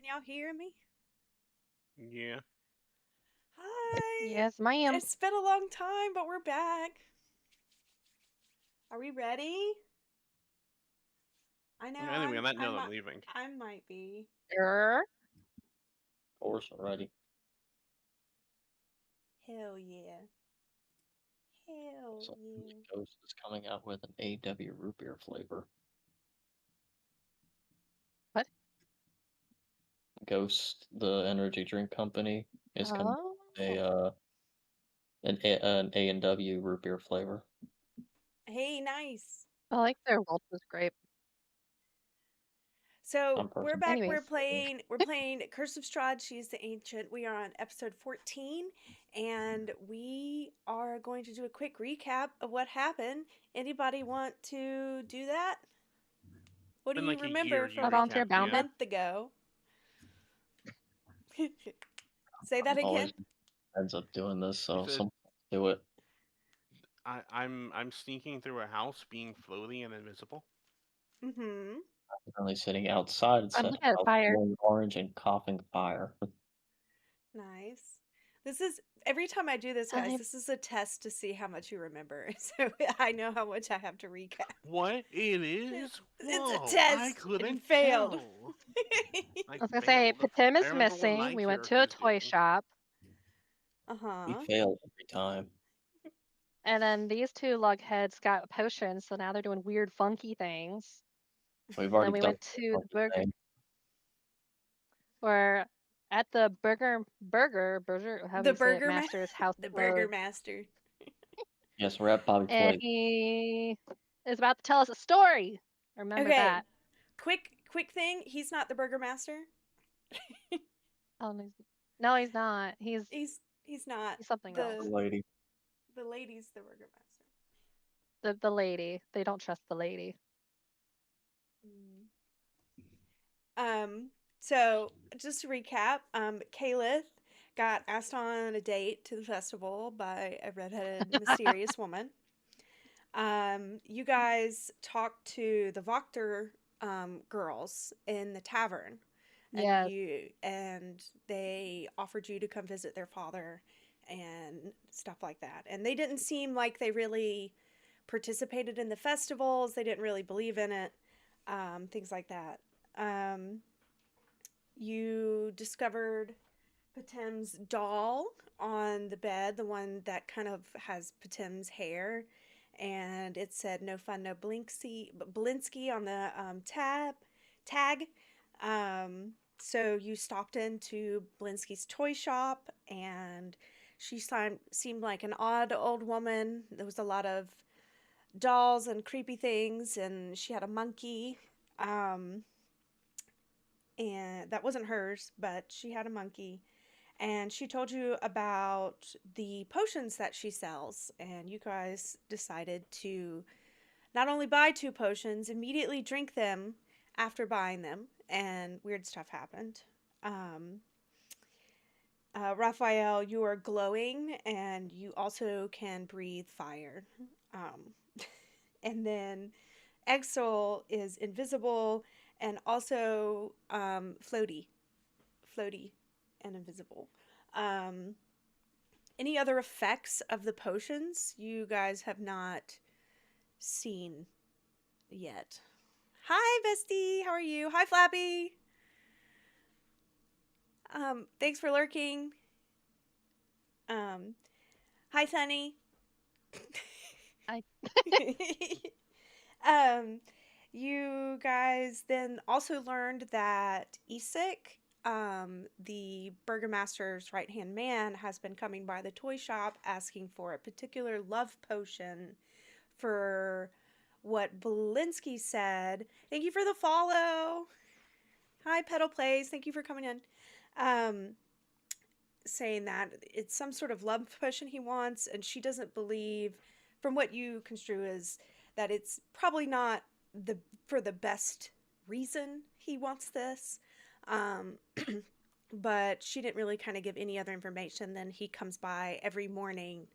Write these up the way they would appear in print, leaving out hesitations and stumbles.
Can y'all hear me? Yeah. Hi. Yes, ma'am. It's been a long time, but we're back. Are we ready? I know Anyway, on that I note, I'm might leaving. I might be. Er, Course already. Hell yeah. Hell So yeah. Ghost is coming out with an AW root beer flavor. what? Ghost, the energy drink company, is coming Oh, with an A and W root beer flavor. Hey, nice. I like their Welch's grape. So I'm we're personally back. We're Anyways, playing. We're playing Curse of Strahd. She's the ancient. We are on episode 14, and we are going to do a quick recap of what happened. Anybody want to do that? What do Been you like a year remember you I from volunteer recapped a the bounded. end. month ago? Say that I'm again. always ends up doing this, I so said some do it. I'm sneaking through a house, being floaty and invisible. Mm-hmm. I'm currently sitting outside I'm said looking at house, fire. glowing orange and coughing fire. Nice. This is every time I do this, guys, I this is a test to see how much you remember. So I know how much I have to recap. What? It is? It's a Whoa, I test. It couldn't failed. tell. I was gonna say failed. Patim I is remember what missing. my We went to a character's toy doing. shop, We Uh-huh. fail every time. and then these two lugheads got potions, so now they're doing weird, funky things. We've And then already we done went to the funky burger. thing. We're at the burger, how do The you say it, burger ma master's house the burger of, master. Yes, we're at Bobby and Flay. he is about to tell us a story. Remember Okay. that? Quick thing, he's not the burger master. Oh no, he's not. He's not. He's something The else. The lady. the lady's the burger master. The lady. They don't trust the lady. Mm. So just to recap, Calith got asked on a date to the festival by a redheaded mysterious woman. You guys talked to the Voctor girls in the tavern, and Yes. they offered you to come visit their father and stuff like that. And they didn't seem like they really participated in the festivals. They didn't really believe in it. Things like that. Um, you discovered Patem's doll on the bed, the one that kind of has Patem's hair, and it said "No fun, no Blinsky" on the tag. So you stopped into Blinsky's toy shop, and seemed like an odd old woman. There was a lot of dolls and creepy things, and she had a monkey. Um, and that wasn't hers, but she had a monkey. And she told you about the potions that she sells, and you guys decided to not only buy two potions, immediately drink them after buying them, and weird stuff happened. Um, Raphael, you are glowing, and you also can breathe fire. Um, and then Exol is invisible and also floaty and invisible. Um, any other effects of the potions you guys have not seen yet? Hi, Bestie. How are you? Hi, Flappy. Thanks for lurking. Um, hi, Sunny. I um, you guys then also learned that Isik, the burgomaster's right hand man, has been coming by the toy shop asking for a particular love potion for what Belinsky said. Thank you for the follow. Hi, Pedal Plays. Thank you for coming in. Um, Saying that it's some sort of love potion he wants, and she doesn't believe, from what you construe as, that it's probably not the for the best reason he wants this. Um, but she didn't really kind of give any other information. Then he comes by every morning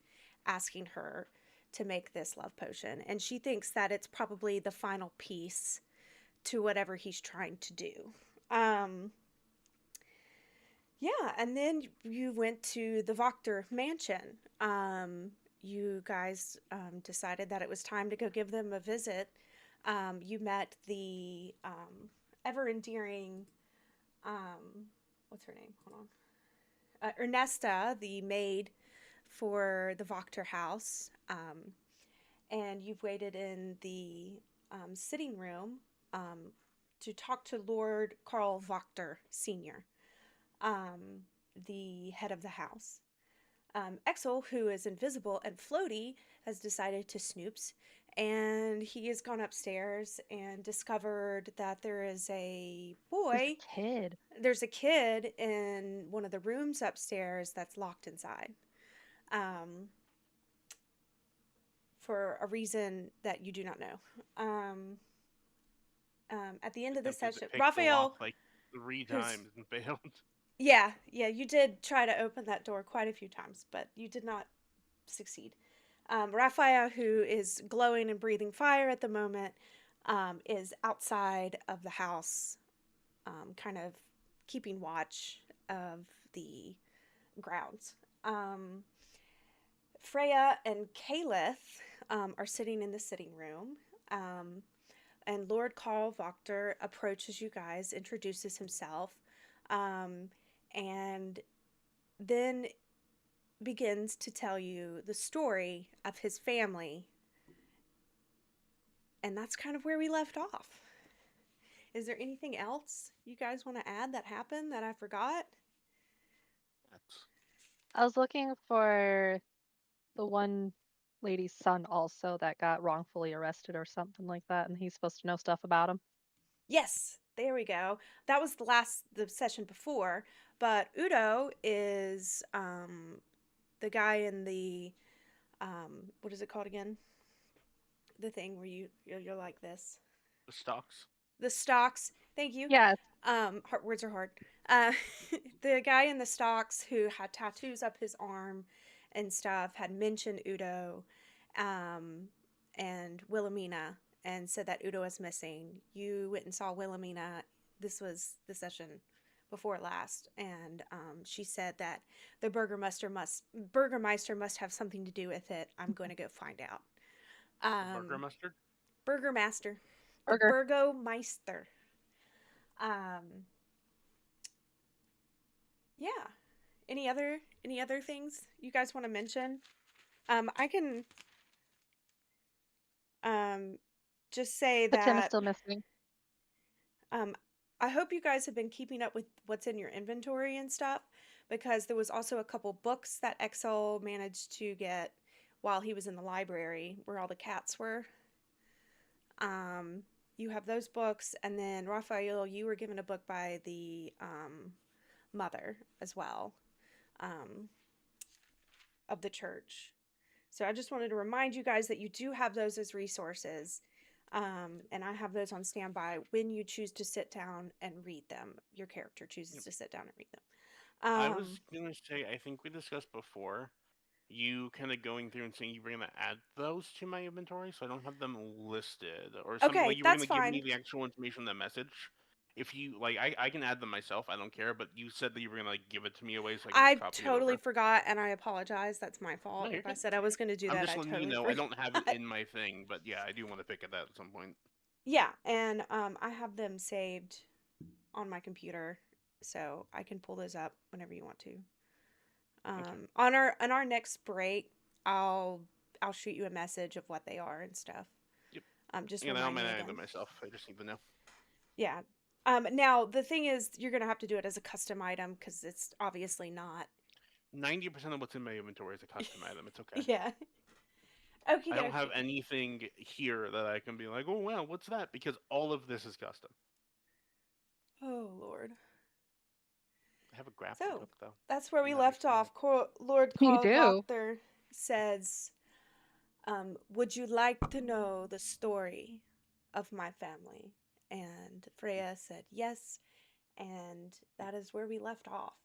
asking her to make this love potion, and she thinks that it's probably the final piece to whatever he's trying to do. Um, Yeah, and then you went to the Wachter mansion. You guys decided that it was time to go give them a visit. You met the ever endearing, um, what's her name? Hold on. Ernesta, the maid for the Wachter house. And you've waited in the sitting room um, to talk to Lord Karl Wachter Sr., um, the head of the house. Exel, who is invisible and floaty, has decided to snoops, and he has gone upstairs and discovered that there is a There's boy. a kid. There's a kid in one of the rooms upstairs that's locked inside. Um, for a reason that you do not know. At the end of the Attempted to session, pick the lock Raphael, like 3 who's times and failed. yeah, you did try to open that door quite a few times, but you did not succeed. Raphael, who is glowing and breathing fire at the moment, is outside of the house, kind of keeping watch of the grounds. Freya and Caliph are sitting in the sitting room. And Lord Karl Wachter approaches you guys, introduces himself, um, and then begins to tell you the story of his family. And that's kind of where we left off. Is there anything else you guys want to add that happened that I forgot? That's I was looking for the one lady's son also that got wrongfully arrested or something like that, and he's supposed to know stuff about him. Yes, there we go. That was the session before, but Udo is the guy in the what is it called again? The thing where you're like this. the stocks. The stocks. Thank you. Yes. Words are hard. Uh, the guy in the stocks who had tattoos up his arm and stuff had mentioned Udo, um, and Wilhelmina, and said that Udo is missing. You went and saw Wilhelmina. This was the session before last, and she said that the Burgermeister must have something to do with it. I'm going to go find out. Burger Um, mustard. Burgermaster, the Burger. Burgomeister. Um, yeah. Any other things you guys want to mention? I can um just say But Tim is that still missing. um I hope you guys have been keeping up with what's in your inventory and stuff, because there was also a couple books that Exo managed to get while he was in the library where all the cats were. Um you have those books, and then Raphael, you were given a book by the mother as well. Um of the church. So I just wanted to remind you guys that you do have those as resources. And I have those on standby when you choose to sit down and read them. Your character chooses Yep. to sit down and read them. I was gonna say, I think we discussed before, you kind of going through and saying you were gonna add those to my inventory, so I don't have them listed, or something like Okay, you were that's gonna give me fine. the actual information in the message. If you like, I can add them myself. I don't care. But you said that you were gonna like give it to me away, so I can just I copy it totally over. forgot, and I apologize. That's my No, fault. you're If I good. said I was going to do I'm that, just I letting you totally know I forgot. don't have it in my thing, but yeah, I do want to pick at that at some point. Yeah, and I have them saved on my computer, so I can pull those up whenever you want to. Okay. On our next break, I'll I'll shoot you a message of what they are and stuff. Yep. Just Yeah, I remind might me add them again. myself. I just need to know. Yeah. Now the thing is, you're gonna have to do it as a custom item because it's obviously not. 90% of what's in my inventory is a custom item. It's okay. Yeah. Okie I don't have dokie. anything here that I can be like, oh wow, what's that? Because all of this is custom. Oh Lord. I have a grappling So hook though, that's where we and that makes left me off. Lord You Karl do. Wachter says, "Would you like to know the story of my family?" And Freya said yes, and that is where we left off.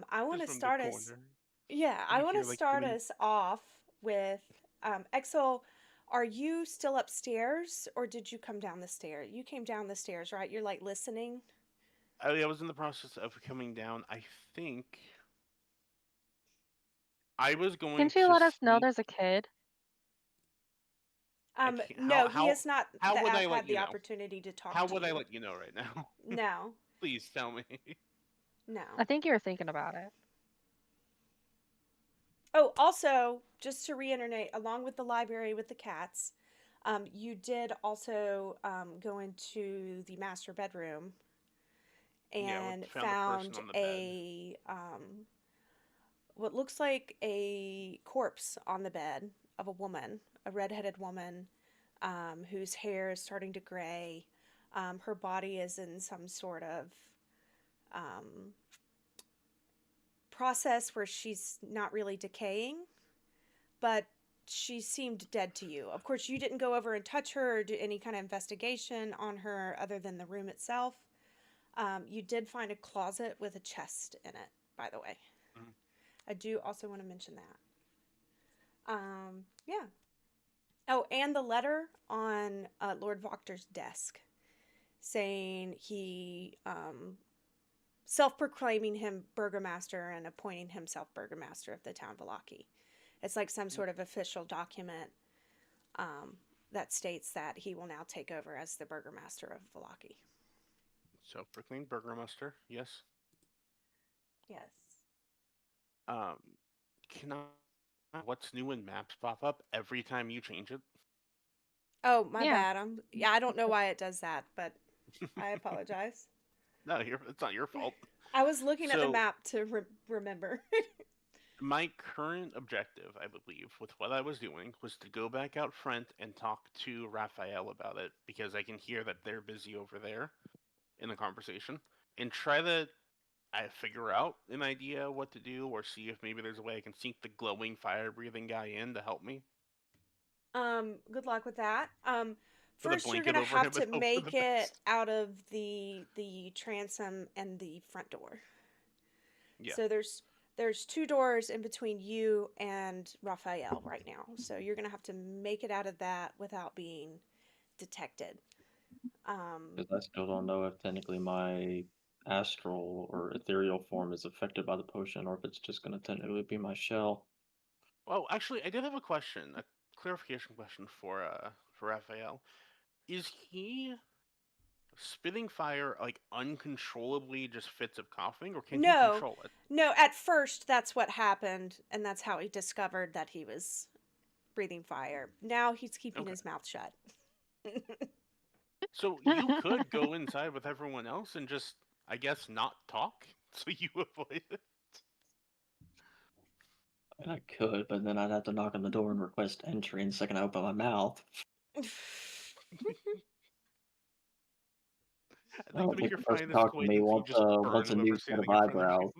I want just to from the start us. corner. Yeah, I You want hear to like start human. us off with Exo. Are you still upstairs, or did you come down the stairs? You came down the stairs, right? You're like listening. I was in the process of coming down. I think I was going Can't you to let us know sneak. there's a kid? I can't. No, he has not How would I let had you the know? opportunity to talk How to would I you. let you know right now? No, Please tell me. no. I think you were thinking about it. Oh, also, just to reiterate, along with the library with the cats, you did also go into the master bedroom Yeah, we and found a person found on the bed. a what looks like a corpse on the bed of a woman, a redheaded woman, whose hair is starting to gray. Her body is in some sort of um, process where she's not really decaying, but she seemed dead to you. Of course, you didn't go over and touch her or do any kind of investigation on her other than the room itself. You did find a closet with a chest in it, by the way. Mhm. I do also want to mention that. Yeah. Oh, and the letter on Lord Voctor's desk saying he self-proclaiming him burgomaster and appointing himself burgomaster of the town of Valaki. It's like some sort of official document that states that he will now take over as the burgomaster of Valaki. Self-proclaimed burgomaster. Yes. Yes. Um, can I? What's new when maps pop up every time you change it? Oh, my Yeah. bad. Yeah, I don't know why it does that, but I apologize. No, it's not your fault. I was looking at the So map to remember. my current objective, I believe, with what I was doing, was to go back out front and talk to Raphael about it because I can hear that they're busy over there in the conversation, and try to figure out an idea what to do, or see if maybe there's a way I can sneak the glowing fire breathing guy in to help me. Good luck with that. With a First you're blanket gonna over have him to and hope for the make it best. out of the transom and the front door. Yeah. So there's two doors in between you and Raphael right now. So you're gonna have to make it out of that without being detected. Because I still don't know if technically my astral or ethereal form is affected by the potion, or if it's just going to technically be my shell. Well, actually, I did have a clarification question for Raphael. Is he spitting fire like uncontrollably, just fits of coughing, or can he No, control it? no. At first, that's what happened, and that's how he discovered that he was breathing fire. Now he's keeping Okay. his mouth shut. So you could go inside with everyone else and just, I guess, not talk, so you avoid it. And I could, but then I'd have to knock on the door and request entry, and the second I open my mouth, I I think to don't make think your the person finest talking to me acquaintance, you just burn wants a new whoever's set of standing in front of you. eyebrows.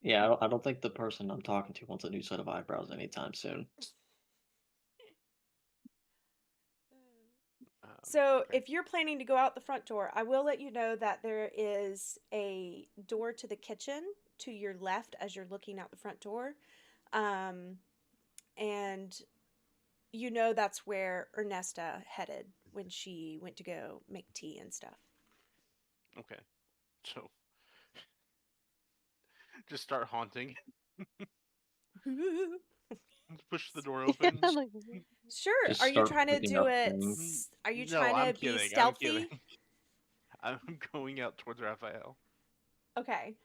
Yeah, I don't think the person I'm talking to wants a new set of eyebrows anytime soon. So, Okay. if you're planning to go out the front door, I will let you know that there is a door to the kitchen to your left as you're looking out the front door. Um, and you know that's where Ernesta headed when she went to go make tea and stuff. Okay. So just start haunting. Push the door open. Like, Sure. Just Are you start trying to picking do up it? things. Are you No, trying I'm to be kidding. I'm kidding. stealthy? I'm going out towards Raphael. Okay.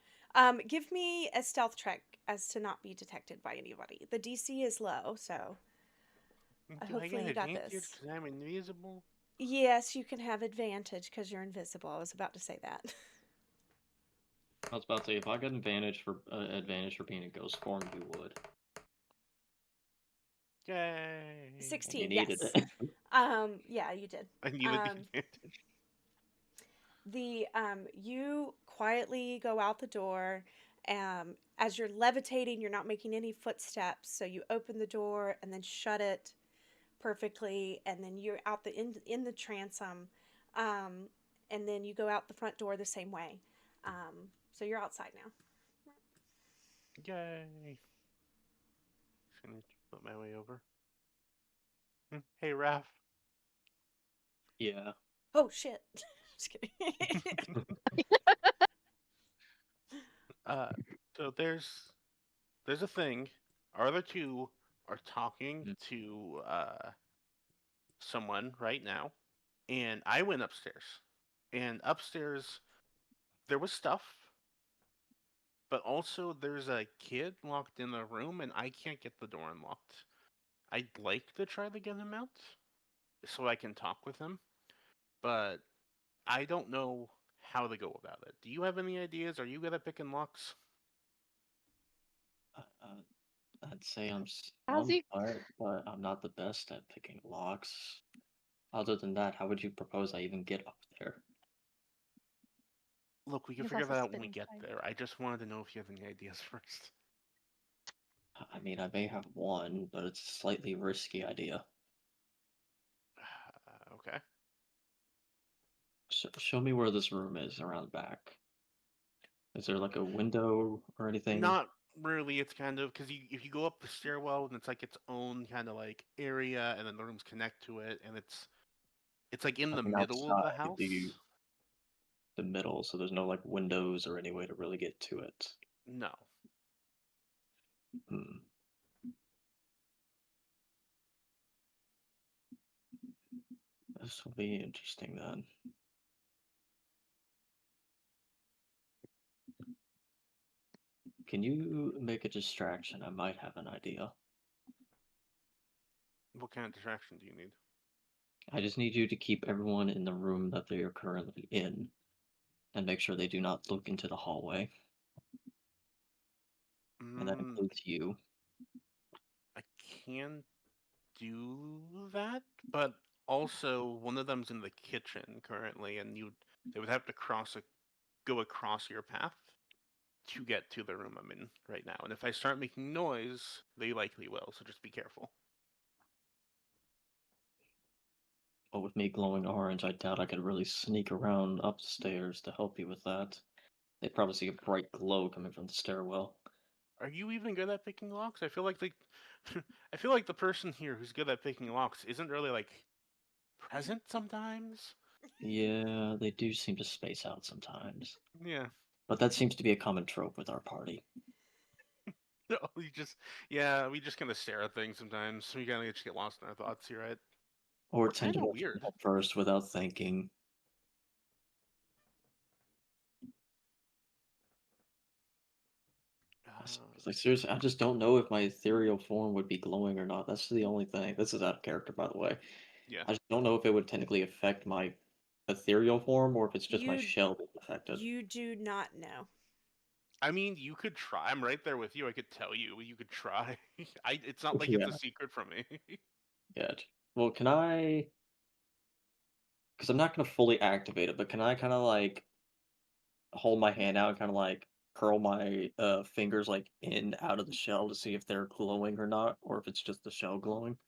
Give me a stealth check as to not be detected by anybody. The DC is low, so Do I hopefully get you got advantage this. because I'm invisible? Yes, you can have advantage because you're invisible. I was about to say that. I was about to say, if I got advantage for being a ghost form, you would, Yay! and you 16, needed yes. it. Yeah, you did. I needed the Um, advantage. you quietly go out the door. As you're levitating, you're not making any footsteps, so you open the door and then shut it perfectly, and then you're out in the transom, um, and then you go out the front door the same way. So you're outside now. Yay! Just gonna put my way over. Hey, Raph. Yeah. Oh shit! Just kidding. Uh, so there's a thing. Our other two are talking Mm. to someone right now, and I went upstairs. And upstairs there was stuff, but also there's a kid locked in the room, and I can't get the door unlocked. I'd like to try to get him out so I can talk with him, but I don't know how to go about it. Do you have any ideas? Are you good at picking locks? I'd say I'm How's he? somewhat, but I'm not the best at picking locks. Other than that, how would you propose I even get up there? Look, we can He's figure also that out when we spitting get fire. there. I just wanted to know if you have any ideas first. I mean, I may have one, but it's a slightly risky idea. Okay. Show me where this room is around back. Is there like a window or anything? Not really. It's kind of because if you go up the stairwell, and it's like its own kind of like area, and then the rooms connect to it, and it's like in I the mean, middle of the outside the house. the middle, so there's no like windows or any way to really get to it. No. Hmm. This will be interesting then. Can you make a distraction? I might have an idea. What kind of distraction do you need? I just need you to keep everyone in the room that they are currently in and make sure they do not look into the hallway. And that Mm, includes you. I can do that, but also one of them's in the kitchen currently, and they would have to go across your path to get to the room I'm in right now. And if I start making noise, they likely will. So just be careful. But with me glowing orange, I doubt I could really sneak around upstairs to help you with that. They'd probably see a bright glow coming from the stairwell. Are you even good at picking locks? I feel like I feel like the person here who's good at picking locks isn't really like present sometimes. Yeah, they do seem to space out sometimes. Yeah. But that seems to be a common trope with our party. No, we just kind of stare at things sometimes. We kind of just get lost in our thoughts here, right? Or We're tend kind to of rush weird. head first without thinking. Uh, Like seriously, I just don't know if my ethereal form would be glowing or not. That's the only thing. This is out of character, by the way. yeah. I just don't know if it would technically affect my ethereal form or if it's just my You shell that's affected. you do not know. I mean, you could try. I'm right there with you. I could tell you. You could try. It's not like it's a Yeah, secret from me. yeah. Well, can I? Because I'm not gonna fully activate it, but can I kind of like hold my hand out and kind of like curl my fingers like in out of the shell to see if they're glowing or not, or if it's just the shell glowing?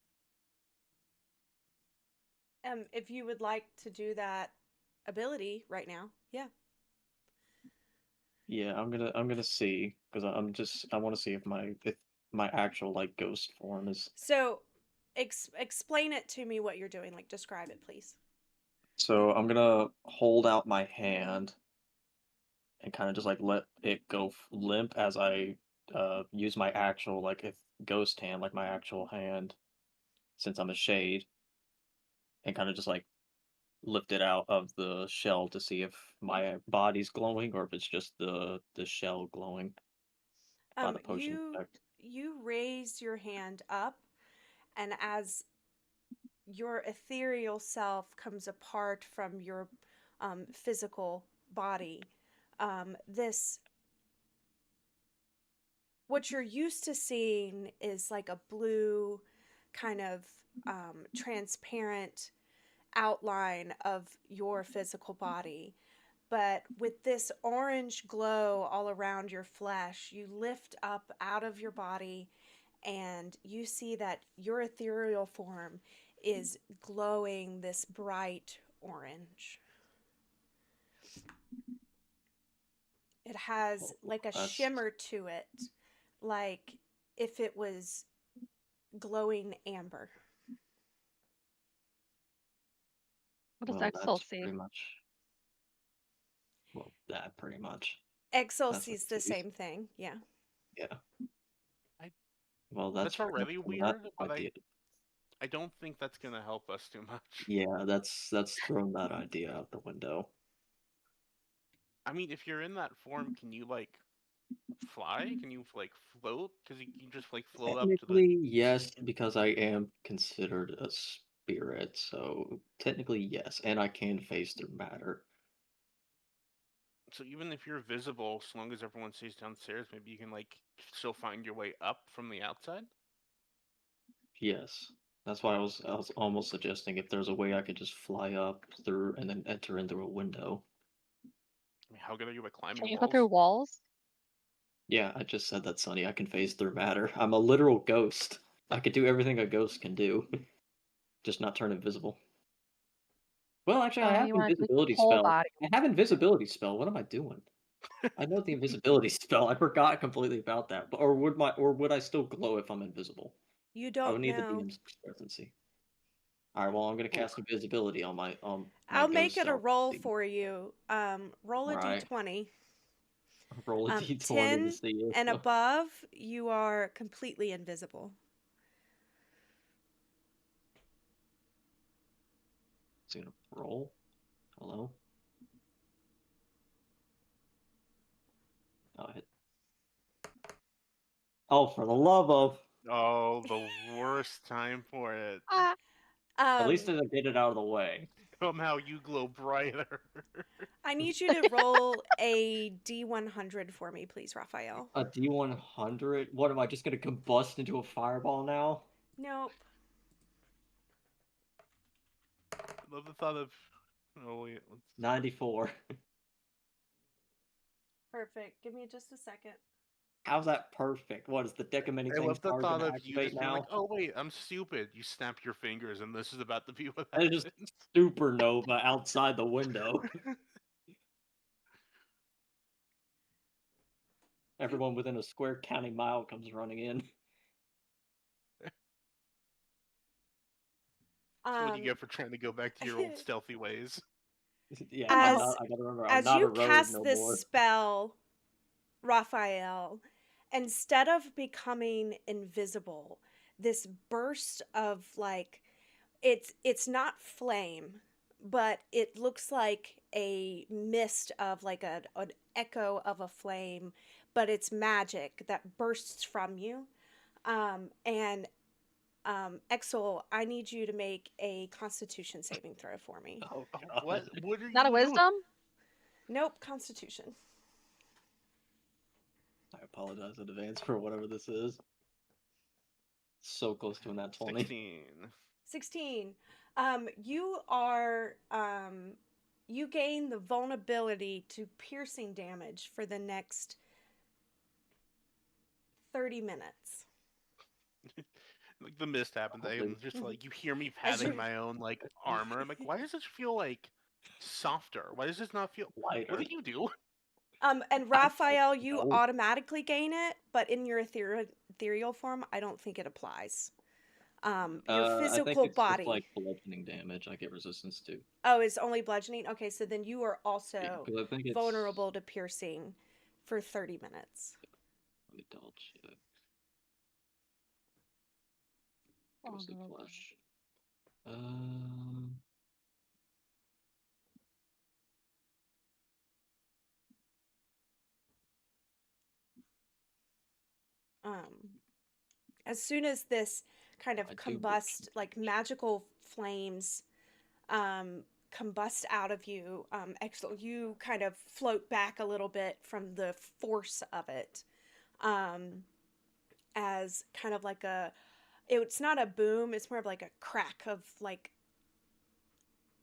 If you would like to do that ability right now, yeah. Yeah, I'm gonna see because I want to see if my actual like ghost form is. So, explain it to me what you're doing. Like, describe it, please. So I'm gonna hold out my hand and kind of just like let it go limp as I use my actual like if ghost hand like my actual hand since I'm a shade and kind of just like lift it out of the shell to see if my body's glowing or if it's just the shell glowing by the potion You effect. you raise your hand up, and as your ethereal self comes apart from your physical body, this what you're used to seeing is like a blue kind of transparent outline of your physical body. But with this orange glow all around your flesh, you lift up out of your body and you see that your ethereal form is glowing this bright orange. It has Well, like a that's shimmer to it, like if it was glowing amber. What does well, Exel that's see? pretty much well that pretty much. Exil That's sees what the it sees. same thing. Yeah. Yeah. I- Well, That's already that weird, but idea. I don't think that's gonna help us too much. Yeah, that's thrown that idea out the window. I mean, if you're in that form, can you like fly? Can you like float? Because you can just like float up to the. Technically, yes, because I am considered a spirit, so technically yes, and I can phase through matter. So even if you're visible, as long as everyone stays downstairs, maybe you can like still find your way up from the outside. Yes. That's why I was almost suggesting if there's a way I could just fly up through and then enter into a window. I mean, how good are you at Can climbing you go through walls? walls? Yeah, I just said that, Sonny. I can phase through matter. I'm a literal ghost. I could do everything a ghost can do, just not turn invisible. Well, actually, I Oh, have you want to keep your invisibility whole spell. body. I have invisibility spell. What am I doing? I know the invisibility spell. I forgot completely about that. Or would I still glow if I'm invisible? You I would don't need the know. DM's presence. All right, well, I'm gonna Oh, cast invisibility on my I'll make ghost it a self. roll for you. Roll All a right, d20. roll a d20 to 10 see if and above, you are completely invisible. it's gonna roll. Hello. Oh, hit. Oh, for the love of! oh, the worst time for it. Ah, At least Um, I get it out of the way. Somehow you glow brighter. I need you to roll a d100 for me, please, Raphael. A D100? What am I just gonna combust into a fireball now? Nope. Love the thought of. Oh wait, let's. 94. Perfect. Give me just a second. How's that perfect? What is the deck of many I things love the card thought gonna of you activate just being like, now? "Oh wait, I'm stupid." You snap your fingers, and this is about to be what That is just happens. supernova outside the window. Everyone within a square county mile comes running in. That's what you Um, get for trying to go back to your old stealthy ways. Yeah, no. as I gotta remember, I'm as not a you rogue cast no this more. spell, Raphael, instead of becoming invisible, this burst of like it's not flame, but it looks like a mist of like an echo of a flame, but it's magic that bursts from you. And Exel, I need you to make a Constitution saving throw for me. Oh What? god. What are Not a you doing? wisdom? Nope, Constitution. I apologize in advance for whatever this is. So close to a nat 20. 16. 16. You are you gain the vulnerability to piercing damage for the next 30 minutes. Like the mist happens. I am just Mhm. like you hear me As patting you my own like armor. I'm like, why does this feel like softer? Why does this not feel? What Lighter. did you do? and I don't Raphael, you know. automatically gain it, but in your ethereal form, I don't think it applies. Your I think physical it's just like body. bludgeoning damage I get resistance to. Oh, it's only bludgeoning? Okay, so then you are Yeah, also because I think it's. vulnerable to piercing for 30 minutes. Let me double check. Ghostly Vulnerable. flesh. Um. Um, as soon as this kind of I do believe like magical flames um, combust out of you, Exel, you kind of float back a little bit from the force of it, um, as kind of like it's not a boom, it's more of like a crack of like,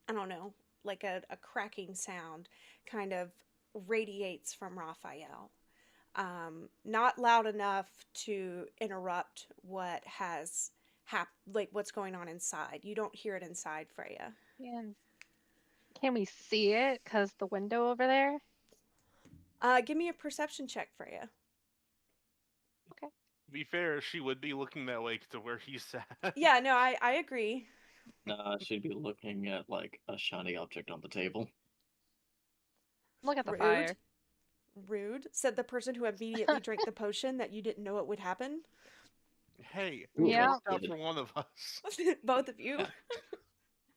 I don't know, like a cracking sound kind of radiates from Raphael. Not loud enough to interrupt what has like what's going on inside. You don't hear it inside, Freya. Can we see it? Because the window over there? Give me a perception check, Freya. Okay. To be fair, she would be looking that way to where he sat. Yeah, no, I agree. Nah, I should be looking at like a shiny object on the table. Look at the Rude. fire. Rude, said the person who immediately drank the potion that you didn't know it would happen. Hey, Two it of us Yeah. worked out did. for one of us. Both of you.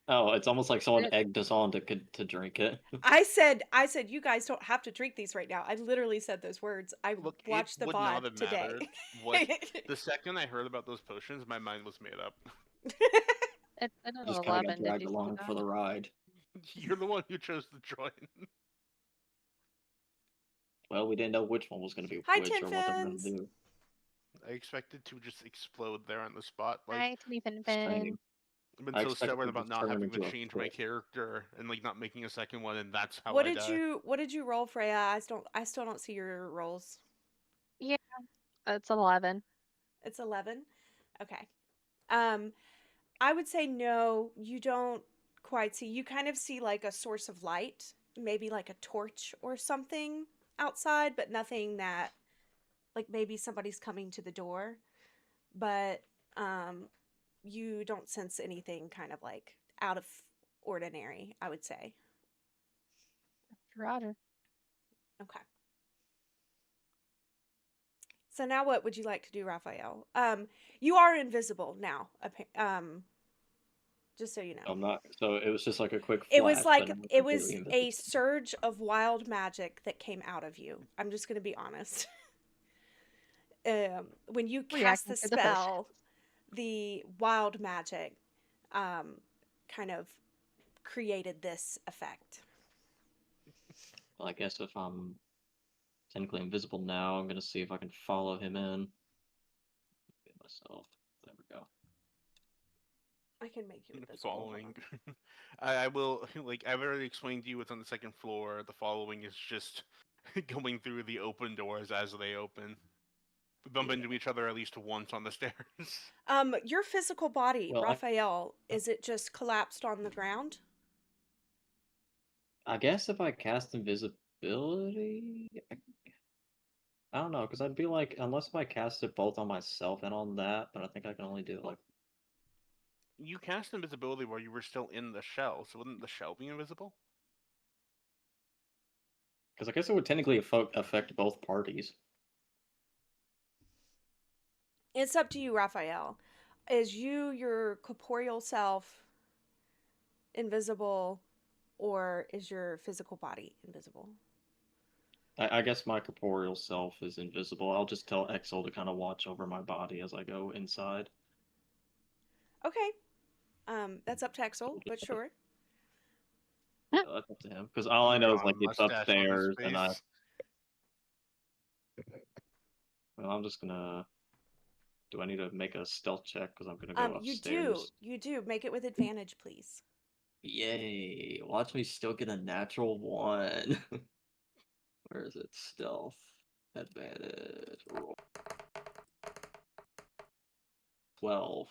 Oh, it's almost like someone It- egged us on to drink it. I said you guys don't have to drink these right now. I literally said those words. I Look, it watched the would not VOD have today. mattered what. The second I heard about those potions, my mind was made up. It's been at Just kind of got 11. Did dragged you see along for that? the ride. You're the one who chose to join. Well, we didn't know which one was going to be Hi, which or what they were going to Tinfins. do. I expected to just explode there on the spot. Like, Hi, Timmy Fin Same. Fin. I've been I so expected stubborn to about just not turn him having to into a change my pit. character and like not making a second one, and that's how What I did die. you roll, Freya? I still don't see your rolls. Yeah, it's 11. It's 11. Okay. Um I would say no, you don't quite see. You kind of see like a source of light, maybe like a torch or something outside, but nothing that like maybe somebody's coming to the door, but you don't sense anything kind of like out of ordinary, I would say. Roger. Okay. So now what would you like to do, Raphael? You are invisible now. Just so you know. I'm not. So it was just like a quick It was flash, but like I'm not it was completely invisible. a surge of wild magic that came out of you. I'm just going to be honest. When you cast Reacting the to the potion. spell, the wild magic kind of created this effect. Well, I guess if I'm technically invisible now, I'm gonna see if I can follow him in. Get myself. There we go. I can make you invisible. Hold Following. on. I will, like, I've already explained to you what's on the second floor. The following is just going through the open doors as they open. We bump into each other at least once on the stairs. Your physical body, Well, Raphael, is it just collapsed on the ground? I guess if I cast invisibility, I don't know, because I'd be like, unless if I cast it both on myself and on that, but I think I can only do it like. You cast invisibility while you were still in the shell, so wouldn't the shell be invisible? Because I guess it would technically affect both parties. It's up to you, Raphael. Is your corporeal self invisible, or is your physical body invisible? I guess my corporeal self is invisible. I'll just tell Exel to kind of watch over my body as I go inside. Okay. That's up to Axel, but sure. So that's up to him. Because all I know is Draw a like it's mustache on his upstairs, and face. well, I'm just gonna. Do I need to make a stealth check? Because I'm gonna go upstairs. You do. Make it with advantage, please. Yay! Watch me still get a natural one. Where is it? Stealth advantage. Roll. 12.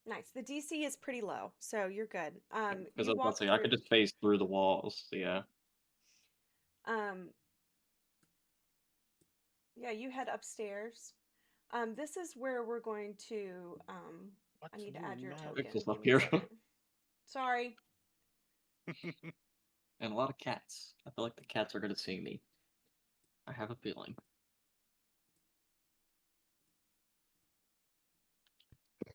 Nice. The DC is pretty low, so you're good. Because I You was about walk to say I could through. just phase through the walls. Yeah. Um, yeah, you head upstairs. This is where we're going to. I What's need to new add in your math? token. Exel's Give up me a here. second. Sorry. And a lot of cats. I feel like the cats are gonna see me. I have a feeling.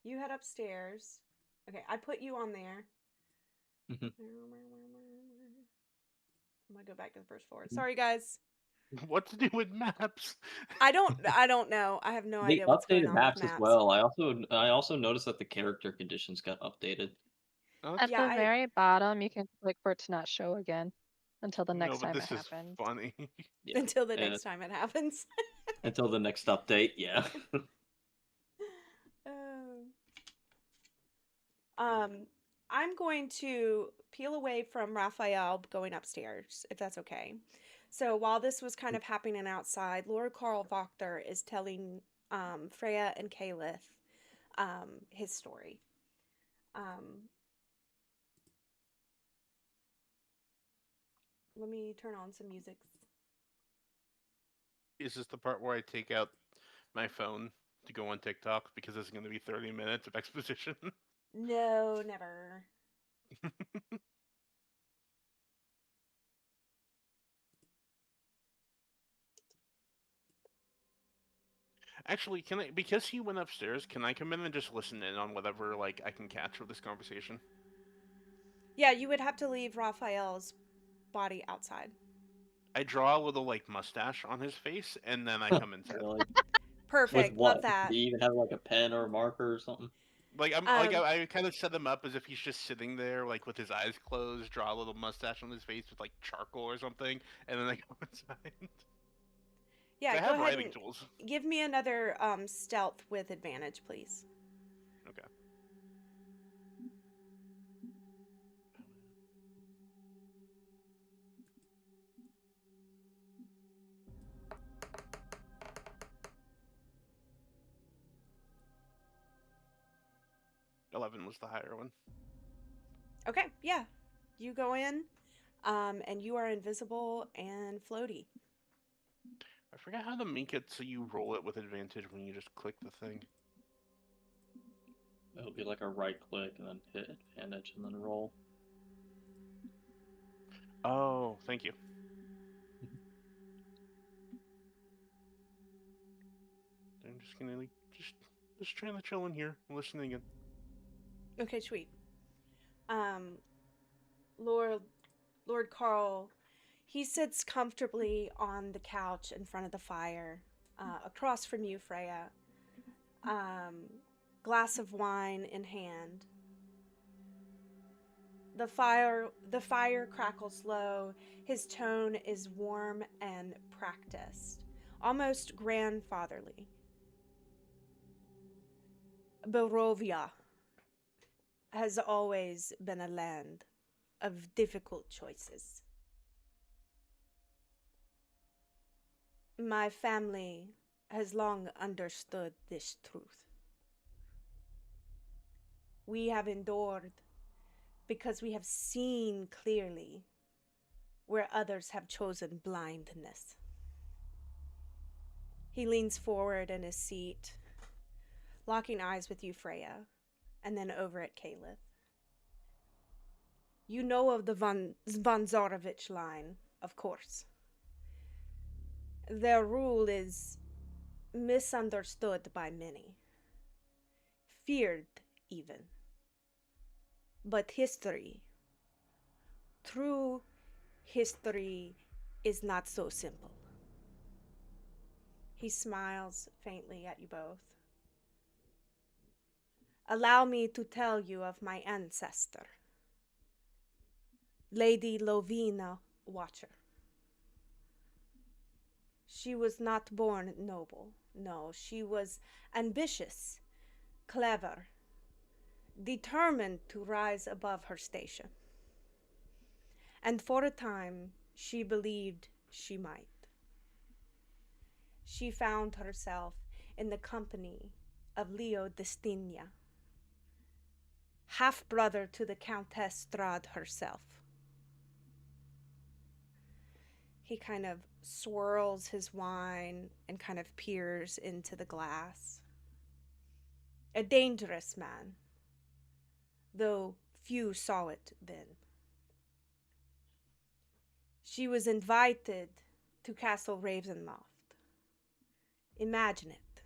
You head upstairs. Okay, I put you on there. Mhm. I'm gonna go back to the first floor. Sorry, guys. What to do with maps? I don't know. I have no They idea what's going updated on with maps as maps. well. I also noticed that the character conditions got updated. At Yeah, the very bottom, you can click for it to not show again until the No, next but time it this is happens. funny. Yeah. until the next time it happens. Until the next update, yeah. Um, um, I'm going to peel away from Raphael going upstairs, if that's okay. So while this was kind of happening outside, Lord Carl Wachter is telling Freya and Caliph his story. Let me turn on some music. Is this the part where I take out my phone to go on TikTok because it's going to be 30 minutes of exposition? No, never. Actually, can I? Because he went upstairs, can I come in and just listen in on whatever like I can catch of this conversation? Yeah, you would have to leave Raphael's body outside. I draw a little like mustache on his face, and then I come inside. Really? With Perfect. Love what? that. Do you even have like a pen or a marker or something? Like Um, I kind of set him up as if he's just sitting there, like with his eyes closed, draw a little mustache on his face with like charcoal or something, and then I go inside. So yeah, I go have ahead writing and tools. give me another stealth with advantage, please. Okay. $11 was the higher one. Okay, yeah. You go in, and you are invisible and floaty. I forget how to make it so you roll it with advantage when you just click the thing. It'll be like a right click and then hit advantage and then roll. Oh, thank you. I'm just gonna like just trying to chill in here, listening in. Okay, sweet. Um, Lord Lord Carl, he sits comfortably on the couch in front of the fire, across from you, Freya. Um, glass of wine in hand. The fire crackles low. His tone is warm and practiced, almost grandfatherly. Barovia has always been a land of difficult choices. My family has long understood this truth. We have endured because we have seen clearly where others have chosen blindness. He leans forward in his seat, locking eyes with you, Freya, and then over at Caleb. You know of the Von Zarovich line, of course. Their rule is misunderstood by many, feared even. But history, true history, is not so simple. He smiles faintly at you both. Allow me to tell you of my ancestor, Lady Lovina Watcher. She was not born noble. No, she was ambitious, clever, determined to rise above her station. And for a time, she believed she might. She found herself in the company of Leo Destigna, half-brother to the Countess Strahd herself. He kind of swirls his wine and kind of peers into the glass. A dangerous man, though few saw it then. She was invited to Castle Ravenloft. Imagine it.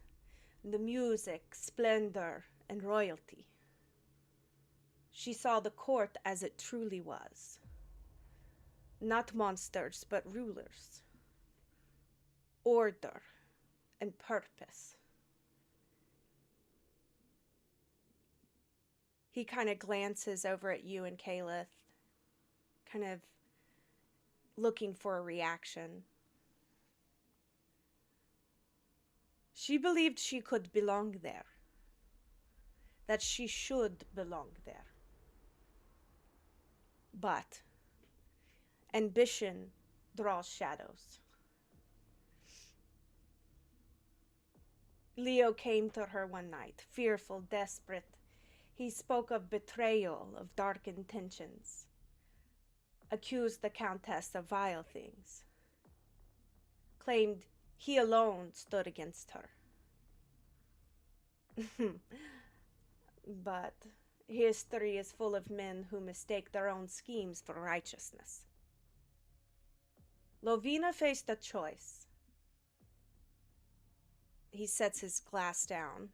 The music, splendor, and royalty. She saw the court as it truly was. Not monsters, but rulers. Order and purpose. He kind of glances over at you and Caleb, kind of looking for a reaction. She believed she could belong there, that she should belong there. But ambition draws shadows. Leo came to her one night, fearful, desperate. He spoke of betrayal, of dark intentions, accused the Countess of vile things, claimed he alone stood against her. But history is full of men who mistake their own schemes for righteousness. Lovina faced a choice. He sets his glass down.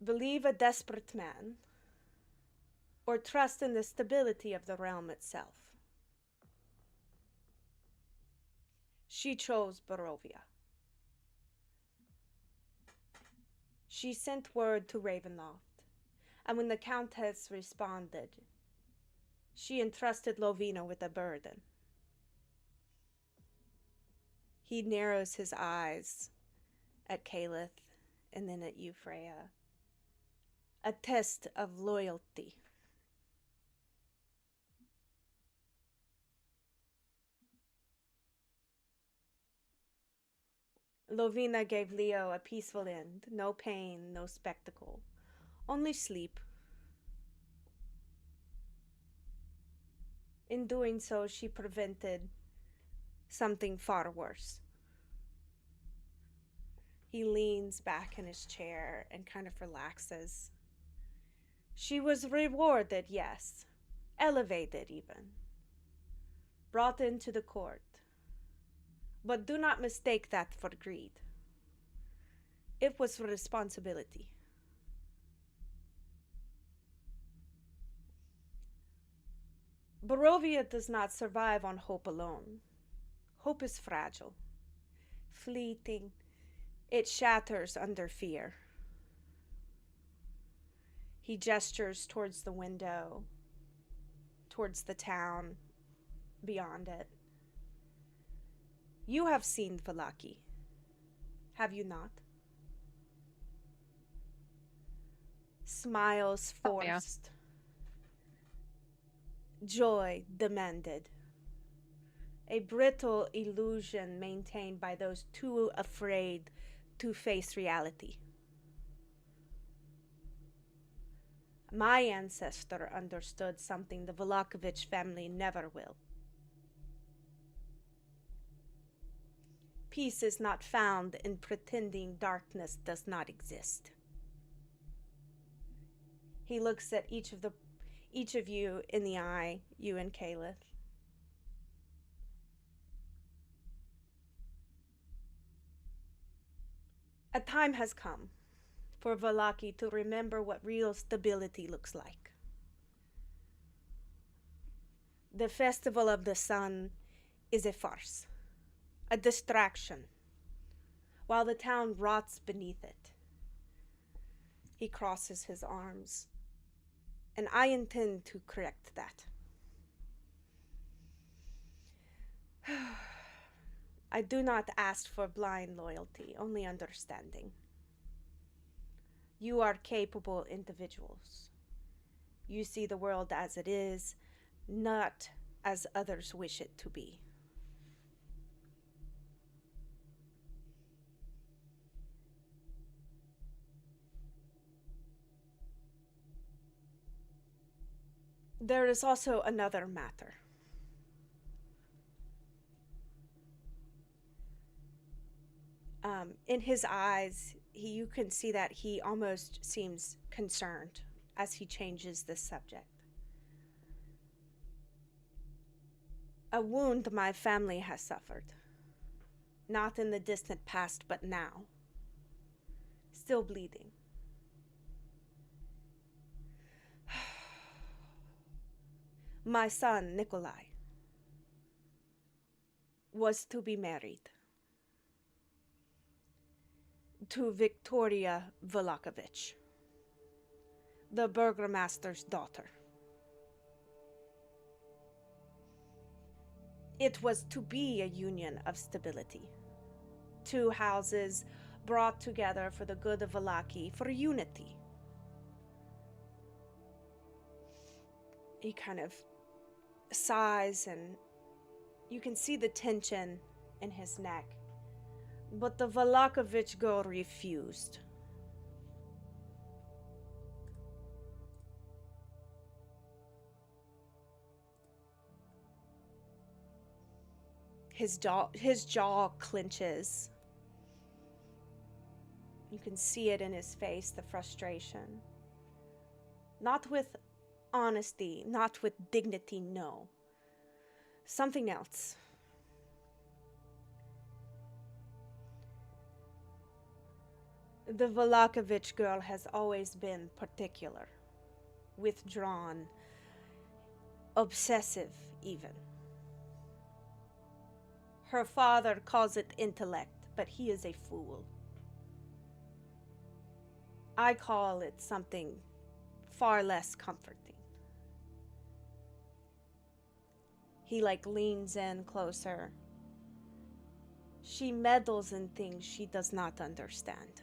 Believe a desperate man, or trust in the stability of the realm itself. She chose Barovia. She sent word to Ravenloft, and when the Countess responded, she entrusted Lovina with a burden. He narrows his eyes at Calith and then at you, Freya. A test of loyalty. Lovina gave Leo a peaceful end. No pain, no spectacle. Only sleep. In doing so, she prevented something far worse. He leans back in his chair and kind of relaxes. She was rewarded, yes. Elevated, even. Brought into the court. But do not mistake that for greed. It was for responsibility. Barovia does not survive on hope alone. Hope is fragile, fleeting. It shatters under fear. He gestures towards the window, towards the town, beyond it. You have seen Vallaki, have you not? Smiles forced. Joy demanded. A brittle illusion maintained by those too afraid to face reality. My ancestor understood something the Velakovich family never will. Peace is not found in pretending darkness does not exist. He looks at each of you in the eye, you and Caliph. A time has come for Vallaki to remember what real stability looks like. The Festival of the Sun is a farce, a distraction, while the town rots beneath it. He crosses his arms, and I intend to correct that. I do not ask for blind loyalty, only understanding. You are capable individuals. You see the world as it is, not as others wish it to be. There is also another matter. In his eyes, you can see that he almost seems concerned as he changes the subject. A wound my family has suffered. Not in the distant past, but now. Still bleeding. My son, Nikolai, was to be married to Victoria Velakovich, the burgomaster's daughter. It was to be a union of stability. Two houses brought together for the good of Vallaki, for unity. He kind of sighs, and you can see the tension in his neck. But the Velakovich girl refused. His jaw clenches. You can see it in his face, the frustration. Not with honesty, not with dignity, no. Something else. The Volakovich girl has always been particular, withdrawn, obsessive, even. Her father calls it intellect, but he is a fool. I call it something far less comforting. He leans in closer. She meddles in things she does not understand.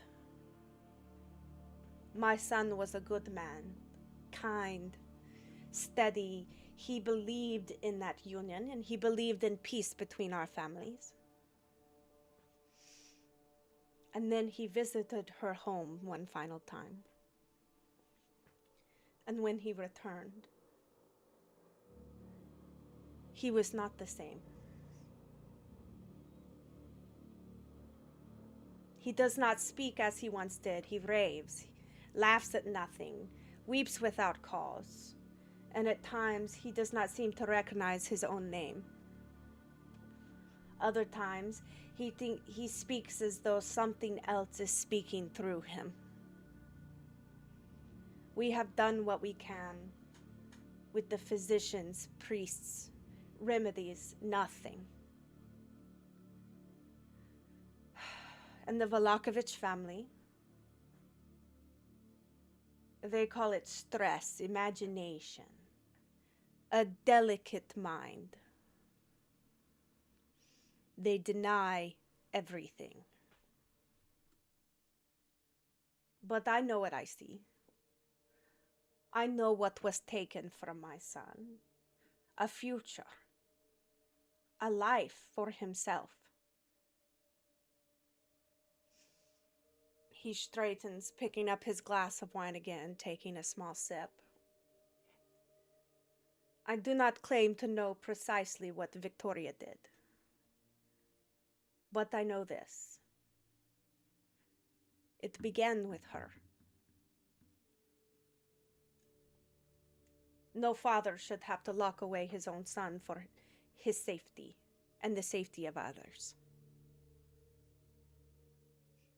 My son was a good man, kind, steady. He believed in that union, and he believed in peace between our families. And then he visited her home one final time. And when he returned, he was not the same. He does not speak as he once did. He raves, laughs at nothing, weeps without cause, and at times he does not seem to recognize his own name. Other times he speaks as though something else is speaking through him. We have done what we can with the physicians, priests, remedies, nothing. And the Volakovich family, they call it stress, imagination, a delicate mind. They deny everything. But I know what I see. I know what was taken from my son. A future. A life for himself. He straightens, picking up his glass of wine again, taking a small sip. I do not claim to know precisely what Victoria did. But I know this. It began with her. No father should have to lock away his own son for his safety and the safety of others.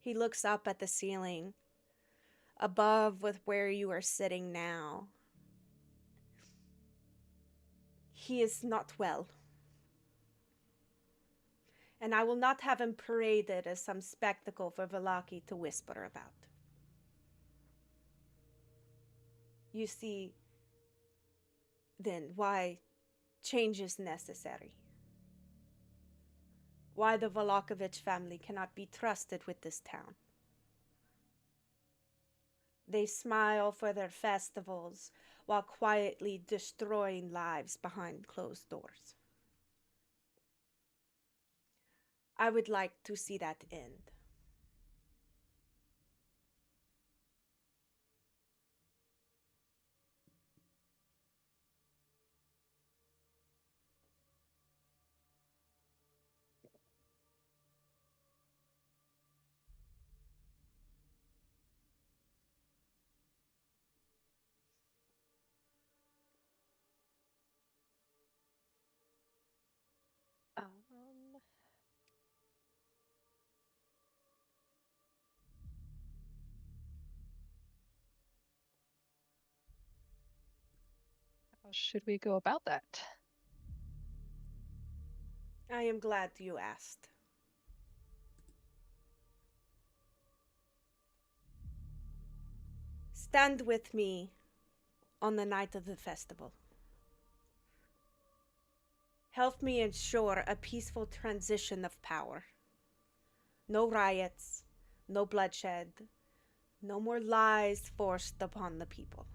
He looks up at the ceiling, above with where you are sitting now. He is not well. And I will not have him paraded as some spectacle for Velaki to whisper about. You see, then, why change is necessary. Why the Volakovich family cannot be trusted with this town. They smile for their festivals while quietly destroying lives behind closed doors. I would like to see that end. Um, how should we go about that? I am glad you asked. Stand with me on the night of the festival. Help me ensure a peaceful transition of power. No riots, no bloodshed, no more lies forced upon the people.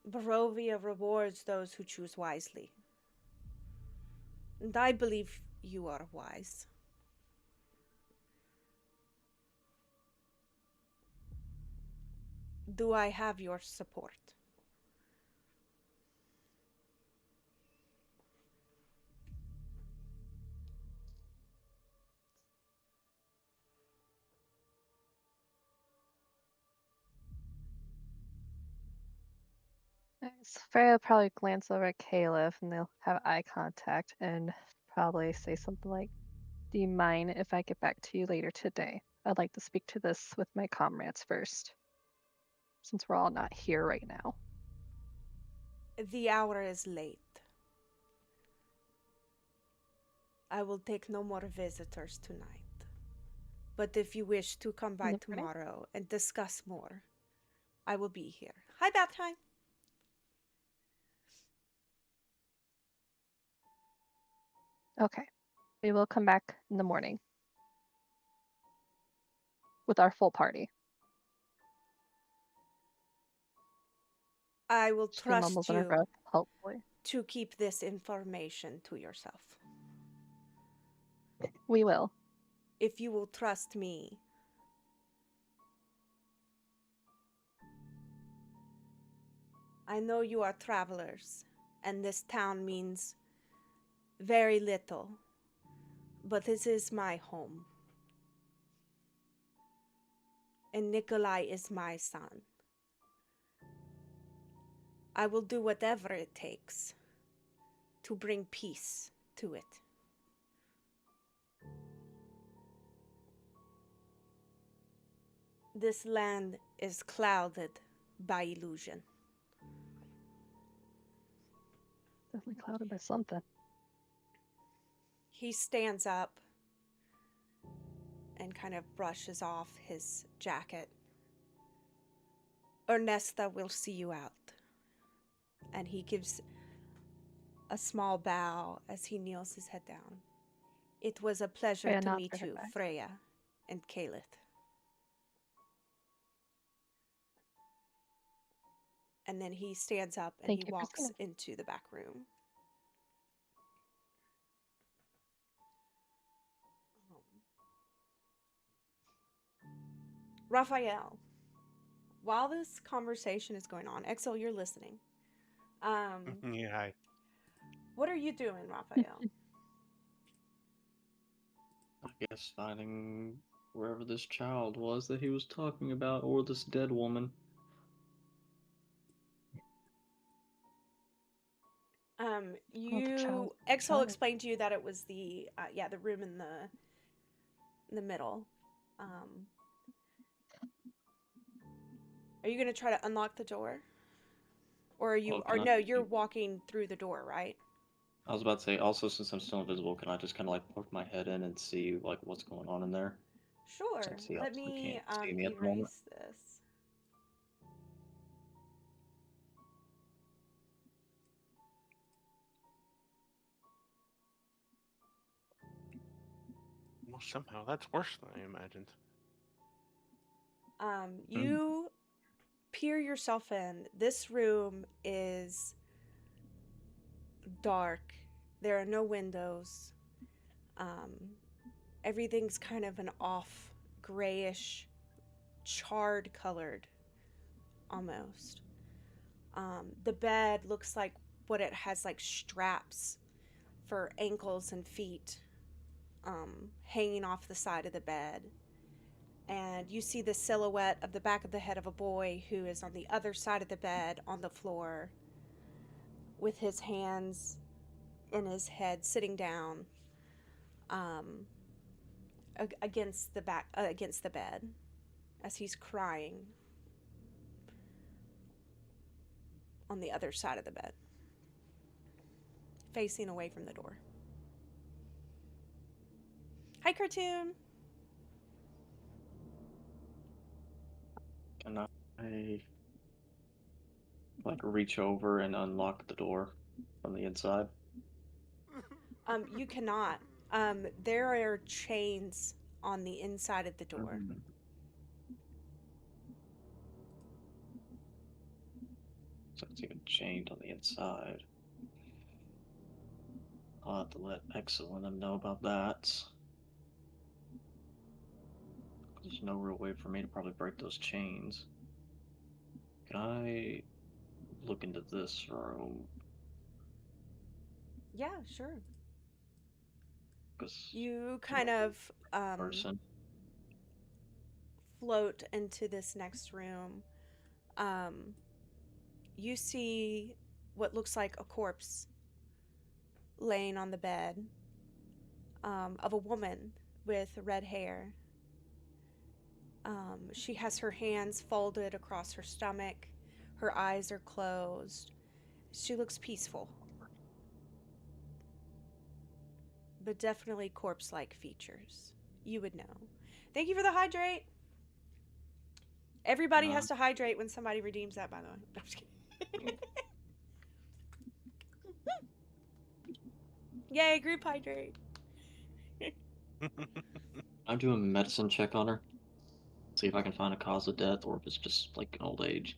Barovia rewards those who choose wisely. And I believe you are wise. Do I have your support? Nice. Freya will probably glance over at Caleb and they'll have eye contact and probably say something like, Do you mind if I get back to you later today? I'd like to speak to this with my comrades first, since we're all not here right now. The hour is late. I will take no more visitors tonight. But if you wish to come by In the morning? tomorrow and discuss more, I will be here. Hi, bath time. Okay. We will come back in the morning with our full party. I will She mumbles trust under her you breath, hopefully. to keep this information to yourself. We will. If you will trust me, I know you are travelers, and this town means very little, but this is my home. And Nikolai is my son. I will do whatever it takes to bring peace to it. This land is clouded by illusion. Definitely clouded by something. He stands up and kind of brushes off his jacket. Ernesta will see you out. And he gives a small bow as he kneels his head down. It was a pleasure Freya to nods meet her head you, back. Freya and Kalith. And then he stands up and Thank he you, walks Christina. into the back room. Raphael, while this conversation is going on, Exil, you're listening. Yeah, hi. What are you doing, Raphael? I guess finding wherever this child was that he was talking about, or this dead woman. Oh, the child. Exil explained to you that it was the room in the middle. Are you gonna try to unlock the door? Or are you, Oh, or can I? no, you're walking through the door, right? I was about to say. Also, since I'm still invisible, can I just kind of like poke my head in and see like what's going on in there? Sure. Since he Let obviously me can't see me at the moment. erase this. Well, somehow that's worse than I imagined. You peer yourself in. This room is dark. There are no windows. Um, Everything's kind of an off grayish, charred colored almost. The bed looks like what it has like straps for ankles and feet hanging off the side of the bed. And you see the silhouette of the back of the head of a boy who is on the other side of the bed on the floor with his hands in his head sitting down against the bed as he's crying on the other side of the bed, facing away from the door. Hi, cartoon. Can I like reach over and unlock the door from the inside? You cannot. There are chains on the inside of the door. Mhm. So it's even chained on the inside. I'll have to let Exo and them know about that. There's no real way for me to probably break those chains. Can I look into this room? Yeah, sure. Because You kind of person. float into this next room. You see what looks like a corpse laying on the bed. of a woman with red hair. She has her hands folded across her stomach. Her eyes are closed. She looks peaceful, but definitely corpse like features. You would know. Thank you for the hydrate. Everybody has to hydrate when somebody redeems that, by the way. I'm just kidding. Yay, group hydrate. I'm doing a medicine check on her. See if I can find a cause of death or if it's just like an old age.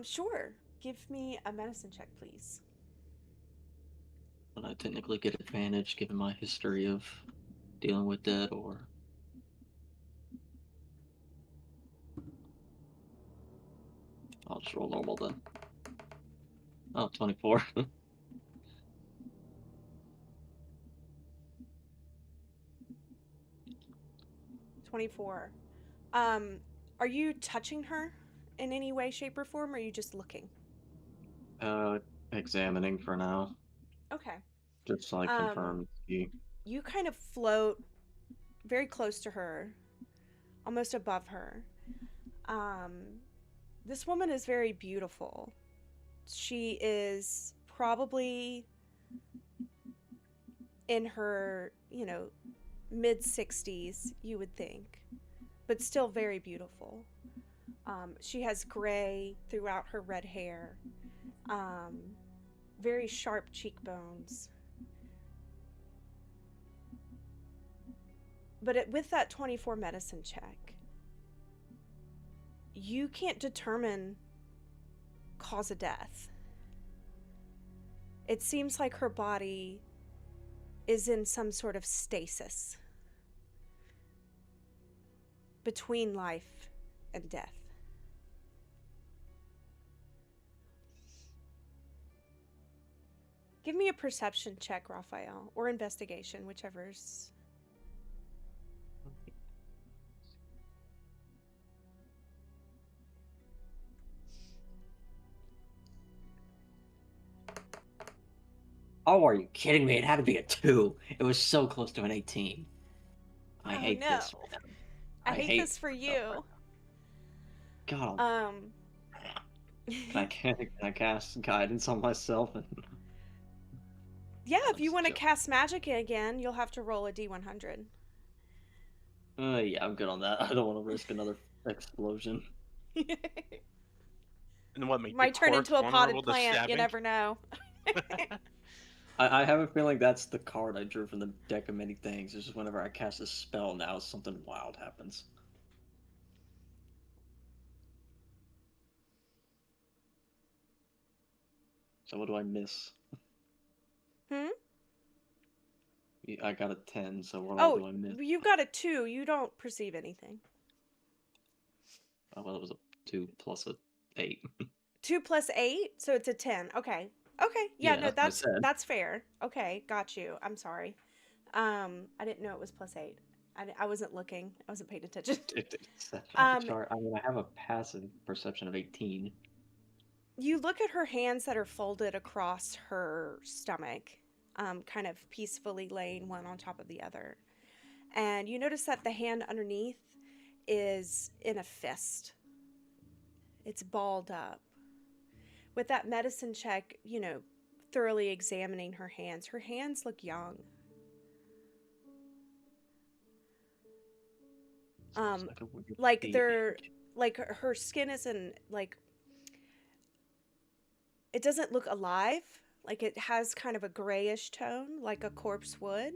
Sure. Give me a medicine check, please. But I technically get advantage given my history of dealing with dead, or I'll just roll normal then. Oh, 24. 24. Are you touching her in any way, shape, or form, or are you just looking? Examining for now. Okay. Just so I confirm. You kind of float very close to her, almost above her. This woman is very beautiful. She is probably in her, mid 60s, you would think, but still very beautiful. She has gray throughout her red hair, very sharp cheekbones. But with that 24 medicine check, you can't determine cause of death. It seems like her body is in some sort of stasis between life and death. Give me a perception check, Raphael, or investigation, whichever's. Oh, are you kidding me? It had to be a 2. It was so close to an 18. I hate this. Man. I hate this for you. God. Can I cast guidance on myself? Yeah, if you want to cast magic again, you'll have to roll a D100. Yeah, I'm good on that. I don't want to risk another explosion. And what make might turn into a potted plant? You never know. I have a feeling that's the card I drew from the deck of many things. It's just whenever I cast a spell now, something wild happens. So what do I miss? I got a 10, so what all do I miss? You got a 2. You don't perceive anything. Oh, well, it was a 2 plus a 8. 2 plus 8, so it's a 10. Okay. Okay. Yeah, no, that's fair. Okay, got you. I'm sorry. I didn't know it was plus 8. I wasn't looking. I wasn't paying attention. I mean, I have a passive perception of 18. You look at her hands that are folded across her stomach, kind of peacefully laying one on top of the other. And you notice that the hand underneath is in a fist. It's balled up. With that medicine check, thoroughly examining her hands look young. Like they're like her skin isn't like, it doesn't look alive. Like it has kind of a grayish tone, like a corpse would,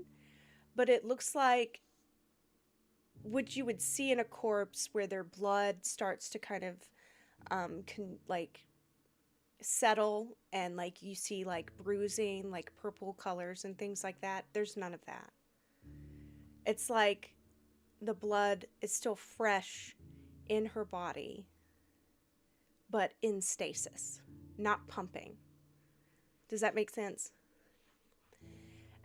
but it looks like what you would see in a corpse, where their blood starts to kind of settle, and like you see like bruising, like purple colors and things like that. There's none of that. It's like the blood is still fresh in her body, but in stasis, not pumping. Does that make sense?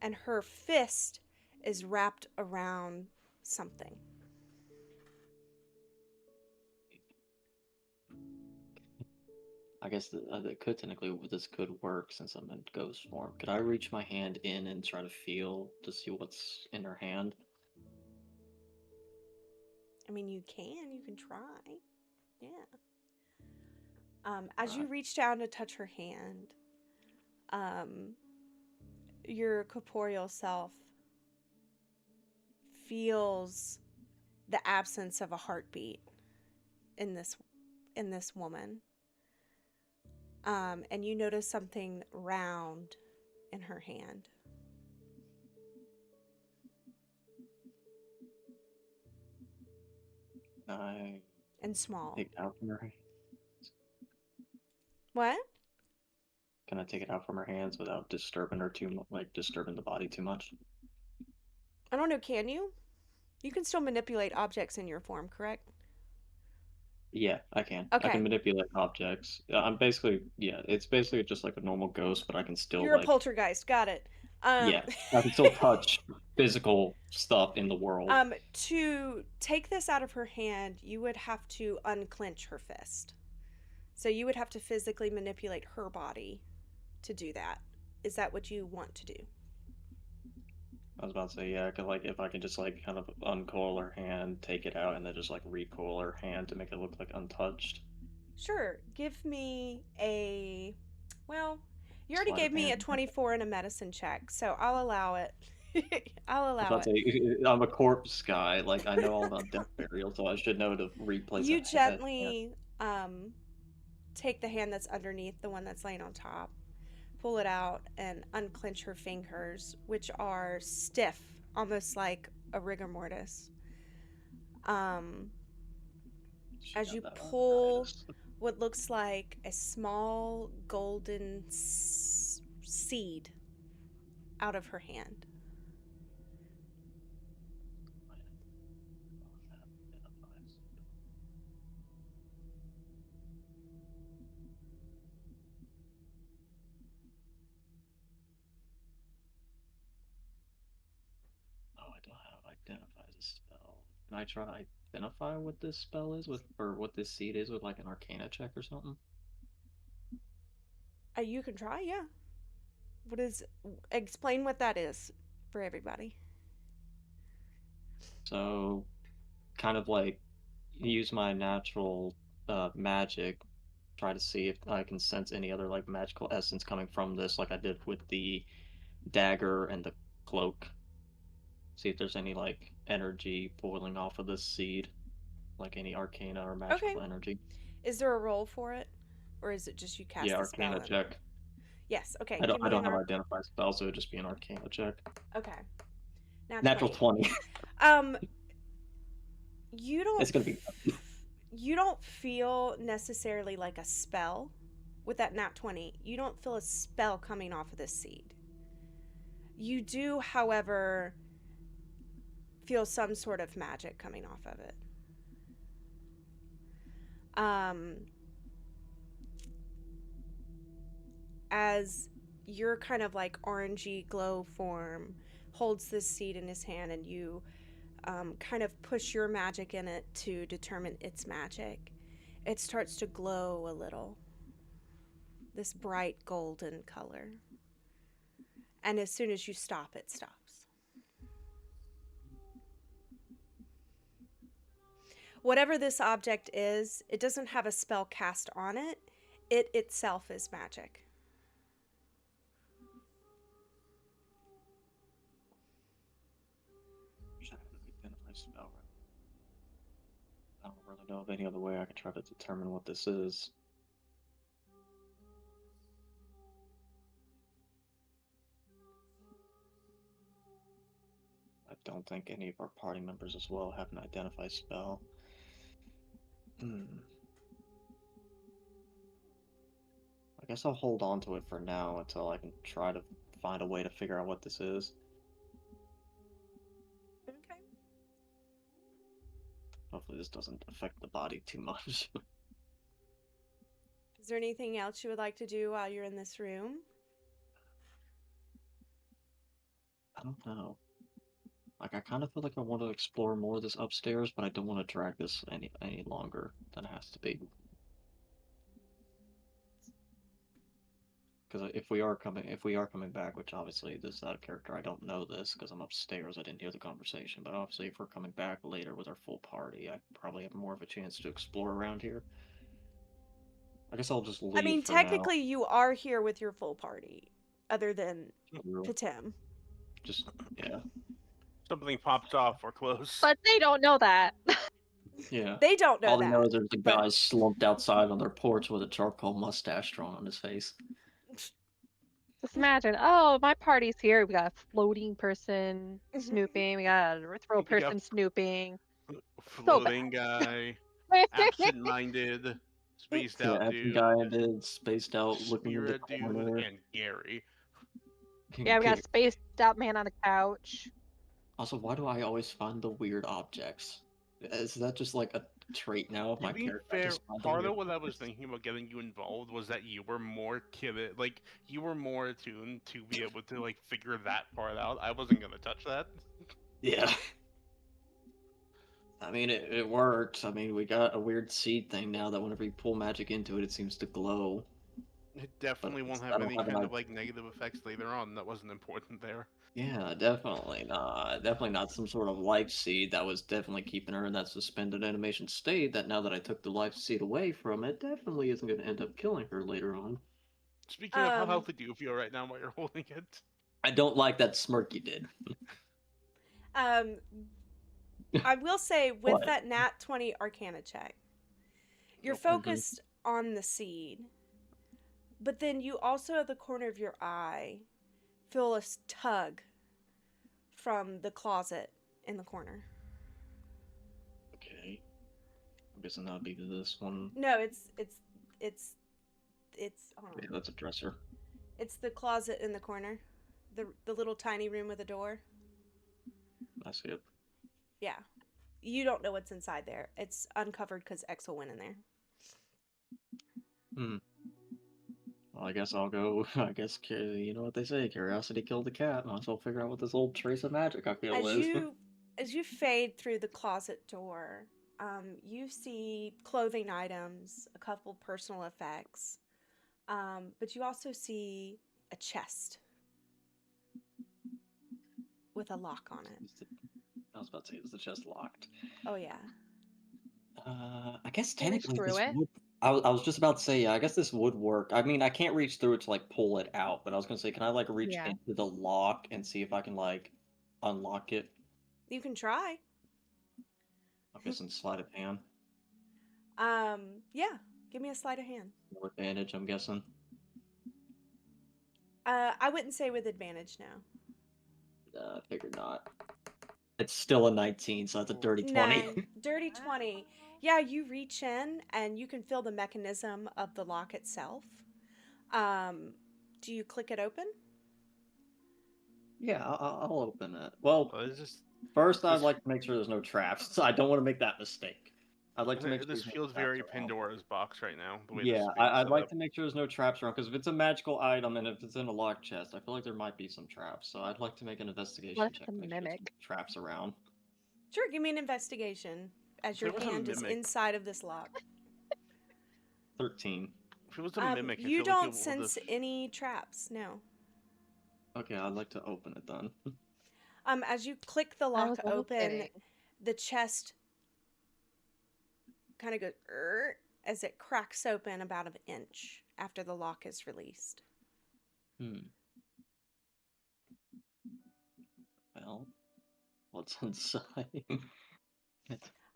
And her fist is wrapped around something. I guess that could technically this could work since I'm in ghost form. Could I reach my hand in and try to feel to see what's in her hand? I mean, you can try. Yeah. As you Alright. reach down to touch her hand, um, your corporeal self feels the absence of a heartbeat in this woman. And you notice something round in her hand. I And small. take it out from her hand. What? Can I take it out from her hands without disturbing her too much, like disturbing the body too much? I don't know, can you? You can still manipulate objects in your form, correct? Yeah, I can. I can Okay. manipulate objects. I'm basically, yeah, it's basically just like a normal ghost, but I can still You're a like, poltergeist, got it. yeah, I can still touch physical stuff in the world. To take this out of her hand, you would have to unclench her fist. So you would have to physically manipulate her body to do that. Is that what you want to do? I was about to say, yeah, 'cause like if I can just like kind of uncoil her hand, take it out, and then just like recoil her hand to make it look like untouched. Sure. Give me a. Well, you already Sleight of gave me a hand. 24 and a medicine check, so I'll allow it. I'll I was allow about it. to say, I'm a corpse guy. Like I know all about death burial, so I should know to replace You a hand. gently take the hand that's underneath the one that's laying on top, pull it out, and unclench her fingers, which are stiff, almost like a rigor mortis. She As got you that pull arthritis. what looks like a small golden seed out of her hand. Oh, I don't have identify as a spell. Can I try to identify what this spell is with, or what this seed is with like an Arcana check or something? You can try, yeah. What is. Explain what that is for everybody. So, kind of like use my natural magic, try to see if I can sense any other like magical essence coming from this, like I did with the dagger and the cloak. See if there's any like energy boiling off of this seed, like any arcana or Okay. magical energy. Is there a role for it? Or is it just you Yeah, cast the spell arcana and. check. Yes, okay. I don't Give I me don't an have arc. identify spell, so it'd just be an arcana check. Okay. Now Natural 20. 20. Um, you don't. It's gonna be You don't feel necessarily like a spell with that nat 20. You don't feel a spell coming off of this seed. You do, however, feel some sort of magic coming off of it. Um, as your kind of like orangey glow form holds this seed in his hand, and you kind of push your magic in it to determine its magic, it starts to glow a little. This bright golden color. And as soon as you stop, it stops. Whatever this object is, it doesn't have a spell cast on it. It itself is magic. identify spell. I don't really know of any other way I can try to determine what this is. I don't think any of our party members as well have an identify spell. I guess I'll hold on to it for now until I can try to find a way to figure out what this is. Okay. Hopefully this doesn't affect the body too much. Is there anything else you would like to do while you're in this room? I don't know. Like I kind of feel like I want to explore more of this upstairs, but I don't want to drag this any longer than it has to be. because if we are coming back, which obviously this is out of character, I don't know this because I'm upstairs. I didn't hear the conversation, but obviously, if we're coming back later with our full party, I probably have more of a chance to explore around here. I guess I'll just I leave mean, for now. technically, you are here with your full party, other than Patim. Just yeah, Something popped off. We're close. But they don't know that. yeah. They don't know All they know that. is there's a but- guy slumped outside on their porch with a charcoal mustache drawn on his face. Just imagine, oh, my party's here. We got a floating person snooping. We got a ethereal We got person snooping. So bad. floating guy, absent-minded, spaced Yeah, out absent dude, guy did spaced out, looking in the spirit dude, corner. and Gary. Yeah, we got a spaced out man on a couch. Also, why do I always find the weird objects? Is that just like a trait now of To my be character? I fair, just find the part weird of what I was objects? thinking about getting you involved was that you were more you were more attuned to be able to like figure that part out. I wasn't gonna touch that. Yeah. I mean, it worked. I mean, we got a weird seed thing now that whenever you pull magic into it, it seems to glow. It definitely won't I have don't any have kind an of like negative effects later on. That wasn't important there. Yeah, definitely not. Definitely not some sort of life seed that was definitely keeping her in that suspended animation state that now that I took the life seed away from it, definitely isn't going to end up killing her later on. Speaking of, how healthy do you feel right now while you're holding it? I don't like that smirk you did. I will say, with What? that nat 20 Arcana check, you're Nope. focused on the seed, but then you also, at the corner of your eye, feel a tug from the closet in the corner. Okay. I'm guessing that'll be this one. No, it's Yeah, that's a dresser. It's the closet in the corner, the little tiny room with a door. I see it. Yeah, you don't know what's inside there. It's uncovered because Exel went in there. Well, I guess I'll go. I guess you know what they say: curiosity killed the cat. Might as well figure out what this old trace of magic I feel is. As you fade through the closet door, you see clothing items, a couple personal effects, but you also see a chest with a lock on it. I was about to say, is the chest locked? Oh yeah. I guess Can you reach technically through this it? would. I was just about to say, yeah, I guess this would work. I mean, I can't reach through it to like pull it out, but I was gonna say, can I like reach Yeah. into the lock and see if I can like unlock it? You can try. I'm guessing sleight of hand. Yeah. Give me a sleight of hand. No advantage, I'm guessing. I wouldn't say with advantage now. I figured not. It's still a 19, so that's a dirty 20. 9. Dirty 20. Yeah, you reach in and you can feel the mechanism of the lock itself. Do you click it open? Yeah, I'll open it. Well, Just first I'd like to make sure there's no traps. So I don't want to make that mistake. I'd like to make sure this there's no feels traps very around. Pandora's box right now. The way Yeah, this is I'd set like up. to make sure there's no traps around, because if it's a magical item and if it's in a locked chest, I feel like there might be some traps. So I'd like to make an investigation What if check it's a to make sure there's mimic? no traps around. Sure, give me an investigation as your If it was a hand is mimic- inside of this lock. 13. If it was a mimic, I You feel like don't it sense would've- any traps, no. Okay, I'd like to open it then. As you click the I lock was open, kidding. the chest kind of goes as it cracks open about an inch after the lock is released. Well, what's inside? You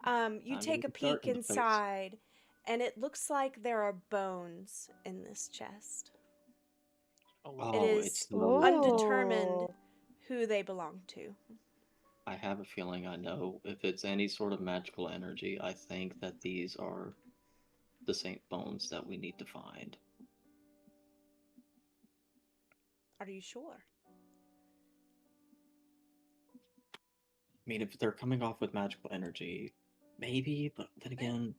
I take a mean, start peek in the face. inside, and it looks like there are bones in this chest. Oh, It is it's the undetermined who they belong to. I have a feeling I know. If it's any sort of magical energy, I think that these are the Saint Bones that we need to find. Are you sure? I mean, if they're coming off with magical energy, maybe, but then again,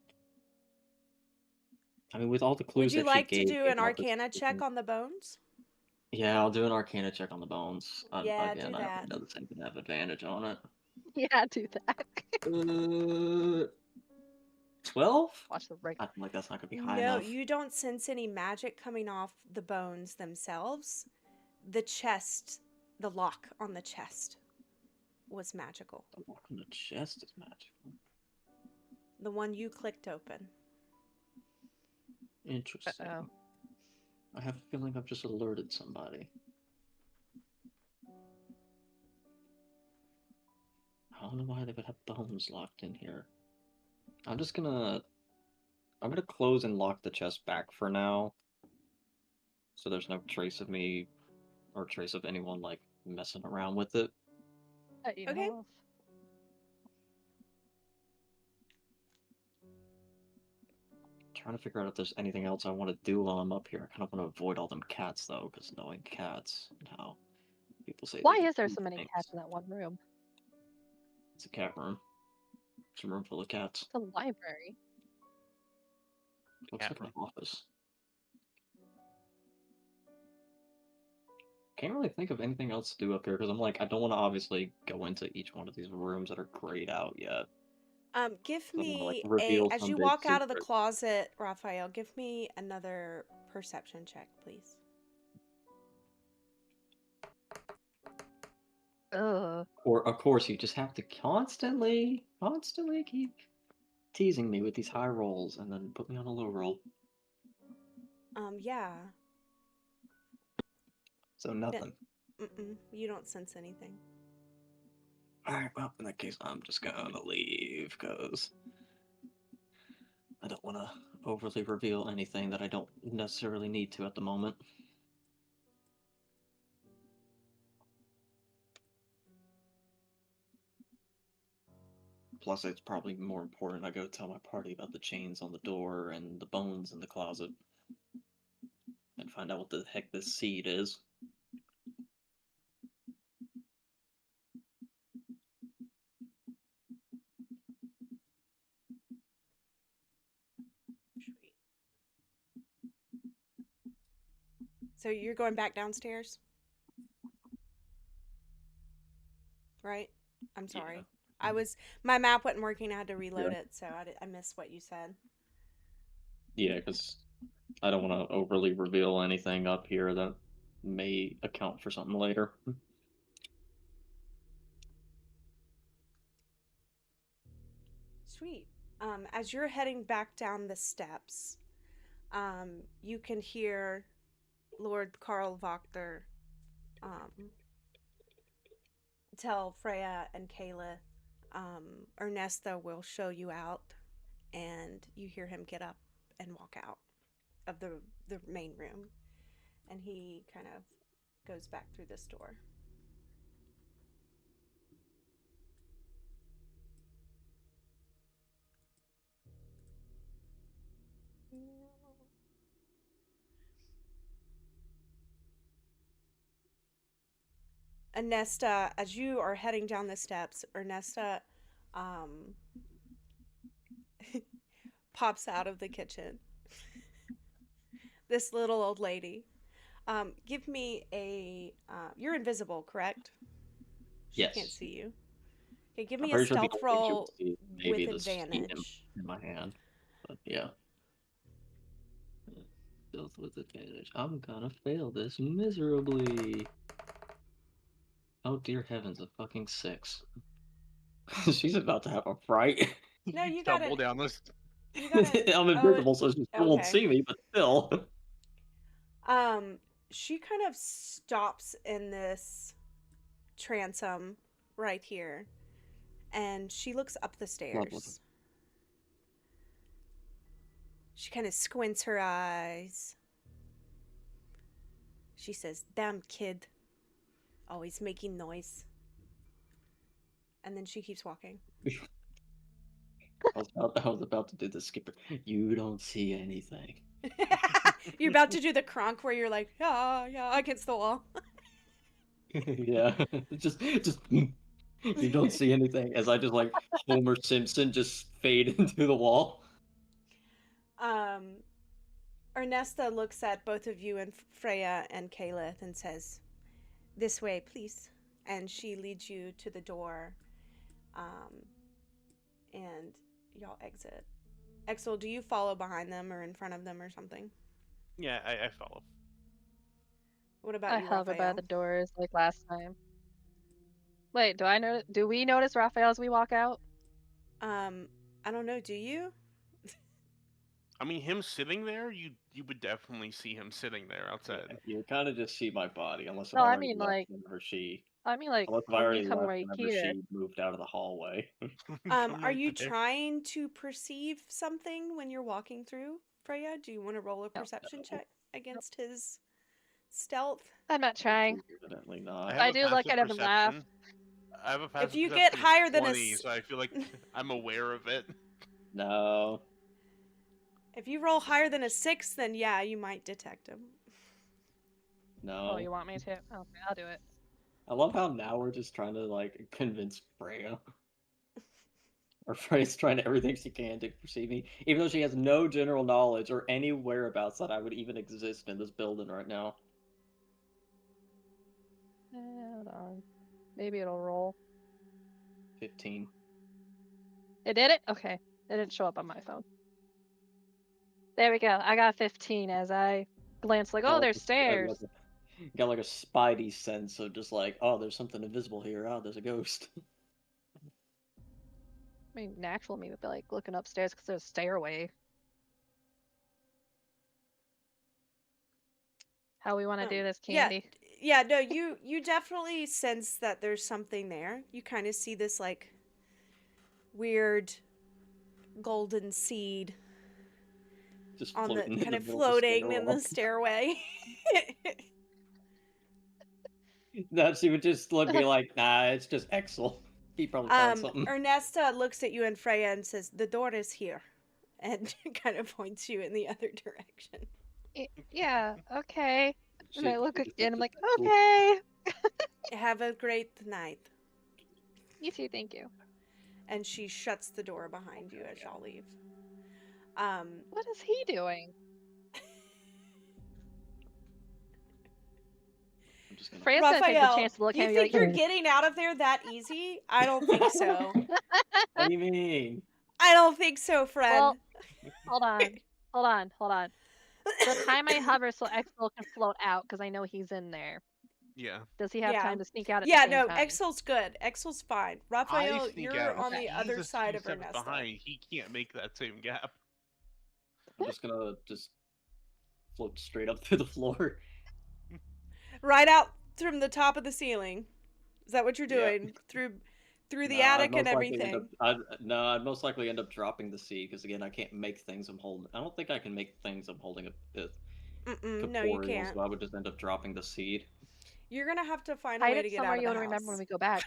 I mean, with all the Would clues you that she like to gave do me an about this Arcana check person- on the bones? Yeah, I'll do an Arcana check on the bones. Yeah, Again, do I that. don't know the same can have advantage on it. Yeah, do that. 12? Watch the right. I feel like that's not gonna be high No, enough. you don't sense any magic coming off the bones themselves. The chest, the lock on the chest was magical. The lock on the chest is magical. The one you clicked open. Interesting. Uh-oh. I have a feeling I've just alerted somebody. I don't know why they would have bones locked in here. I'm gonna close and lock the chest back for now. So there's no trace of me or trace of anyone like messing around with it. That you Okay. know of. Trying to figure out if there's anything else I want to do while I'm up here. I kind of want to avoid all them cats though, because knowing cats now, people say Why they can is there do so many things. cats in that one room? It's a cat room. It's a room full of cats. It's a library. Looks Cat like an room. office. Can't really think of anything else to do up here because I'm like, I don't want to obviously go into each one of these rooms that are grayed out yet. Give I don't want to like me reveal as some you big walk out of the secret. closet, Raphael, give me another perception check, please. Ugh. Or of course, you just have to constantly keep teasing me with these high rolls and then put me on a low roll. Yeah. So nothing. You don't sense anything. Alright, well, in that case, I'm just gonna leave, because I don't want to overly reveal anything that I don't necessarily need to at the moment. Plus, it's probably more important I go tell my party about the chains on the door and the bones in the closet. And find out what the heck this seed is. Sweet. So you're going back downstairs? Right? I'm sorry. My map wasn't working. I had to reload Yeah. it, so I missed what you said. Yeah, because I don't want to overly reveal anything up here that may account for something later. Sweet. As you're heading back down the steps, you can hear Lord Karl Wachter tell Freya and Caleb, Ernesto will show you out, and you hear him get up and walk out of the main room, and he kind of goes back through this door. Ernesta, as you are heading down the steps, Ernesta pops out of the kitchen. This little old lady. Give me a. You're invisible, correct? She can't Yes. see you. Okay, give I'm me a pretty sure the stealth only thing she would roll see with maybe the steam advantage. in my hand. But yeah. Stealth with advantage. I'm gonna fail this miserably. Oh dear heavens, a fucking 6. She's about to have a fright. No, You you got an. stumble down this. You got an. I'm Oh, invisible, so she still won't okay. see me, but still. She kind of stops in this transom right here, and she looks up the Lovely. stairs. She kind of squints her eyes. She says, "Damn kid. Always making noise." And then she keeps walking. I was about to do the skipper. You don't see anything. You're about to do the cronk where you're like, yeah, yeah, against the wall. Yeah. just you don't see anything as I just like Homer Simpson just fade into the wall. Ernesta looks at both of you and Freya and Caleb and says, "This way, please." And she leads you to the door, and y'all exit. Exel, do you follow behind them or in front of them or something? Yeah, I follow. What about I you, hover by Raphael? the doors like last time. Wait, do we notice Raphael as we walk out? I don't know. Do you? I mean, him sitting there, you would definitely see him sitting there Yeah, outside. you kind of just see my body, unless if No, I I already mean left like whenever she, unless if I when you already come left right whenever here. she moved out of the hallway. Come Are right you there. trying to perceive something when you're walking through, Freya? Do you want to roll a No. perception No, check against his stealth? I'm not trying. evidently I not. have I a do look passive at him and laugh. perception. I have a If passive you get perception of higher than 20, so I feel like I'm aware of it. No. if you roll higher than a 6, then yeah, you might detect him. No. Oh, you want me to? Okay, I'll do it. I love how now we're just trying to like convince Freya. Or Freya's trying everything she can to perceive me, even though she has no general knowledge or any whereabouts that I would even exist in this building right now. Hold on. Maybe it'll roll. 15. It did it? Okay. It didn't show up on my phone. There we go. I got 15 as I glance like, Got oh, like there's a, stairs. got like a spidey sense of just like, oh, there's something invisible here. Oh, there's a ghost. I mean, natural me would be like looking upstairs because there's a stairway. How we want to do this, Yeah, Candy? yeah. No, you definitely sense that there's something there. You kind of see this like weird golden seed Just on the floating in kind the of middle of the floating in the stairwell. stairway. That she would just look be like, nah, it's just Exel. He probably found something. Ernesta looks at you and Freya and says, "The door is here," and kind of points you in the other direction. Yeah, okay. And I look Just- again, I'm just- like, okay. Have a great night. You too, thank you. And she shuts the door behind you as y'all leave. What is he doing? I'm just gonna. Freya's gonna take the Raphael, chance to look you at me think like, you're getting out of there that easy? I don't think so. What do you mean? I don't think so, friend. well, hold on. The time I hover so Exfil can float out because I know he's in there. Yeah. Does he have Yeah. time to sneak out at Yeah, the same no, time? Exel's good. Exel's fine. I Raphael, sneak you're out. on the He's other a side few of steps Ernesta. behind. He can't make that same gap. I'm just gonna float straight up through the floor. Right out from the top of the ceiling. Is that what you're Yeah. doing? Through the No, I'd attic and most likely end everything. up. I'd most likely end up dropping the seed because again, I can't make things I'm holding. I don't think I can make things I'm holding No, you corporeal, can't. so I would just end up dropping the seed. You're gonna have to find a Hide way to it get somewhere out of you'll the remember when house. we go back.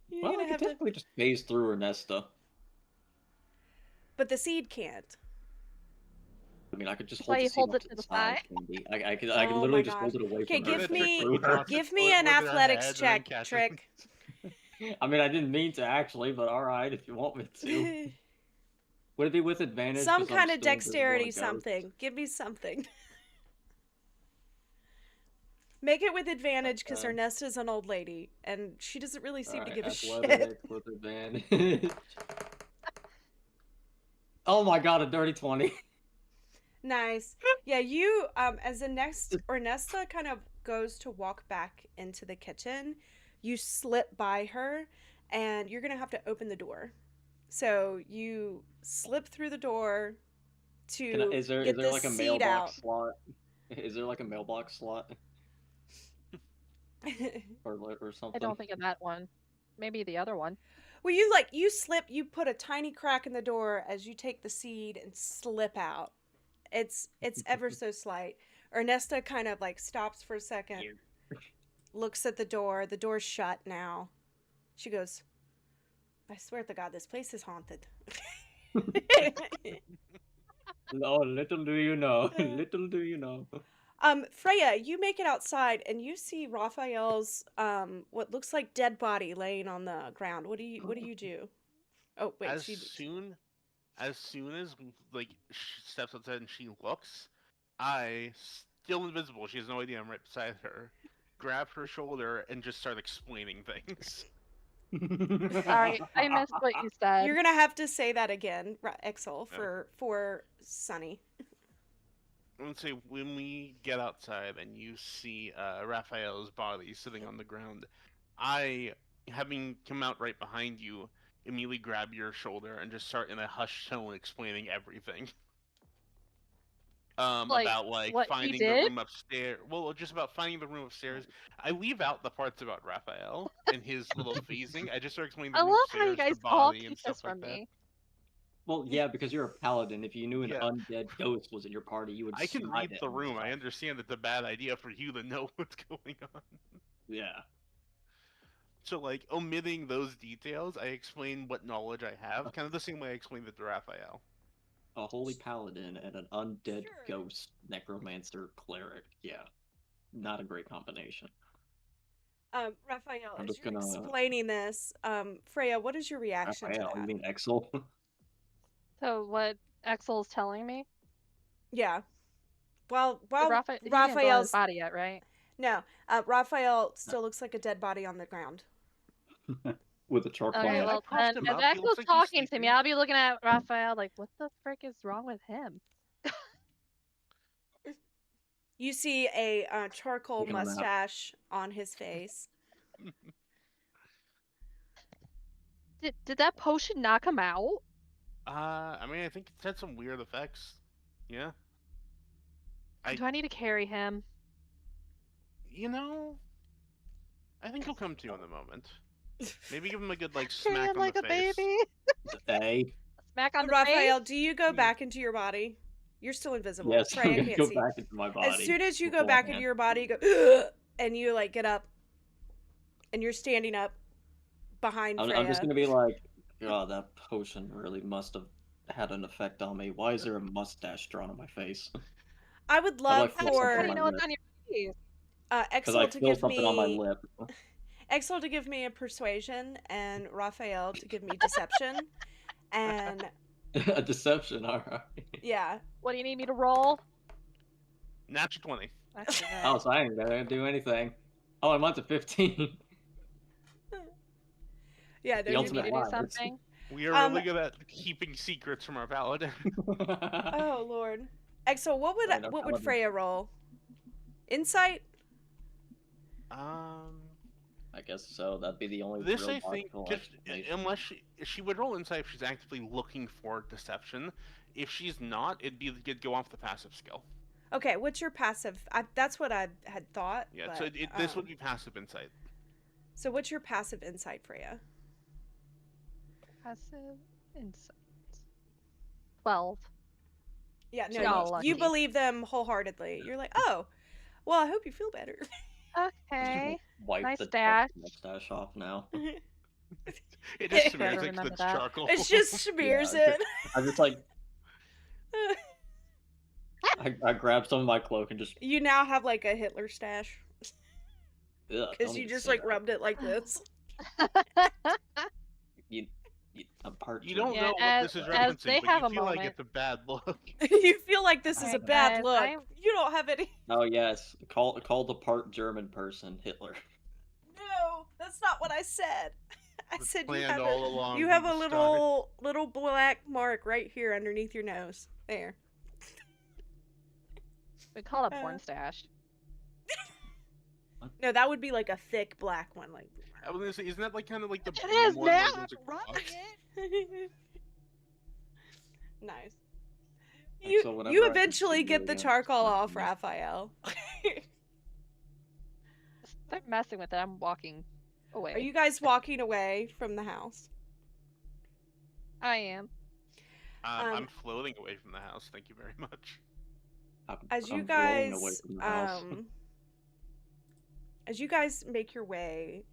You're Well, I gonna could have to, technically just phase through Ernesta. but the seed can't. I mean, I could just That's why hold the he seed holds up it to to the the side, side. Candy. I could Oh literally my just gosh. hold it away Okay, from her give and me through her. give me an athletics head and then check, catch it. Trick. I mean, I didn't mean to actually, but all right, if you want me to. Would it be with advantage? Some 'Cause I'm kind of still invisible to dexterity ghosts? something. Give me something. Make it with advantage because Okay. Ernesta's an old lady and she doesn't really seem to Alright, give a shit. athletics with advantage. Oh my god, a dirty 20. Nice. Yeah, you as the next Ernesta kind of goes to walk back into the kitchen, you slip by her and you're gonna have to open the door. So you slip through the door to Is get there this like a seed mailbox out. slot? Is there like a mailbox slot or I something? don't think of that one. Maybe the other one. Well, you slip, you put a tiny crack in the door as you take the seed and slip out. It's ever so slight. Ernesta kind of like stops for a second, looks at the door. The door's shut now. She goes, "I swear to God, this place is haunted." Oh, little do you know. Little do you know. Freya, you make it outside and you see Raphael's what looks like dead body laying on the ground. What do you do? Oh wait, As soon as like she steps outside and she looks, I, still invisible, she has no idea I'm right beside her, grab her shoulder and just start explaining things. Sorry, I missed what you said. You're gonna have to say that again, Exel, Okay. for Sunny. Let's say when we get outside and you see Raphael's body sitting on the ground, I, having come out right behind you, immediately grab your shoulder and just start in a hushed tone explaining everything. Like, About like what he finding the did? room upstairs. Well, just about finding the room upstairs. I leave out the parts about Raphael and his little phasing. I just start explaining the I room love how you upstairs, the guys all body, and keep stuff this like from that. me. Well, yeah, because you're a paladin. If you knew an Yeah. undead ghost was in your party, you would I can smite read it the on the room. I spot. understand it's a bad idea for you to know what's going on. Yeah. So, like, omitting those details, I explain what knowledge I have, kind of the same way I explained it to Raphael. A holy paladin and an undead Sure. ghost necromancer cleric. Yeah. Not a great combination. Raphael, I'm as just you're gonna explaining this, Freya, what is your reaction to Raphael, you that? mean Exel? So what Exel's telling me? Yeah. Well, He didn't blow his Raphael's body yet, right? no, Raphael still looks like a dead body on the ground. With a charcoal Okay, I well propped then, him as up. He looks Exel's like he's talking to me, sleeping. I'll be looking at Raphael like, what the frick is wrong with him? You see a charcoal Taking a nap. mustache on his face. Did that potion knock him out? I mean, I think it's had some weird effects. Yeah. Do I need to carry him? You know, I think he'll come to you in a moment. Maybe give him a good, like, Carry smack him on like the a face. baby? Hey. Smack on the Raphael, face? do you go Yeah. back into your body? You're still invisible. Yes, I'm Freya gonna can't go see. back into my body. As soon as you go with back one into hand. your body, you go and you like get up and you're standing up behind Freya. I'm just gonna be like, God, that potion really must have had an effect on me. Why is there a mustache drawn on my face? I would How do I love feel How something do on you for my know it's lip? on your face? Because I Exel to feel give something on my me lip. Exel to give me a persuasion and Raphael to give me deception. And A deception, alright. yeah. What do you need me to roll? Natural 20. That's good. Oh, so I ain't gonna do anything. Oh, I'm on to 15. Yeah, no, The You you're need me ultimate to do liars. something? We are really good at keeping secrets from our paladin. Oh Lord. Exel, what Right, our would paladin. Freya roll? Insight? I guess so. That'd be the only This real I think, logical just explanation. unless she would roll insight if she's actively looking for deception. If she's not, it'd go off the passive skill. Okay, what's your passive? That's what I had thought. Yeah, but, so this would be passive insight. So what's your passive insight, Freya? Passive insight. 12. Yeah, So no, y'all you lucky. believe them wholeheartedly. You're like, oh, well, I hope you feel better. Okay. Wipe Nice the stash. mustache off now. It just Better smears like remember the that. charcoal. It just smears Yeah, it. I'm just like, I grab some of my cloak and just. You now have like a Hitler stash Ugh, because don't you even just say like that. rubbed it like this. You, I'm part You German. don't Yeah, know what as- this is as referencing, they but have you a feel like moment. it's a bad look. You feel like this is a Alright, bad guys, look. I'm- You don't have any. Oh yes, call the part German person Hitler. No, that's not what I said. I It's said you planned have all along you have from a the start. little black mark right here underneath your nose. There. We call it a porn stash. No, that would be like a thick black one, like. I was gonna say, isn't that like kind of like the It blue is one now. that goes I'm across? rubbing it. Nice. Like, so whenever You I eventually see get you the again, charcoal it's off, nice. Raphael. Start messing with it. I'm walking away. Are you guys walking away from the house? I am. I'm floating away from the house. Thank you very much. As you I'm rolling away guys from the house. as you guys make your way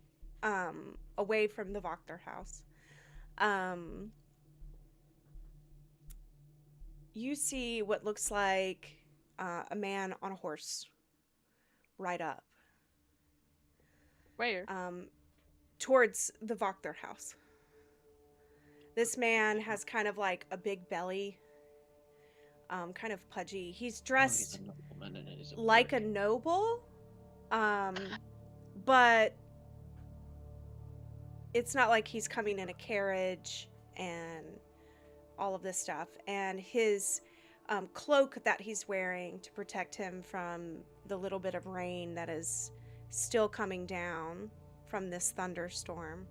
away from the Wachter house, you see what looks like a man on a horse ride up Where? towards the Wachter house. This man has kind of like a big belly, kind of pudgy. He's dressed Oh, he's a nobleman and he's a like a prick. noble, but it's not like he's coming in a carriage and all of this stuff. And his cloak that he's wearing to protect him from the little bit of rain that is still coming down from this thunderstorm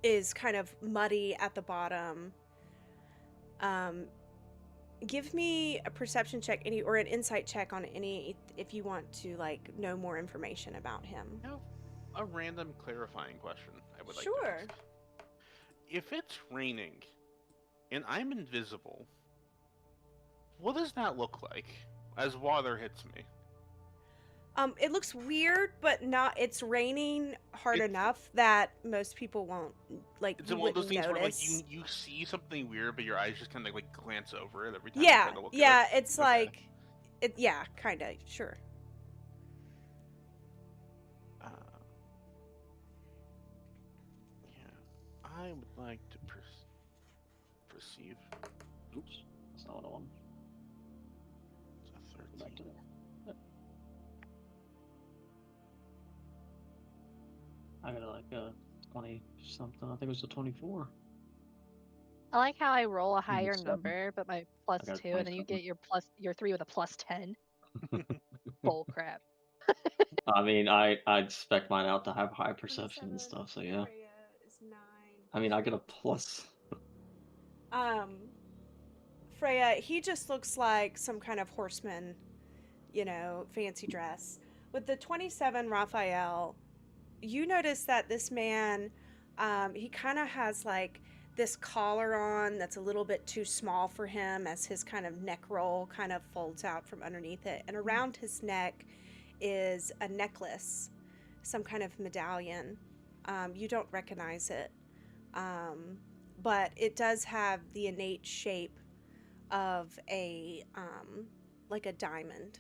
is kind of muddy at the bottom. Give me a perception check, or an insight check on any, if you want to like know more information about him. Now, a random clarifying question I would like to Sure. ask. If it's raining and I'm invisible, what does that look like as water hits me? It looks weird, but not. It's raining hard enough that most people won't It's you one of those wouldn't things where like notice. you see something weird, but your eyes just kind of like glance over it every time Yeah, you try to look yeah. at it. It's Okay. like, yeah, kind of. Sure. Uh, yeah, I would like to perceive. Oops, that's not what I want. It's a Go back to 13. there. I got like a 20 something. I think it was a 24. I like how I roll a higher 27. number, but my plus I got 2, and then you 27. get your 3 with a plus 10. Bull crap. I mean, I'd spec mine out to have high perception and 27, stuff, so yeah. Freya is 9. I mean, I get a plus. Freya, he just looks like some kind of horseman, fancy dress. With the 27, Raphael, you notice that this man, he kind of has like this collar on that's a little bit too small for him, as his kind of neck roll kind of folds out from underneath it. And around his neck is a necklace, some kind of medallion. You don't recognize it, but it does have the innate shape of a like a diamond,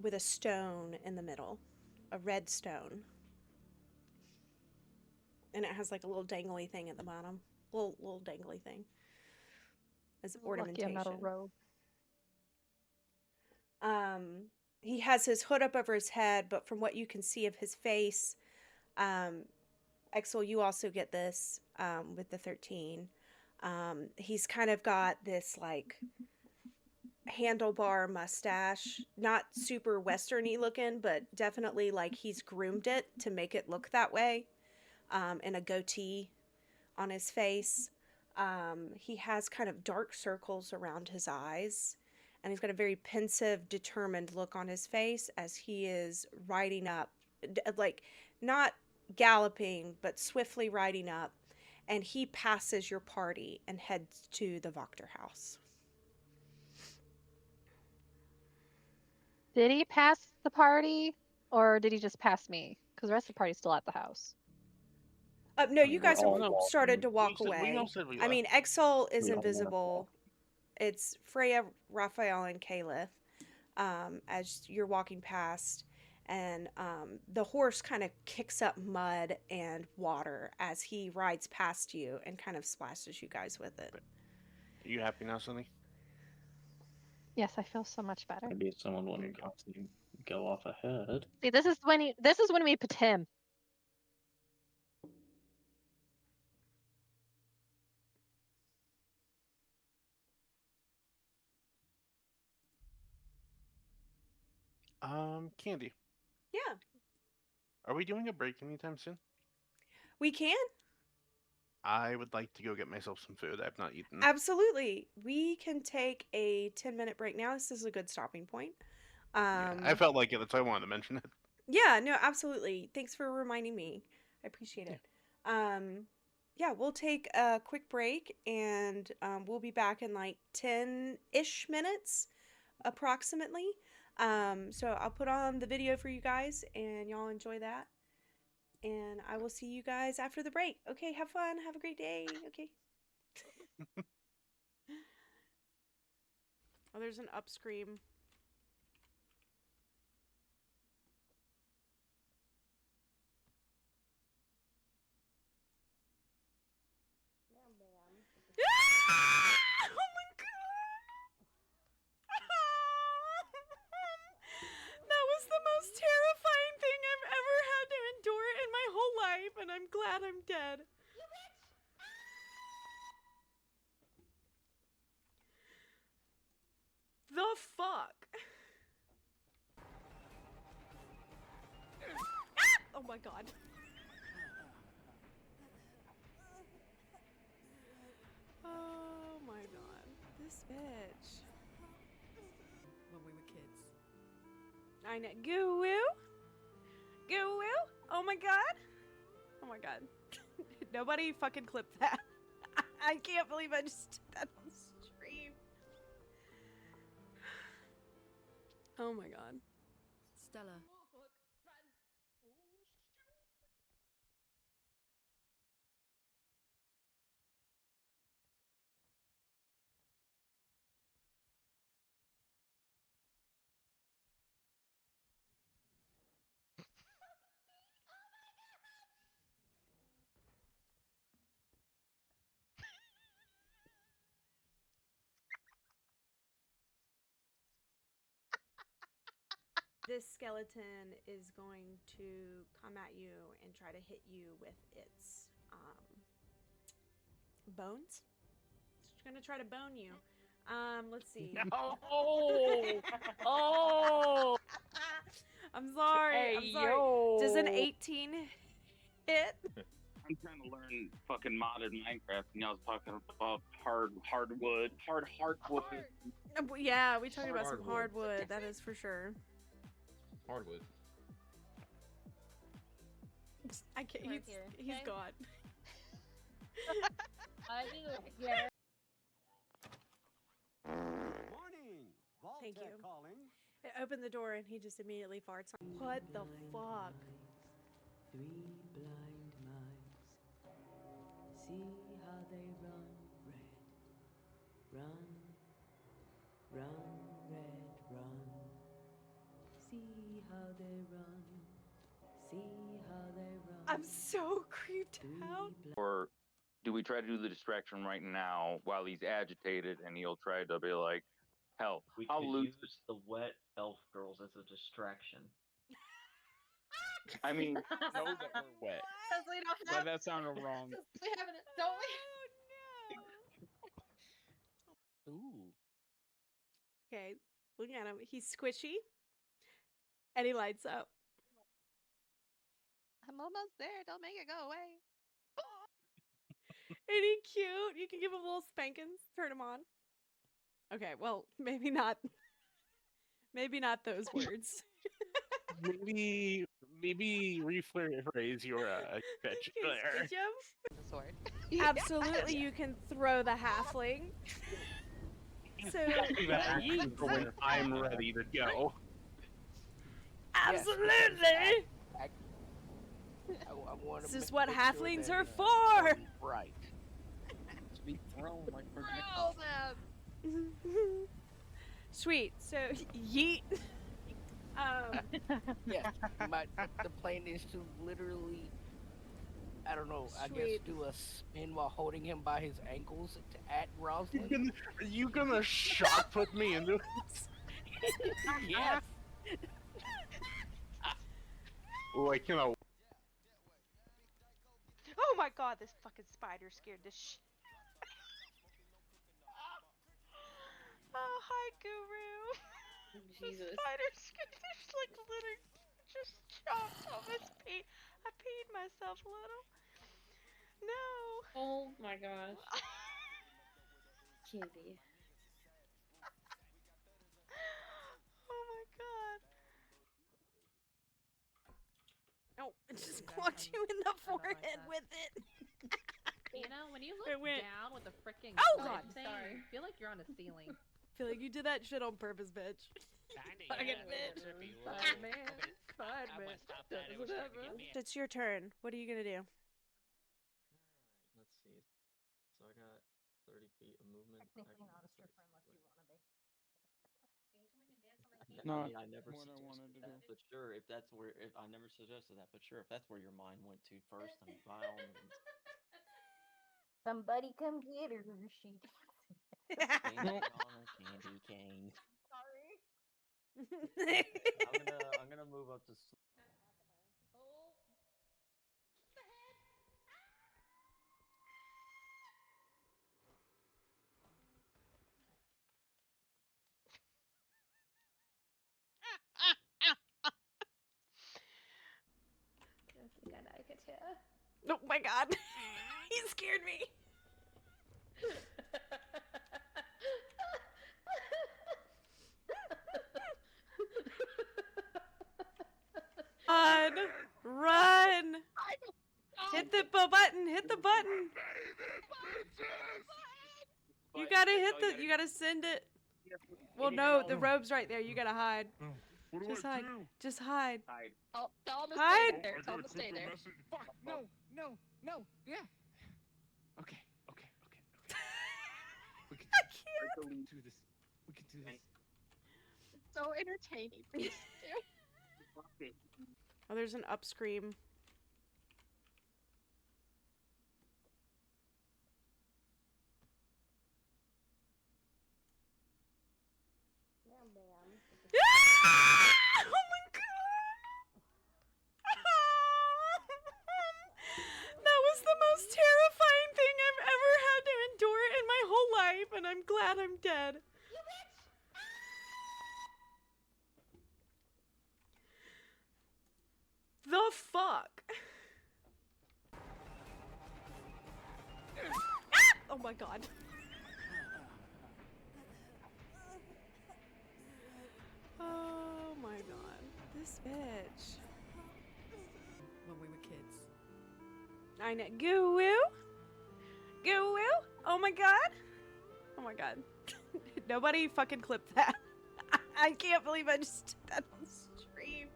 with a stone in the middle, a red stone, and it has like a little dangly thing at the bottom, little dangly thing as Lucky I'm not a ornamentation. rogue. He has his hood up over his head, but from what you can see of his face, Exel, you also get this with the 13. He's kind of got this like handlebar mustache, not super westerny looking, but definitely like he's groomed it to make it look that way, and a goatee on his face. He has kind of dark circles around his eyes, and he's got a very pensive, determined look on his face as he is riding up, like not galloping, but swiftly riding up, and he passes your party and heads to the Voctor house. Did he pass the party, or did he just pass me? Because the rest of the party's still at the house. No, I you mean, we're guys have all started to walking. walk We all away. said we I left. mean, Exel is We all wanna invisible. walk. It's Freya, Raphael, and Caliph, as you're walking past, and the horse kind of kicks up mud and water as he rides past you and kind of splashes you guys with it. Are you happy now, Sonny? Yes, I feel so much better. Maybe someone There you wouldn't go. want to go off ahead. See, this is when we put him. Candy, Yeah, are we doing a break anytime soon? we can. I would like to go get myself some food. I've not eaten. Absolutely. We can take a 10-minute break now. This is a good stopping point. Yeah, I felt like it. That's why I wanted to mention it. Yeah, no, absolutely. Thanks for reminding me. I appreciate it. Yeah, we'll take a quick break, and we'll be back in like 10-ish minutes, approximately. So I'll put on the video for you guys, and y'all enjoy that. And I will see you guys after the break. Okay, have fun. Have a great day. Okay. Oh, there's an up scream. Oh my god! That was the most terrifying my god. Oh my god. This bitch. When we were kids. I know. Goo woo? Goo woo? Oh my god. Oh my god. Nobody fucking clipped that. I can't believe I just did that on stream. Oh my god. Stella. This skeleton is going to come at you and try to hit you with its bones. It's going to try to bone you. Let's see. No! Oh! I'm sorry. Hey, I'm sorry. yo! Does an 18 hit? I'm trying to learn fucking modded Minecraft, and y'all was talking about hardwood. Yeah, we talked about some Hardwood. hardwood. That is for sure. Hardwood. I can't. Right here, He's okay? gone. I do. Yeah. Morning. Thank you. Calling. I opened the door and he just immediately farts. What the fuck? Three blind mice, see how they run, red, run, red, run. See how they run, see how they run. I'm so creeped out. Or do we try to do the distraction right now while he's agitated, and he'll try to be like, hell, We I'll could lose. use the wet elf girls as a distraction. I mean, know that we're wet. Because we don't But have. that sounded wrong. We haven't. Don't we? Ooh. Okay, look at him. He's squishy. And he lights up. I'm almost there. Don't make it go away. Ain't he cute? You can give him little spankings. Turn him on. Okay, well, maybe not. Maybe not those words. Maybe rephrase your bitch You can there. squish him? The sword. Absolutely, you can throw the halfling. So, That action for when I'm ready to go. absolutely! I wanna This is make what sure halflings that, are for! Right. To be thrown like Oh projectiles. man. Sweet. So, yeet. Yes, the plan is to literally, I don't know, I guess Sweet. do a spin while holding him by his ankles at Rosalind. Are you gonna shot put me into this? Yes. Oh, I cannot. Oh my god, this fucking spider scared the shit. Oh, hi, Guru. Jesus. The spider scared like literally just chopped off his pee. I peed myself a little. No. Oh my gosh. Kitty. Oh my god. Oh, it just clocked you in the forehead with it. You know, when you It look went- down with the freaking Oh, grid God. thing, Sorry. you feel like you're on a ceiling. I feel like you did that shit on purpose, bitch. Fucking bitch. Spider-Man. It's your turn. What are you gonna do? Alright, let's see. So I got 30 feet of movement. Technically not a stripper unless you want to be. Not I never what I suggested wanted to that, do. but sure, if that's where if I never suggested that, but sure, if that's where your mind went to first, then by all means. Somebody come get her. She. Candy on her candy cane. Sorry. I'm gonna move up to Rocketeer. Oh my god. He scared me. Run! Run! Hit the button! Hit the button! You gotta hit the. You gotta send it. Well, no, the robe's right there. You gotta hide. Just hide. Just hide. Tell him to Hide. stay there. Tell him to stay there. Fuck! No! No! No! Yeah. Okay. Okay. Okay. Okay. We can I can't. do this. We can do this. So entertaining. Please do. Oh, there's an up scream. Ah! Oh my god! That was the most terrifying thing I've ever had to endure in my whole life, and I'm glad I'm dead. The fuck? Ah! Oh my god. Oh my god. This bitch. When we were kids. I know. Goo woo? Goo woo? Oh my god. Oh my god. Nobody fucking clipped that. I can't believe I just did that on stream.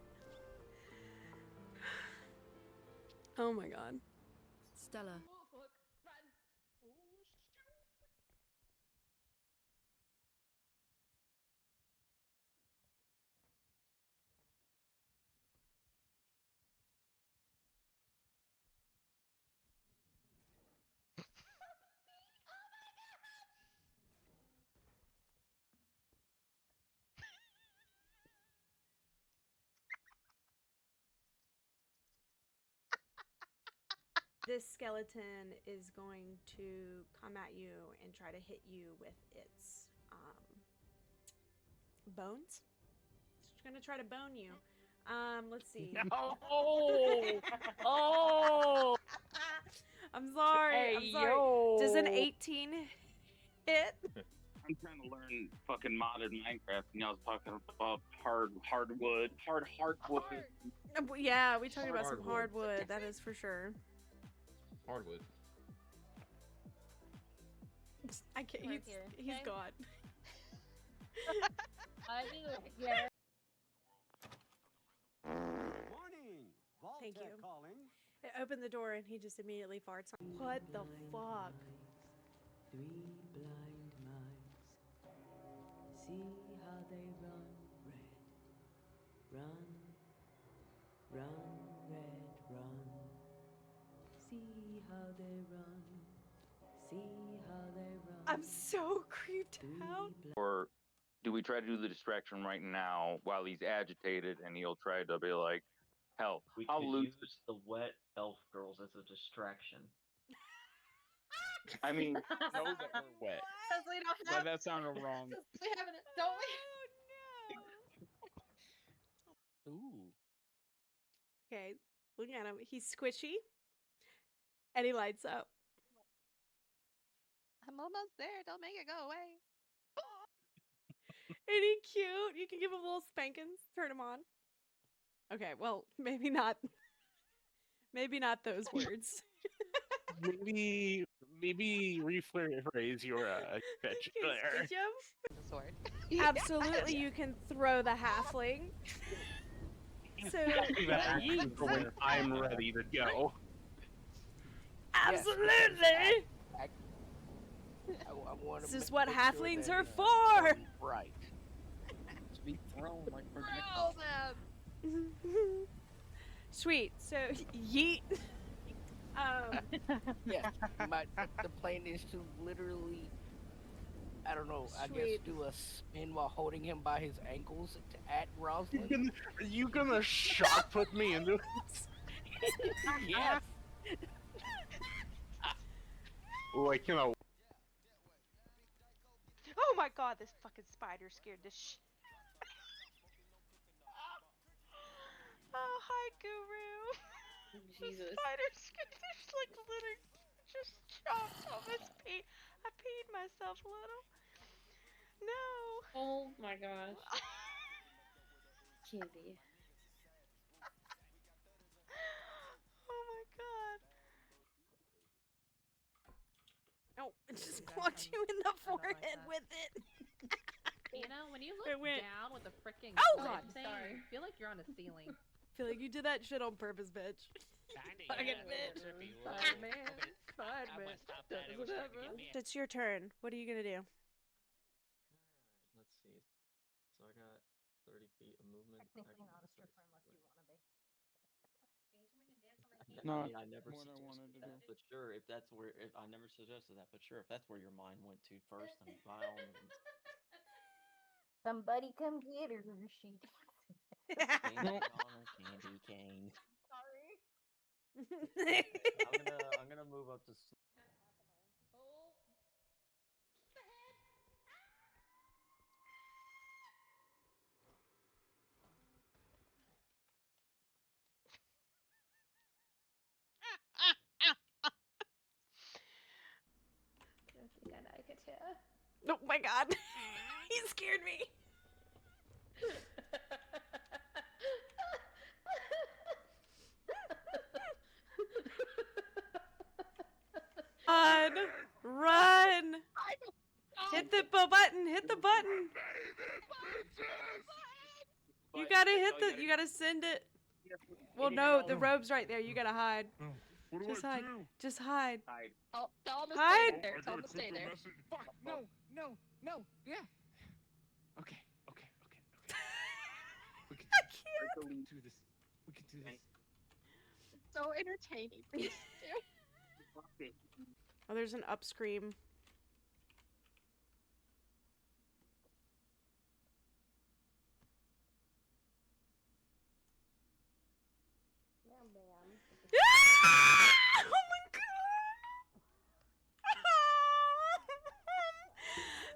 Oh my god. Stella. This skeleton is going to come at you and try to hit you with its bones. It's gonna try to bone you. Let's see. No! Oh! I'm sorry. Hey, I'm sorry. yo! Does an 18 hit? I'm trying to learn fucking modded Minecraft, and y'all was talking about hardwood. Yeah, we talking about some Hardwood. hardwood. That is for sure. Hardwood. I can't. Right He's here, he's okay? gone. I do. Yeah. Morning. Thank Vault-Tec you. calling. I opened the door and he just immediately farts. What the fuck? Three blind mice. See how they run, red. Run, run, red, run. See how they run. See how they run. I'm so creeped out. Or do we try to do the distraction right now while he's agitated, and he'll try to be like, hell, We I'll could lose. use the wet elf girls as a distraction. I mean, Know that we're wet. Because we don't But have. that sounded wrong. We haven't. Don't we? Ooh. Okay, look at him. He's squishy. And he lights up. I'm almost there. Don't make it go away. Ain't he cute? You can give him little spankings. Turn him on. Okay, well, maybe not. Maybe not those words. Maybe rephrase your pitch You can there. squish him? The sword. Absolutely, you can throw the halfling. So, That action for when I'm ready to go. absolutely! I want to This is what halflings are for! Right. To be thrown like we're Oh man. Sweet. So, yeet. Yeah. The plan is to literally, I don't know, I guess Sweet. do a spin while holding him by his ankles at Rosalind. Are you gonna shot put me into this? Yes. Oh, I cannot. Oh my god, this fucking spider scared the shit. Oh, hi, Guru. Jesus. Spider just like literally just chopped off his pee. I peed myself a little. No. Oh my gosh. Candy. Oh my god. Oh, it just clocked you in the forehead with it. You know, when you It look went. down with a freaking Oh, slide God. thing, you feel like you're on a ceiling. I feel like you did that shit on purpose, bitch. Fucking bitch. Spider-Man. Spider-Man. Doesn't ever. It's your turn. What are you gonna do? Let's see. So I got 30 feet of movement. Technically not a stripper unless you want to be. Not I never what I wanted suggested to that, do. but sure, if that's where I never suggested that, but sure, if that's where your mind went to first, then by all means. Somebody come get her. She. Candy on a candy cane. Sorry. I'm gonna move up to. I think I like it too. Oh my god. He scared me. Run! Run! Hit the button! Hit the button! You gotta hit the. You gotta send it. Well, no, the robe's right there. You gotta hide. Just hide. Just hide. Oh, tell him to Hide. stay there. Tell him to stay there. Fuck, no, yeah. Okay. We can do this. We can do this. So entertaining. Please do. Oh, there's an up scream. Oh my god!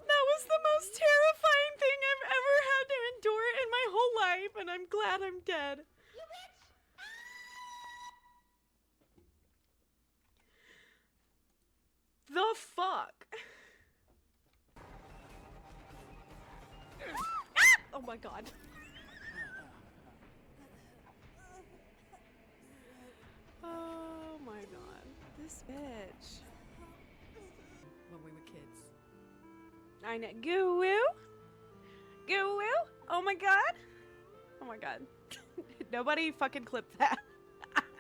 That was the most terrifying thing I've ever had to endure in my whole life, and I'm glad I'm dead. The fuck? Oh my god. Oh my god. This bitch. When we were kids. I know. Goo woo? Goo woo? Oh my god. Oh my god. Nobody fucking clipped that.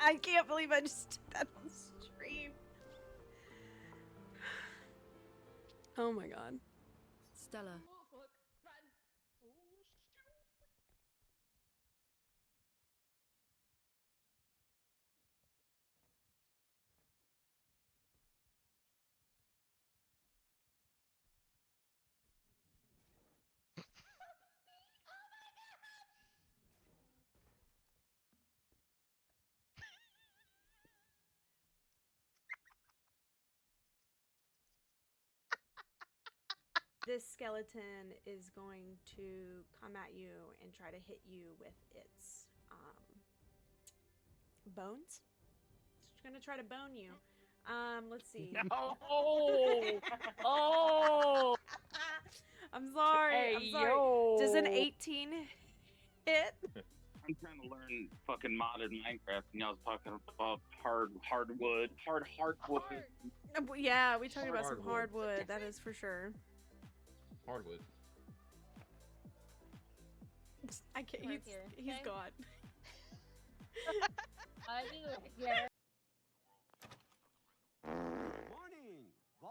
I can't believe I just did that on stream. Oh my god. Stella. This skeleton is going to come at you and try to hit you with its bones. It's gonna try to bone you. Let's see. Oh! I'm sorry. Hey, I'm sorry. yo! Does an 18 hit? I'm trying to learn fucking modded Minecraft, and y'all was talking about hardwood. Yeah, we talked about some Hardwood. hardwood. That is for sure. Hardwood. I can't. Right here, He's okay? gone. I do. Yeah. Morning.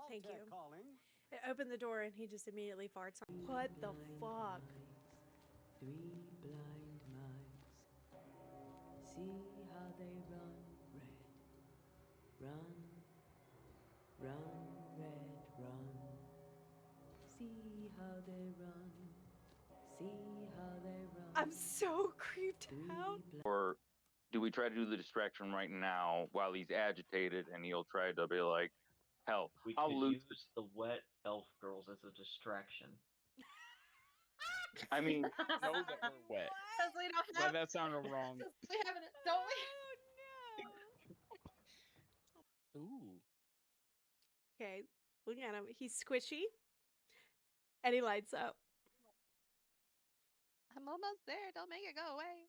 Thank you. Calling. I opened the door and he just immediately farts. What the fuck? Three blind mice. See how they run, red. Run, red, run. See how they run. See how they run. I'm so creeped out. Or do we try to do the distraction right now while he's agitated and he'll try to be like, hell, We I'll could lose. use the wet elf girls as a distraction. I mean, Know that we're wet. Because we don't But have. that sounded wrong. We haven't, don't we? Oh no. Ooh. Okay, look at him. He's squishy, and he lights up. I'm almost there. Don't make it go away.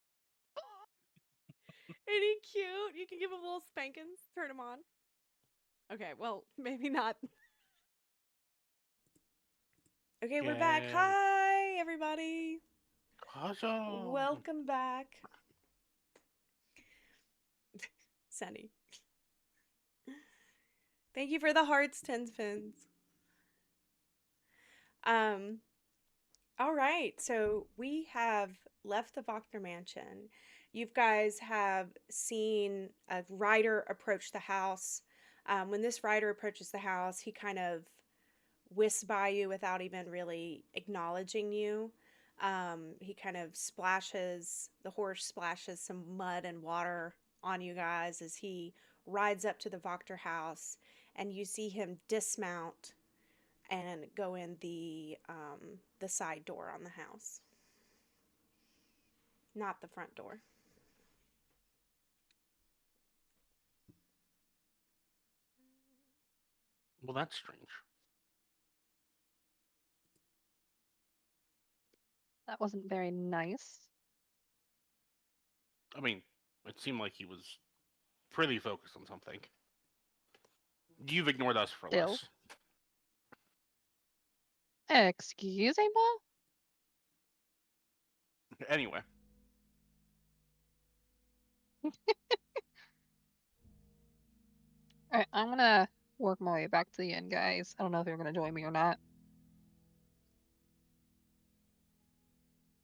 Ain't he cute? You can give him little spankings. Turn him on. Okay, well, maybe not. Okay, we're back. Yay. Hi, everybody. Awesome. Welcome back. Sunny. Thank you for the hearts, Tens Fins. All right, so we have left the Wagner Mansion. You guys have seen a rider approach the house. When this rider approaches the house, he kind of whisks by you without even really acknowledging you. He kind of the horse splashes some mud and water on you guys as he rides up to the Wagner house, and you see him dismount and go in the side door on the house, not the front door. Well, that's strange. That wasn't very nice. I mean, it seemed like he was pretty focused on something. You've ignored us for Still. less. Excuse me, Paul? Anyway. Alright, I'm gonna work my way back to the inn, guys. I don't know if you're gonna join me or not.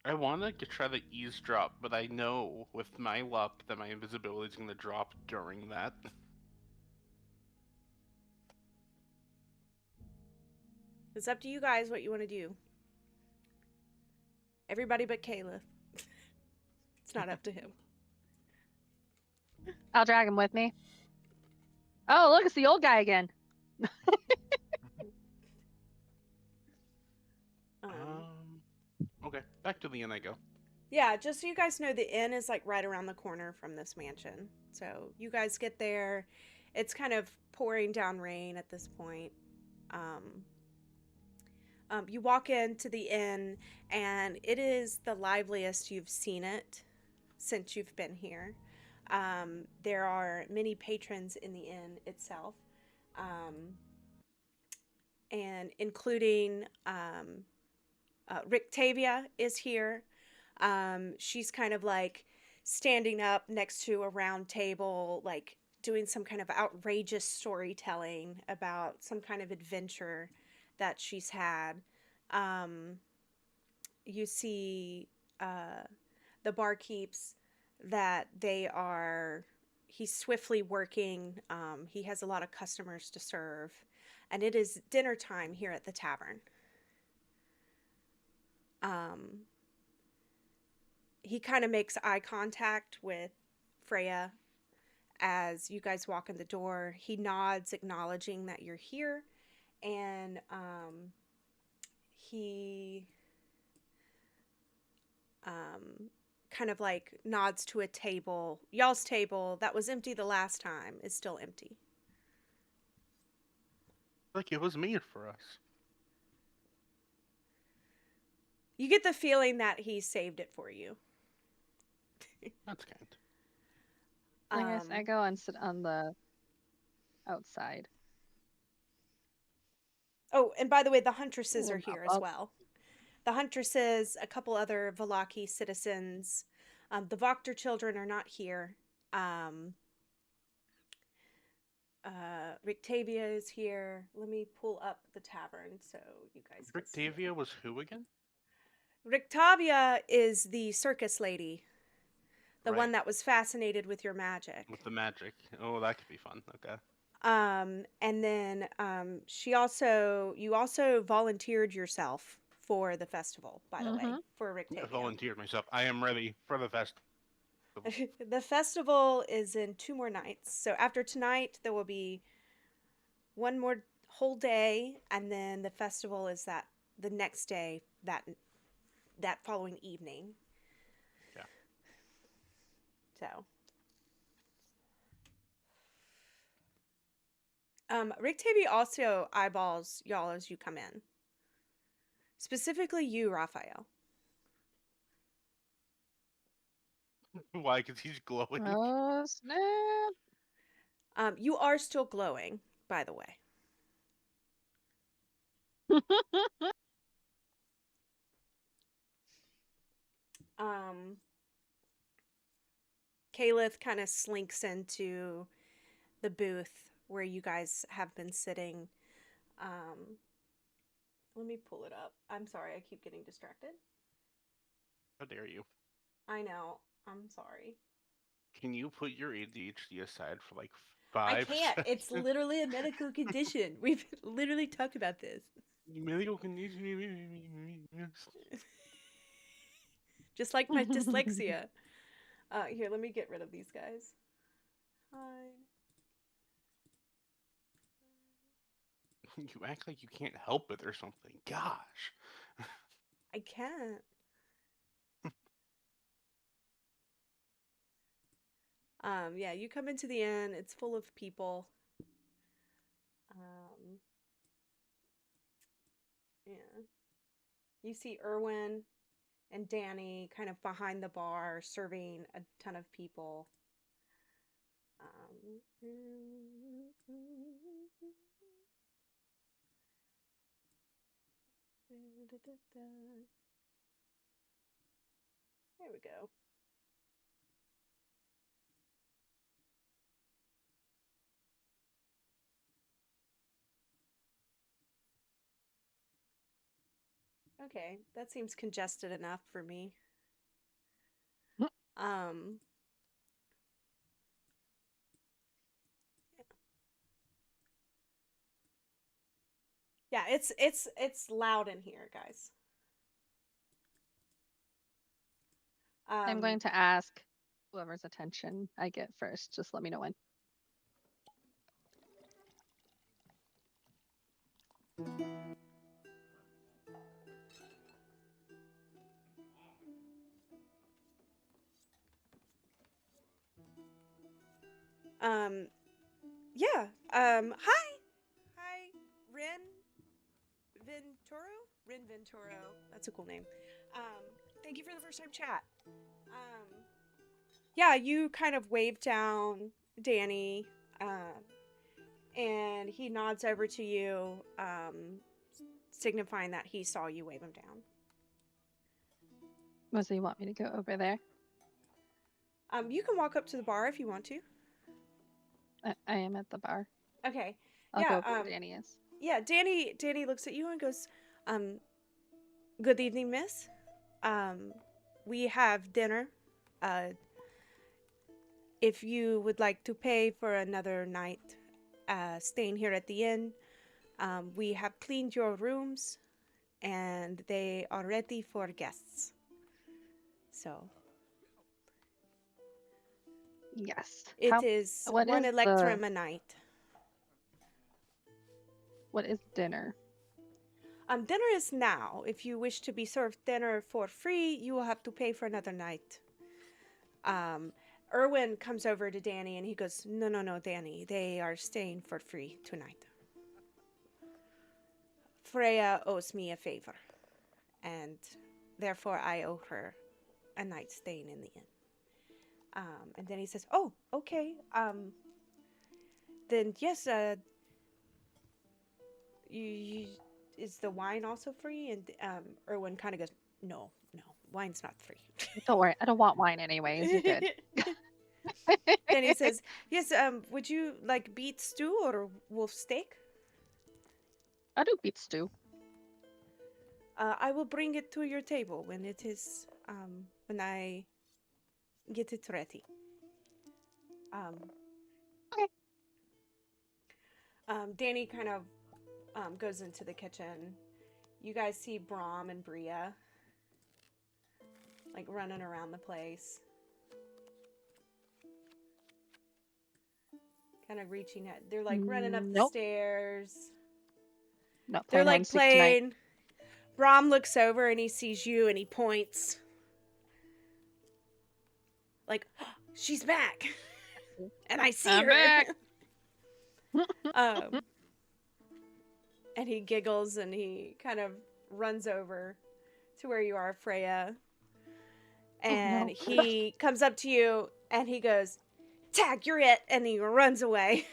I want to try to eavesdrop, but I know with my luck that my invisibility is going to drop during that. It's up to you guys what you want to do. Everybody but Caleb. It's not up to him. I'll drag him with me. Oh, look, it's the old guy again. Okay, back to the inn I go. Yeah, just so you guys know, the inn is like right around the corner from this mansion. So you guys get there. It's kind of pouring down rain at this point. You walk into the inn, and it is the liveliest you've seen it since you've been here. There are many patrons in the inn itself, and including Rictavia is here. She's kind of like standing up next to a round table, like doing some kind of outrageous storytelling about some kind of adventure that she's had. You see the barkeeps that he's swiftly working. He has a lot of customers to serve, and it is dinner time here at the tavern. He kind of makes eye contact with Freya as you guys walk in the door. He nods, acknowledging that you're here, and he kind of like nods to a table. Y'all's table that was empty the last time is still empty. Like it was made for us. You get the feeling that he saved it for you. That's kind. I guess I go and sit on the outside. Oh, and by the way, the huntresses are here as well. The huntresses, a couple other Valaki citizens. The Vokter children are not here. Rictavia is here. Let me pull up the tavern so you guys can see. Rictavia was who again? Rictavia is the circus lady. The Right. one that was fascinated with your magic. With the magic. Oh, that could be fun. Okay. And then you also volunteered yourself for the festival, by the way, for Rictavia. I volunteered myself. I am ready for the festival. The festival is in 2 more nights. So after tonight, there will be one more whole day, and then the festival is the next day, that following evening. Yeah. So. Rick Tavy also eyeballs y'all as you come in. Specifically you, Raphael. Why? Because he's glowing. Oh, snap. You are still glowing, by the way. Caliph kind of slinks into the booth where you guys have been sitting. Let me pull it up. I'm sorry, I keep getting distracted. How dare you? I know. I'm sorry. Can you put your ADHD aside for like I 5 can't. seconds? It's literally a medical condition. We've literally talked about this. Medical condition. Just like my dyslexia. Here, let me get rid of these guys. Hide. You act like you can't help it or something. Gosh. I can't. Yeah, you come into the inn. It's full of people. Yeah. You see Erwin and Danny kind of behind the bar serving a ton of people. There we go. Okay, that seems congested enough for me. Yeah, it's loud in here, guys. I'm going to ask whoever's attention I get first. Just let me know when. Yeah. Hi, Ren Venturo? Ren Venturo. That's a cool name. Thank you for the first time chat. Yeah, you kind of wave down Danny, and he nods over to you, signifying that he saw you wave him down. Does he want me to go over there? You can walk up to the bar if you want to. I am at the bar. Okay. I'll Yeah, go where Danny is. Yeah, Danny looks at you and goes, good evening, miss. We have dinner. If you would like to pay for another night staying here at the inn, we have cleaned your rooms and they are ready for guests. So yes, it is one electrum a night. What is dinner? Dinner is now. If you wish to be served dinner for free, you will have to pay for another night. Erwin comes over to Danny and he goes, No, Danny. They are staying for free tonight. Freya owes me a favor, and therefore I owe her a night staying in the inn. And then he says, oh, okay. Then yes, is the wine also free? And Erwin kind of goes, no, wine's not free. Don't worry, I don't want wine anyways. You're good. Then he says, yes, would you like beet stew or wolf steak? I do beet stew. I will bring it to your table when it is, when I get it ready. Okay. Danny kind of goes into the kitchen. You guys see Brahm and Bria like running around the place. Kind of reaching at, they're like running up the stairs. Not They're playing like playing. Brahm looks over and he sees you and he points. Like, oh, she's back. And I see I'm her. back. Um, and he giggles and he kind of runs over to where you are, Freya. Oh And no. he comes up to you and he goes, "Tag, you're it," and he runs away.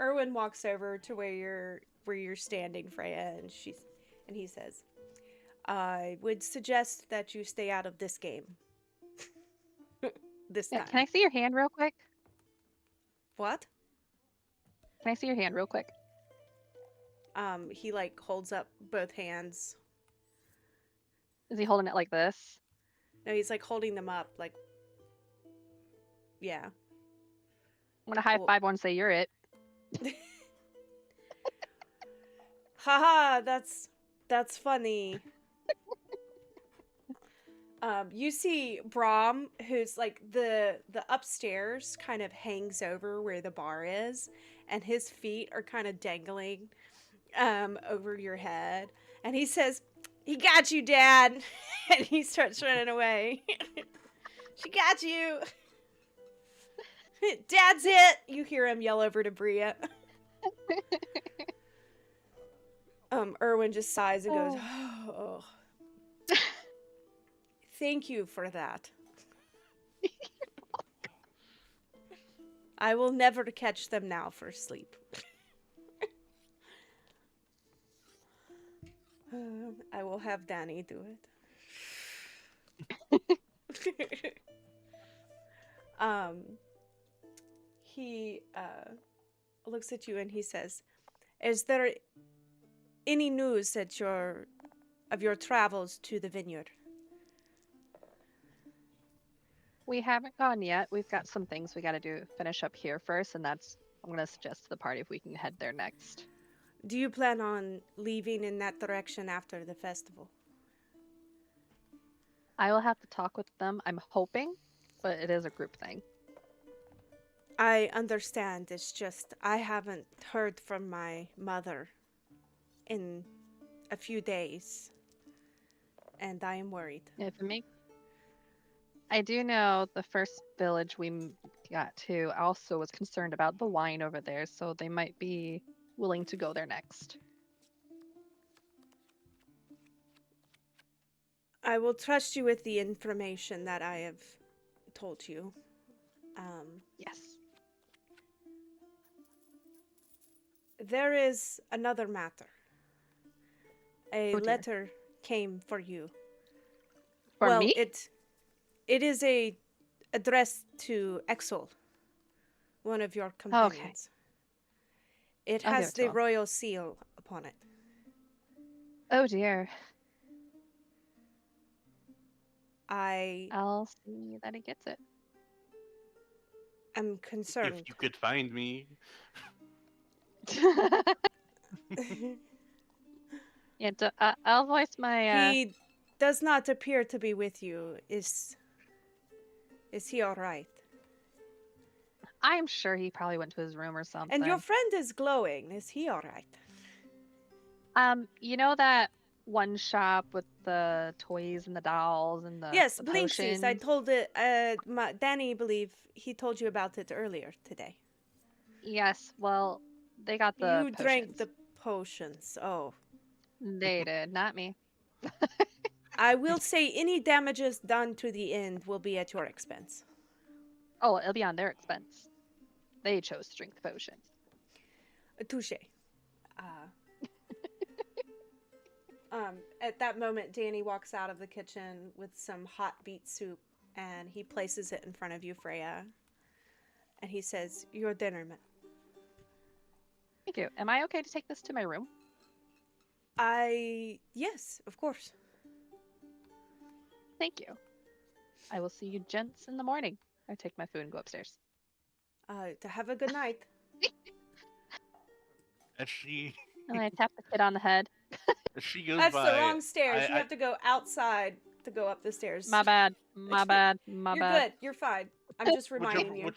Erwin walks over to where you're standing, Freya, and he says, "I would suggest that you stay out of this game. This Yeah, time." can I see your hand real quick? What? Can I see your hand real quick? He like holds up both hands. Is he holding it like this? No, he's like holding them up, like, yeah. I'm gonna high Well, five one and say you're it. haha, that's funny. You see Brahm, who's like the upstairs kind of hangs over where the bar is, and his feet are kind of dangling over your head, and he says, "He got you, Dad," and he starts running away. "She got you." "Dad's it!" You hear him yell over to Bria. Erwin just sighs and goes, "Oh, thank you for that. I will never catch them now for sleep." I will have Danny do it. He looks at you and he says, "Is there any news of your travels to the vineyard?" We haven't gone yet. We've got some things we gotta finish up here first, and I'm gonna suggest to the party if we can head there next. Do you plan on leaving in that direction after the festival? I will have to talk with them. I'm hoping, but it is a group thing. I understand. It's just I haven't heard from my mother in a few days, and I am worried. If it makes I do know the first village we got to also was concerned about the wine over there, so they might be willing to go there next. I will trust you with the information that I have told you. Yes. There is another matter. A Oh dear. letter came for you. For Well, me? it is addressed to Exol, one of your Oh, okay. companions. It I'll give has it to the him. royal seal upon it. Oh dear. I I'll see that he gets it. am If concerned. you could find me. Yeah, I'll voice my He does not appear to be with you. Is he all right? I'm sure he probably went to his room or something. And your friend is glowing. Is he all right? You know that one shop with the toys and the dolls and Yes, the Blinksies. I potions? told it. Danny believe he told you about it earlier today. Yes, well, they got the You potions. drank the potions. Oh, They did, not me. I will say any damages done to the end will be at your expense. Oh, it'll be on their expense. They chose to drink the potion. Touche. At that moment, Danny walks out of the kitchen with some hot beet soup, and he places it in front of you, Freya. And he says, "Your dinner, man." Thank you. Am I okay to take this to my room? Yes, of course. Thank you. I will see you gents in the morning. I take my food and go upstairs. To have a good night. As she And I tap the kid on the head. as she goes That's by, the wrong stairs. You I have to go outside to go up the stairs. My bad. My bad. My You're bad. good. You're fine. I'm just reminding you.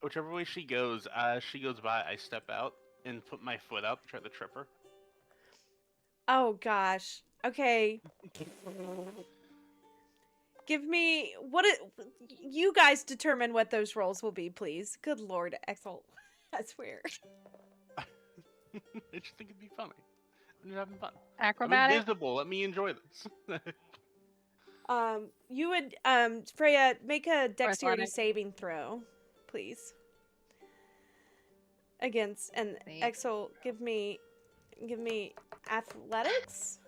whichever way she goes by, I step out and put my foot out to try to trip her. Oh gosh. Okay. Give me what it. You guys determine what those rolls will be, please. Good Lord, Exel. I swear. I just think it'd be funny. I'm just having fun. Acrobatic. I'm invisible. Let me enjoy this. You would Freya, make a dexterity athletic. saving throw, please. Against and See. Exel, give me athletics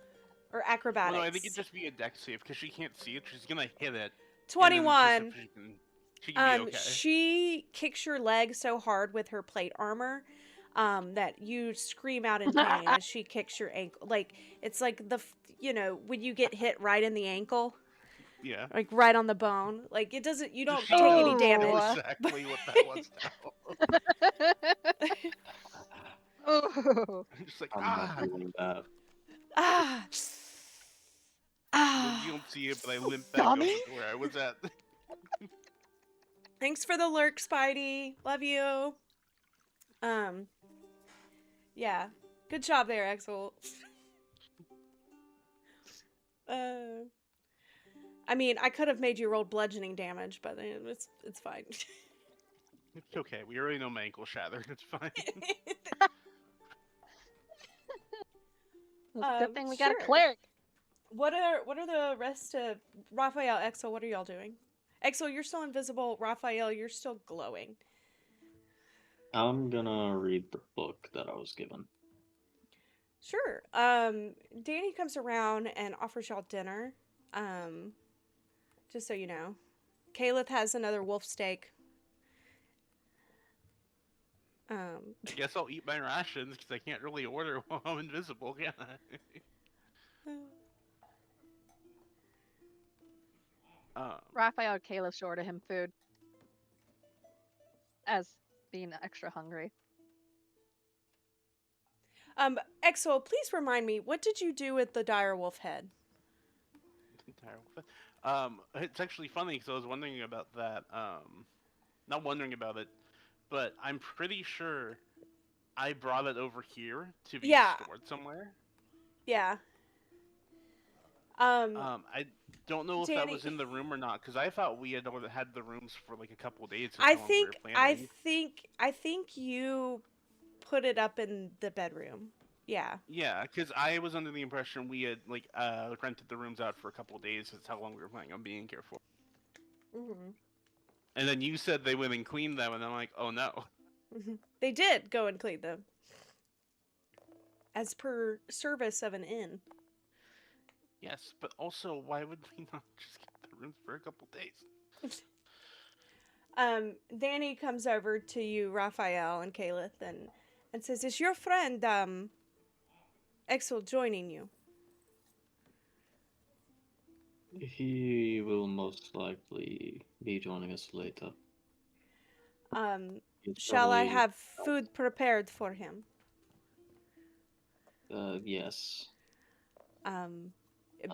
or acrobatics. Well, no, I think it'd just be a dex save because she can't see it. She's gonna hit it. 21. She can be okay. She kicks your leg so hard with her plate armor that you scream out in pain as she kicks your ankle. Like, it's like when you get hit right in the ankle. Yeah. Like right on the bone. Like it doesn't. You don't She take any knows damage. exactly what that was now. Oh. Just like I'm not doing that. Ah. You don't see it, but I limp back over to where I was at. Thanks for the lurk, Spidey. Love you. Yeah. Good job there, Axel. I mean, I could have made you roll bludgeoning damage, but it's fine. It's okay. We already know my ankle shattered. It's fine. Good thing we got a Sure. cleric. What are the rest of Raphael, Exo? What are y'all doing? Exo, you're still invisible. Raphael, you're still glowing. I'm gonna read the book that I was given. Sure. Danny comes around and offers y'all dinner. Just so you know. Caleb has another wolf steak. I guess I'll eat my rations because I can't really order while I'm invisible, can I? Raphael and Caleb should order him food. As being extra hungry. Exo, please remind me, what did you do with the dire wolf head? It's actually funny because I was wondering about that. Not wondering about it, but I'm pretty sure I brought it over here to be stored somewhere. Yeah. I don't know if that was in the room or not because I thought we had the rooms for like a couple of days. I think you put it up in the bedroom. Yeah. Yeah, because I was under the impression we had rented the rooms out for a couple of days. That's how long we were planning on being here for. Mm-hmm. And then you said they went and cleaned them, and I'm like, oh no. Mm-hmm. They did go and clean them, as per service of an inn. Yes, but also, why would we not just get the rooms for a couple days? Danny comes over to you, Raphael and Caleb, and says, "Is your friend Exel joining you?" He will most likely be joining us later. Shall I have food prepared for him? Yes.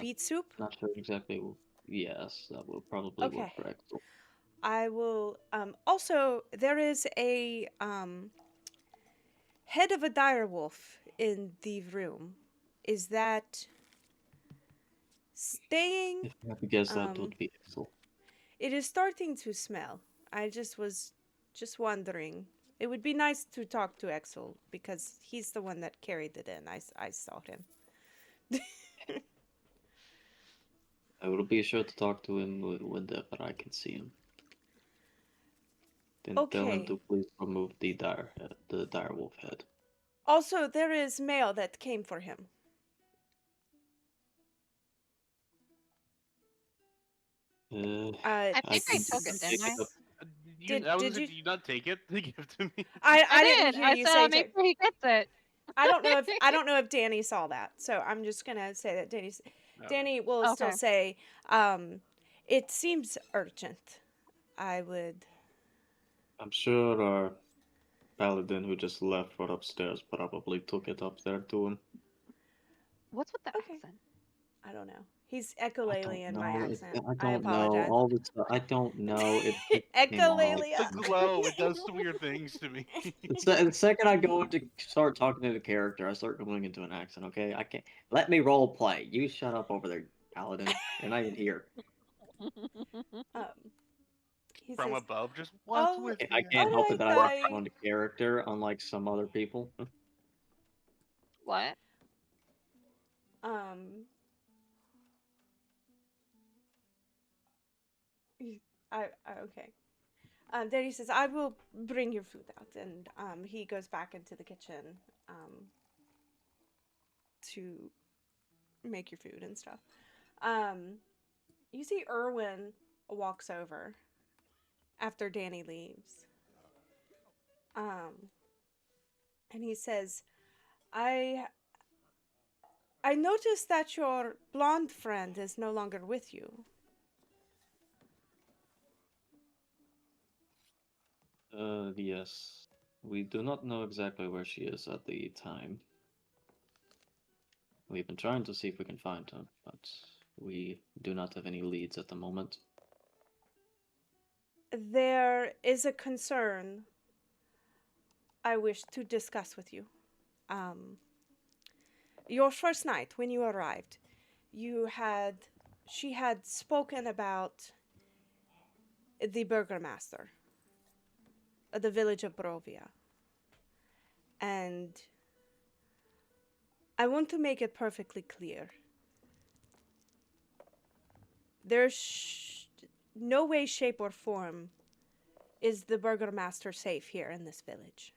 Beet soup? Not sure exactly. Yes, that will probably work for Exel. I will. Also, there is a head of a dire wolf in the room. Is that staying? If I had to guess, that would be Exel. It is starting to smell. I was wondering. It would be nice to talk to Exel because he's the one that carried it in. I saw him. I will be sure to talk to him whenever I can see him. Then tell him to please remove the dire wolf head. Also, there is mail that came for him. I think I took it, didn't I? Did you not take it to give to me? I didn't hear I you said, say make sure he gets it. I don't know if Danny saw that, so I'm just gonna say that Danny will still say, it seems urgent. I'm sure our paladin who just left for upstairs probably took it up there to him. What's with the accent? I don't know. He's echolalia in my accent. I apologize. I don't know. Echolalia. The glow, it does weird things to me. The second I go to start talking to the character, I start going into an accent, okay? I can't. Let me role play. You shut up over there, paladin. You're not even here. Um, he From says, above, just what's "All, with I you? can't all help it right, that I like to go into character, unlike some other people. What? um, okay." Then he says, "I will bring your food out," and he goes back into the kitchen to make your food and stuff. You see Erwin walks over after Danny leaves. And he says, I I noticed that your blonde friend is no longer with you. Yes. We do not know exactly where she is at the time. We've been trying to see if we can find her, but we do not have any leads at the moment. There is a concern I wish to discuss with you. Um, your first night when you arrived, she had spoken about the burgomaster of the village of Barovia. And I want to make it perfectly clear. There's no way, shape, or form is the burgomaster safe here in this village.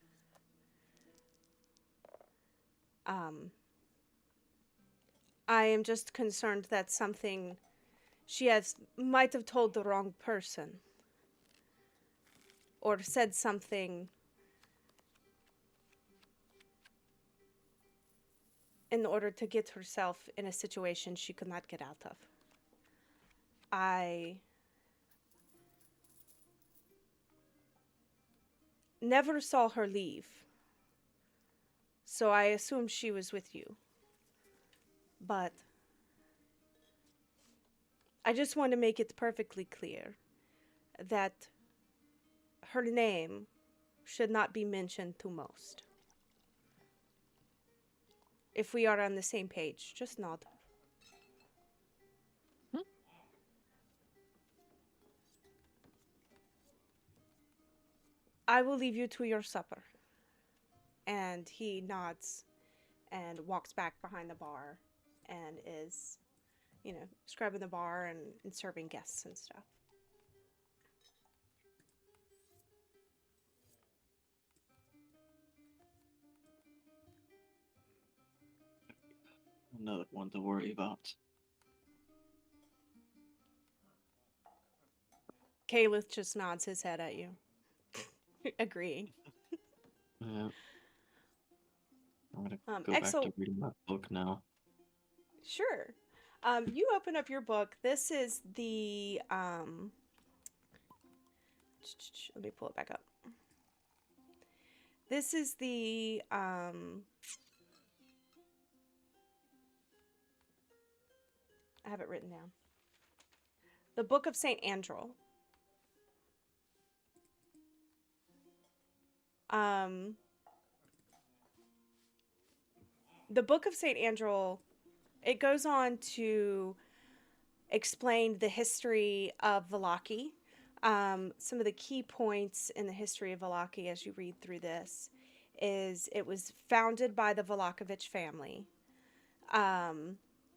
I am just concerned that might have told the wrong person or said something in order to get herself in a situation she could not get out of. I never saw her leave, so I assumed she was with you. But I just want to make it perfectly clear that her name should not be mentioned to most. If we are on the same page, just nod. I will leave you to your supper. And he nods and walks back behind the bar and is, scrubbing the bar and serving guests and stuff. Another one to worry about. Caleb just nods his head at you, agreeing. Yeah. I'm gonna go back Exo, to reading my book now. sure. You open up your book. This is the let me pull it back up. This is the I have it written down. The Book of Saint Andrel. The Book of Saint Andrel, it goes on to explain the history of Vallaki. Some of the key points in the history of Vallaki as you read through this is it was founded by the Vlahovic family.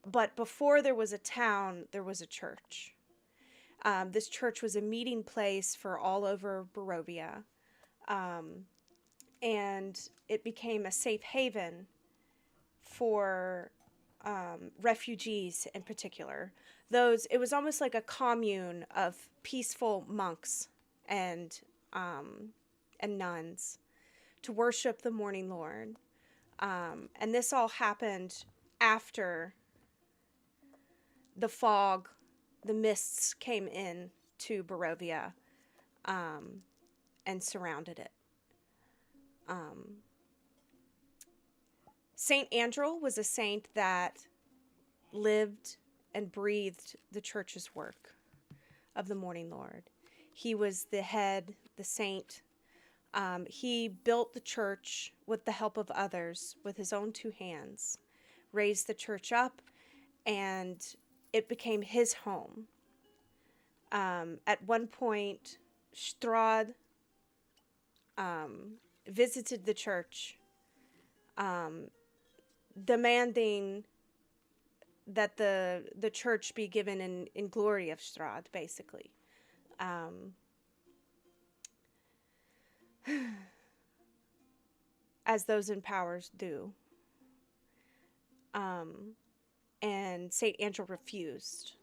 But before there was a town, there was a church. This church was a meeting place for all over Barovia. And it became a safe haven for refugees in particular. It was almost like a commune of peaceful monks and nuns to worship the Morning Lord. And this all happened after the fog, the mists came in to Barovia and surrounded it. Saint Andrel was a saint that lived and breathed the church's work of the Morning Lord. He was the head, the saint. He built the church with the help of others with his own two hands, raised the church up, and it became his home. At one point, Strahd visited the church, um, demanding that the church be given in glory of Strahd, basically. As those in powers do. And St. Angel refused.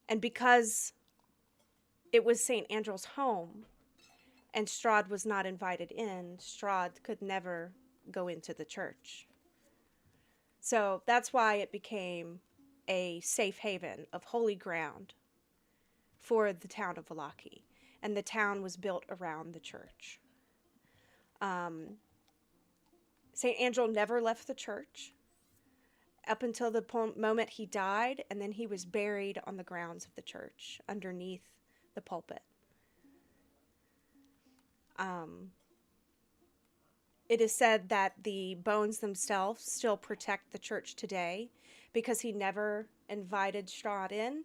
And because it was St. Angel's home and Strahd was not invited in, Strahd could never go into the church. So that's why it became a safe haven of holy ground for the town of Vallaki. And the town was built around the church. St. Angel never left the church up until the moment he died, and then he was buried on the grounds of the church underneath the pulpit. It is said that the bones themselves still protect the church today because he never invited Strahd in.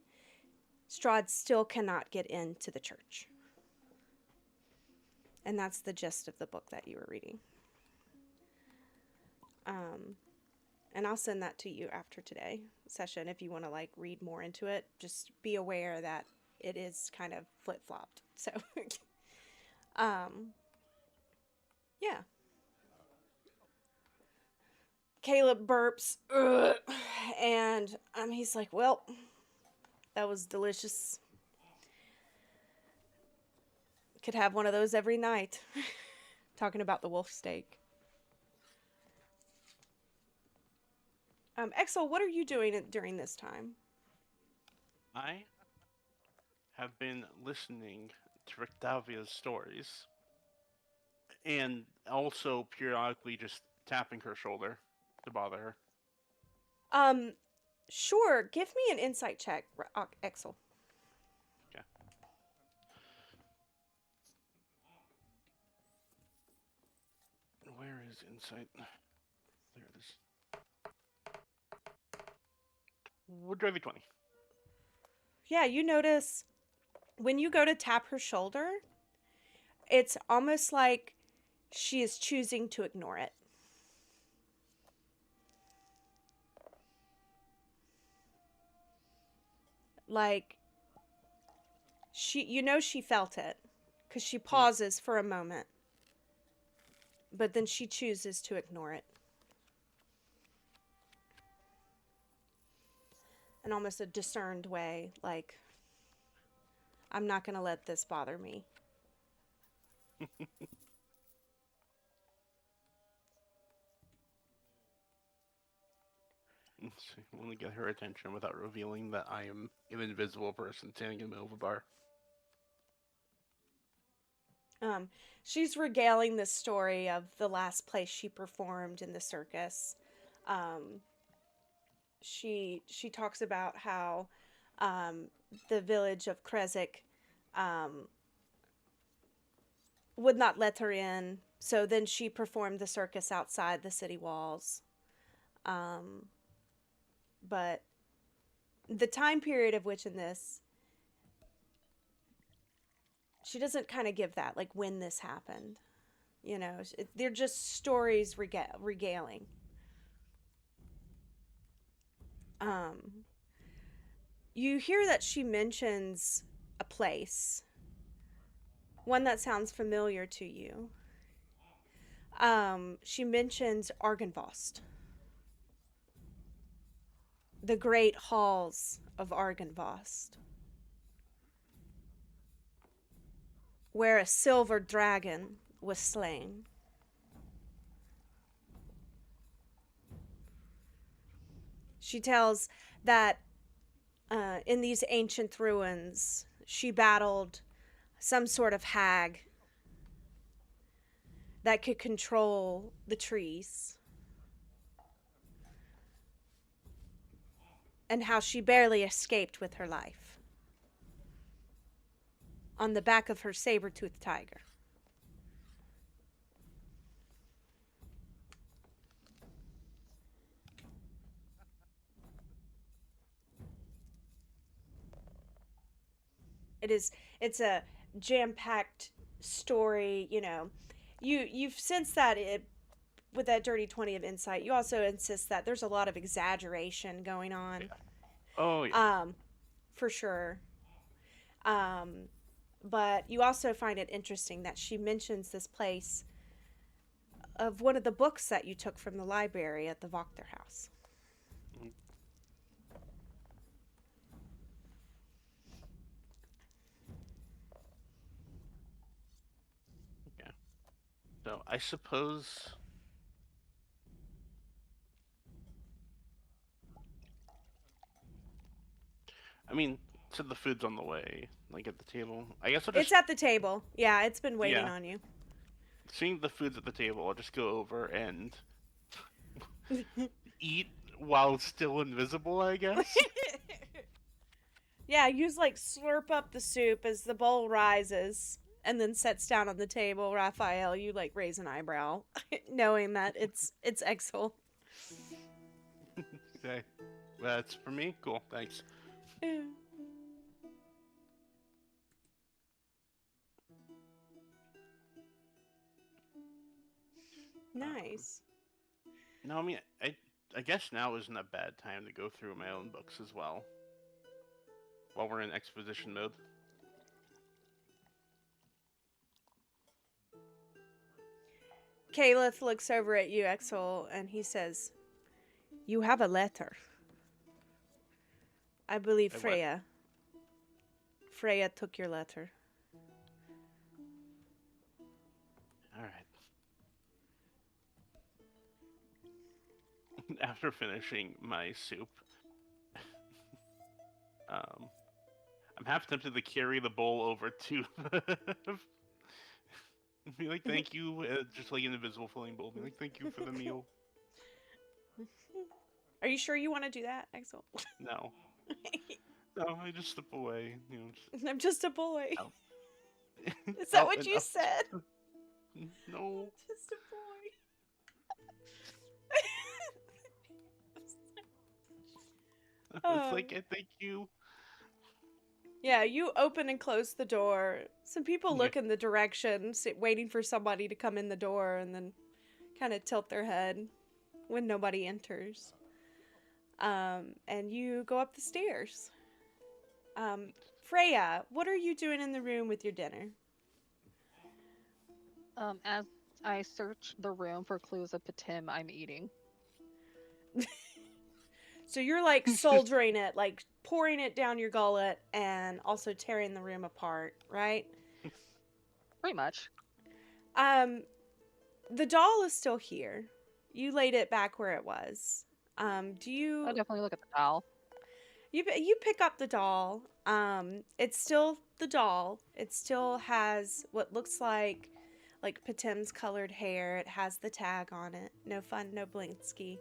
Strahd still cannot get into the church. And that's the gist of the book that you were reading. And I'll send that to you after today's session if you want to like read more into it. Just be aware that it is kind of flip-flopped. So, yeah. Caleb burps, "Ugh," and he's like, well, that was delicious. Could have one of those every night. Talking about the wolf steak. Exel, what are you doing during this time? I have been listening to Rictavia's stories and also periodically just tapping her shoulder to bother her. Sure. Give me an insight check, Exel. Okay. Where is insight? There it is. We'll drive you 20. Yeah, you notice when you go to tap her shoulder, it's almost like she is choosing to ignore it. Like, she felt it because she pauses for a moment, but then she chooses to ignore it. In almost a discerned way, like, I'm not going to let this bother me. I want to get her attention without revealing that I am an invisible person standing in the middle of a bar. She's regaling the story of the last place she performed in the circus. She talks about how the village of Kresik would not let her in, so then she performed the circus outside the city walls. But the time period of which in this, she doesn't kind of give that, like when this happened. You know, they're just stories regaling. You hear that she mentions a place, one that sounds familiar to you. She mentions Argynvost, the great halls of Argynvost, where a silver dragon was slain. She tells that in these ancient ruins, she battled some sort of hag that could control the trees, and how she barely escaped with her life on the back of her saber-toothed tiger. It's a jam-packed story, you know. You've sensed that it with that dirty 20 of insight. You also insist that there's a lot of exaggeration going on. Oh yeah. For sure. Um but you also find it interesting that she mentions this place of one of the books that you took from the library at the Wachter house. Mhm. Okay. So I suppose. I mean, so the food's on the way, like at the table. I guess I'll It's just, at the table. Yeah, it's been waiting yeah. on you. Seeing the food's at the table, I'll just go over and eat while still invisible, I guess. Yeah, you like slurp up the soup as the bowl rises and then sets down on the table. Raphael, you like raise an eyebrow, knowing that it's Exel. Okay. That's for me. Cool. Thanks. Nice. No, I mean, I guess now isn't a bad time to go through my own books as well. While we're in exposition mode. Caliph looks over at you, Exel, and he says, "You have a letter. I believe A what? Freya. Freya took your letter." All right. After finishing my soup, I'm half tempted to carry the bowl over to be like, "Thank you," just like an invisible floating bowl. Be like, "Thank you for the meal." Are you sure you want to do that, Exel? No. No, I just step away. You know. I'm just a boy. Out. Is that Out what and you up. said? No. Just a boy. It's like, thank you. Yeah, you open and close the door. Some people Yeah. look in the direction, waiting for somebody to come in the door, and then kind of tilt their head when nobody enters. And you go up the stairs. Freya, what are you doing in the room with your dinner? As I search the room for clues of Patim, I'm eating. So you're like soldiering it, like pouring it down your gullet and also tearing the room apart, right? Pretty much. The doll is still here. You laid it back where it was. Do I'll you definitely look at the doll. you pick up the doll. It's still the doll. It still has what looks like Patim's colored hair. It has the tag on it. No fun, no Blinsky.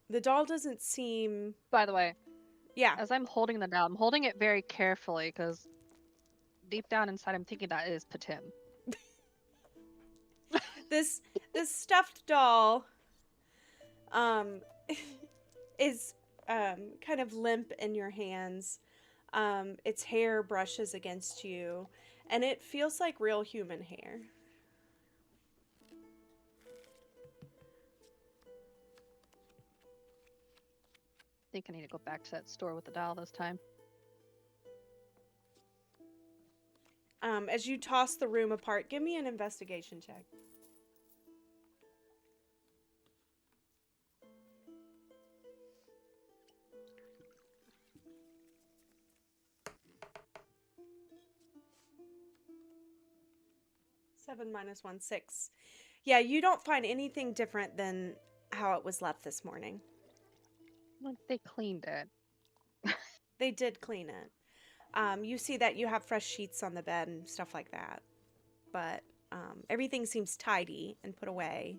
The doll doesn't seem. By the way, Yeah. as I'm holding the doll, I'm holding it very carefully because deep down inside, I'm thinking that is Patim. This stuffed doll is kind of limp in your hands. Its hair brushes against you, and it feels like real human hair. I think I need to go back to that store with the doll this time. As you toss the room apart, give me an investigation check. Seven minus 1, 6. Yeah, you don't find anything different than how it was left this morning. Like they cleaned it. They did clean it. You see that you have fresh sheets on the bed and stuff like that. But everything seems tidy and put away.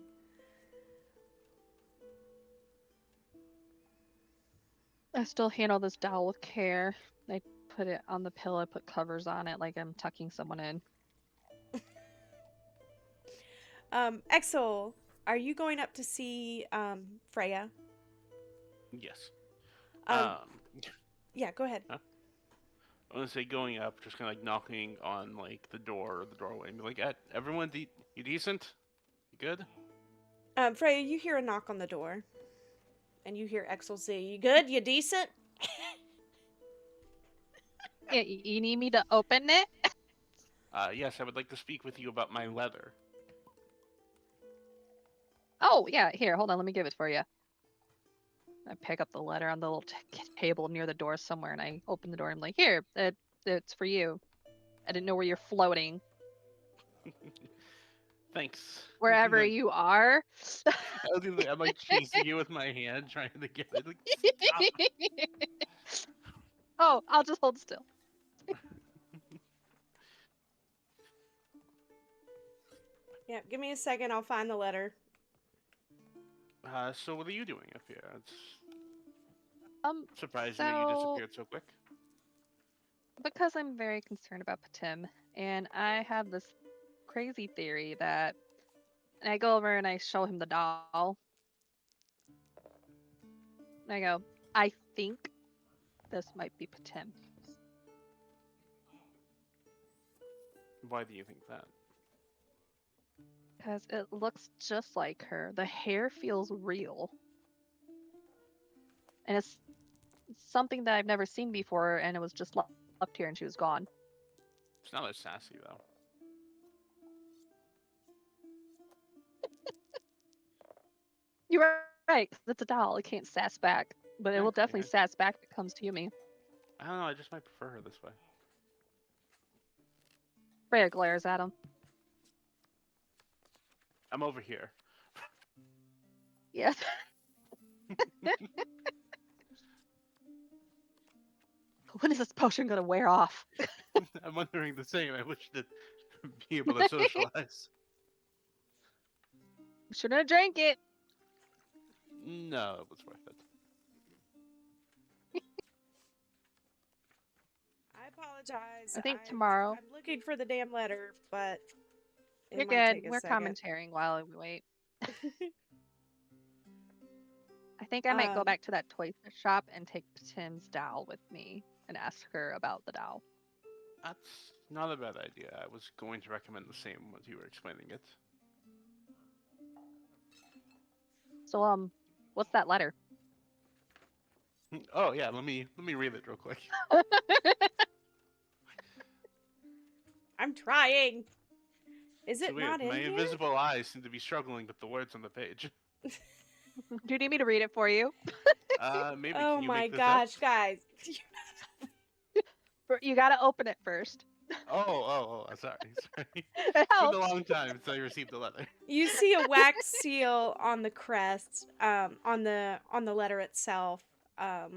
I still handle this doll with care. I put it on the pillow, put covers on it like I'm tucking someone in. Exel, are you going up to see Freya? Yes. Yeah, go ahead. Huh? I want to say going up, just kind of like knocking on like the door or the doorway, and be like, "Everyone, you decent? You good?" Freya, you hear a knock on the door, and you hear Exel say, "You good? You decent?" Yeah, you need me to open it? Yes, I would like to speak with you about my leather. Oh, yeah, here, hold on, let me give it for you. I pick up the letter on the little table near the door somewhere, and I open the door, and I'm like, here, it's for you. I didn't know where you're floating. Thanks. Wherever I'm you are. like chasing you with my hand, trying to get it. Like, stop. Oh, I'll just hold still. Yeah, give me a second. I'll find the letter. So what are you doing up here? It's surprising that you So disappeared so quick. because I'm very concerned about Patim, and I have this crazy theory that, and I go over and I show him the doll. And I go, I think this might be Patim. Why do you think that? Because it looks just like her. The hair feels real. And it's something that I've never seen before, and it was just left here and she was gone. It's not as sassy though. You're right, because it's a doll. It can't sass back. But it will Okay, definitely sass back if it comes to me. I don't know. I just might prefer her this way. Freya glares at him. I'm over here. Yes. When is this potion gonna wear off? I'm wondering the same. I wish to be able to socialize. Shouldn't have drank it. No, it was worth it. I apologize. I think tomorrow. I'm looking for the damn letter, but it You're might good. take a We're second. commentating while we wait. I think I might go back to that toy shop and take Tim's doll with me and ask her about the doll. That's not a bad idea. I was going to recommend the same as you were explaining it. So, what's that letter? Oh yeah, let me read it real quick. I'm trying. Is It's it weird. not in My here? invisible eyes seem to be struggling with the words on the page. Do you need me to read it for you? Maybe Oh can you my make this gosh, up? guys. You gotta open it first. Sorry. It It's been a helps. long time since I received the letter. You see a wax seal on the crest, on the letter itself. I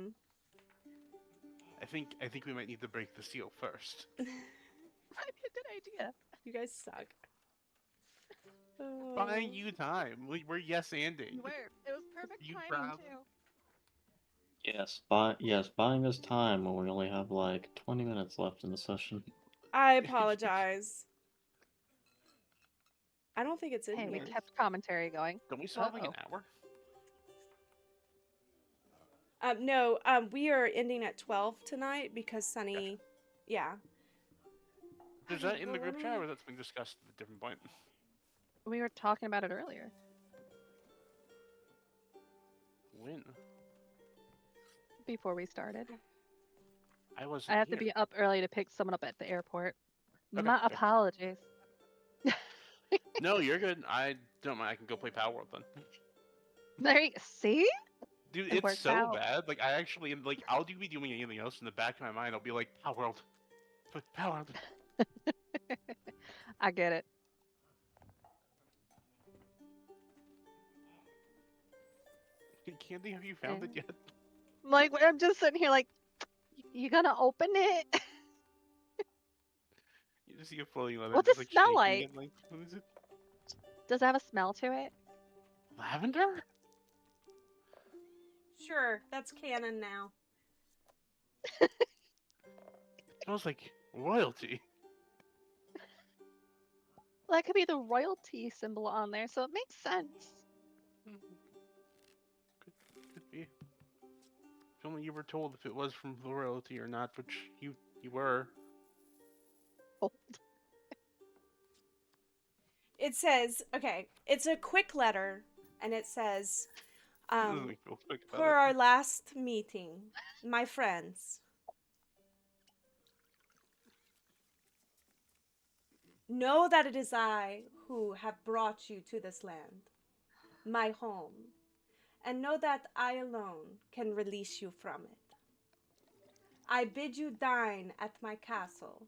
think we might need to break the seal first. Might be a good idea. You guys suck. Buying you time. We're yes-anding. You were. It was perfect You timing proud? too. Yes, buying us time when we only have like 20 minutes left in the session. I apologize. I don't think it's in Hey, we here. kept commentary going. Don't we still have like an hour? No, we are ending at 12 tonight because Sunny, yeah. Is that in the group chat or that's been discussed at a different point? We were talking about it earlier. When? Before we started. I wasn't I have here. to be up early to pick someone up at the airport. Okay, My fair. apologies. No, you're good. I don't mind. I can go play Power World then. There you see? Dude, It it's works so out. bad. Like, I actually am, like, I'll be doing anything else in the back of my mind. I'll be like, Power World. Power World. I get it. Candy, have you found it yet? Like, I'm just sitting here like, you gonna open it? You just see a floating leather. What's just, it like, smell shaking like? it, like, what is it? Does it have a smell to it? Lavender? Sure, that's canon now. It smells like royalty. Well, that could be the royalty symbol on there, so it makes sense. Could be. If only you were told if it was from the royalty or not, which you were. It says, okay, it's a quick letter, and it says, Doesn't make me feel quick about for it. our last meeting, my friends, know that it is I who have brought you to this land, my home, and know that I alone can release you from it. I bid you dine at my castle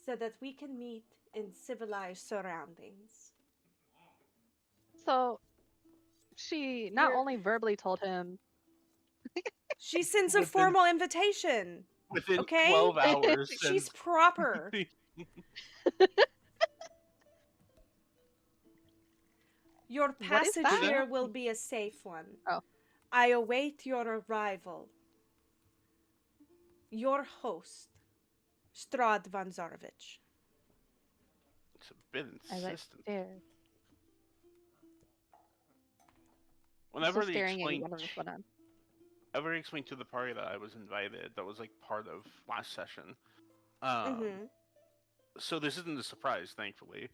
so that we can meet in civilized surroundings. So she not You're- only verbally told him. She sends a Within formal invitation. within Okay? 12 hours, She's and proper. Your What is passage that? here will be a safe one. Oh. I await your arrival. Your host, Strahd von Zarovich. it's a bit As I insistent. stare. Whenever Still they staring at you. explained, What is going on? whenever they explained to the party that I was invited, that was like part of last session. Um, so this isn't a surprise, thankfully.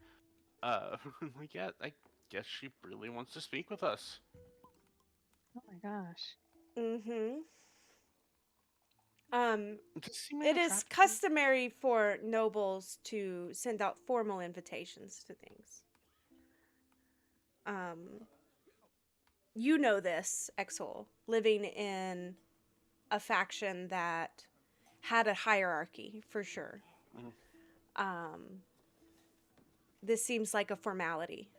Like, yeah, I guess she really wants to speak with us. Oh my gosh. Does it seem It is attractive? customary for nobles to send out formal invitations to things. You know this, Exol, living in a faction that had a hierarchy, for sure. This seems like a formality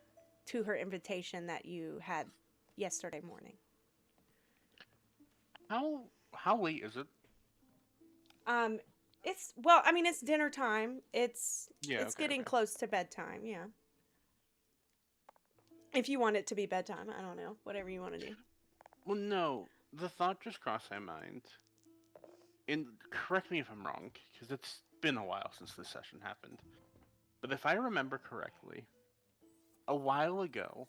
to her invitation that you had yesterday morning. How late is it? It's well, I mean, it's dinner time. It's Yeah, okay, getting okay. close to bedtime. Yeah. If you want it to be bedtime, I don't know. Whatever you want to do. Well, no, the thought just crossed my mind. And correct me if I'm wrong, because it's been a while since this session happened. But if I remember correctly, a while ago,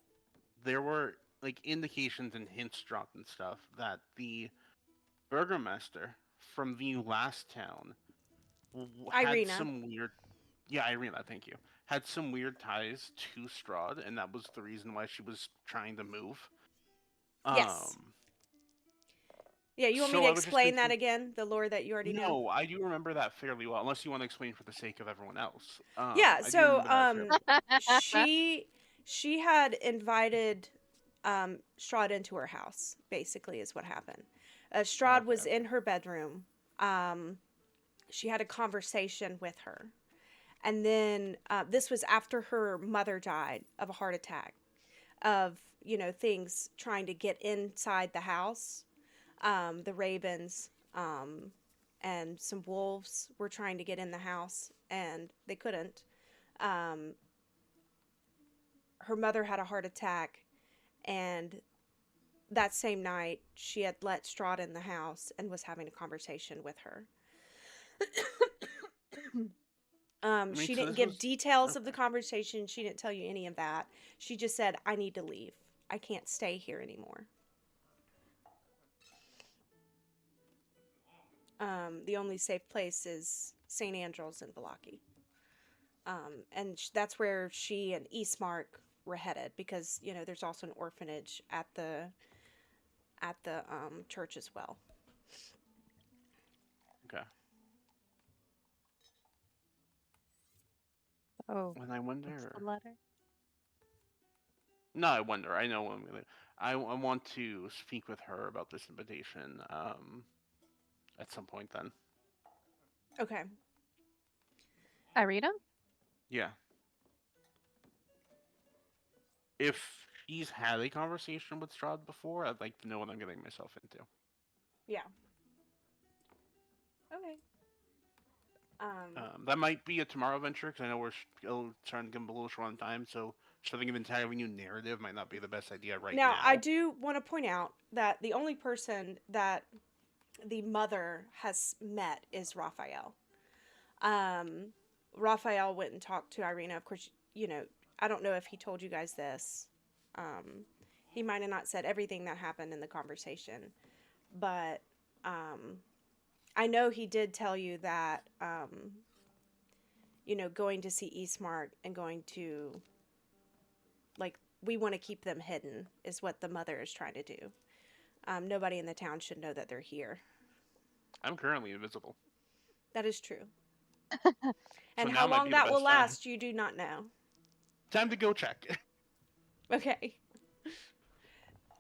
there were like indications and hints dropped and stuff that the burgomaster from the last town had Irina. some weird. Yeah, Irina, thank you. Had some weird ties to Strahd, and that was the reason why she was trying to move. Yes. Yeah, you want me So to I was just explain that thinking. again? The lore that you already know? No, I do remember that fairly well. Unless you want to explain for the sake of everyone else. Yeah, I do so remember that fairly. she had invited Strahd into her house, basically is what happened. Strahd was in her bedroom. She had a conversation with her. And then this was after her mother died of a heart attack, of, you know, things trying to get inside the house. The ravens and some wolves were trying to get in the house, and they couldn't. Her mother had a heart attack, and that same night she had let Strahd in the house and was having a conversation with her. She So didn't this give was details of the conversation. She didn't tell you any of that. She just said, I need to leave. I can't stay here anymore. The only safe place is St. Andrew's in Valaki. And that's where she and Eastmark were headed, because, you know, there's also an orphanage at the church as well. Okay. Oh. And I wonder. What's the letter? No, I wonder. I know I'm gonna. I want to speak with her about this invitation. At some point then. Okay. Irina? Yeah. If she's had a conversation with Strahd before, I'd like to know what I'm getting myself into. Yeah. Okay. That might be a tomorrow venture, because I know we're trying to get a little short on time, so starting an entirely new narrative might not be the best idea right now. I do want to point out that the only person that the mother has met is Raphael. Raphael went and talked to Irina. Of course, you know, I don't know if he told you guys this. He might have not said everything that happened in the conversation, but I know he did tell you that, going to see Eastmark and going to, like, we want to keep them hidden is what the mother is trying to do. Nobody in the town should know that they're here. I'm currently invisible. That is true. So And now how might long be the that will best time. last, you do not know. Time to go check. Okay.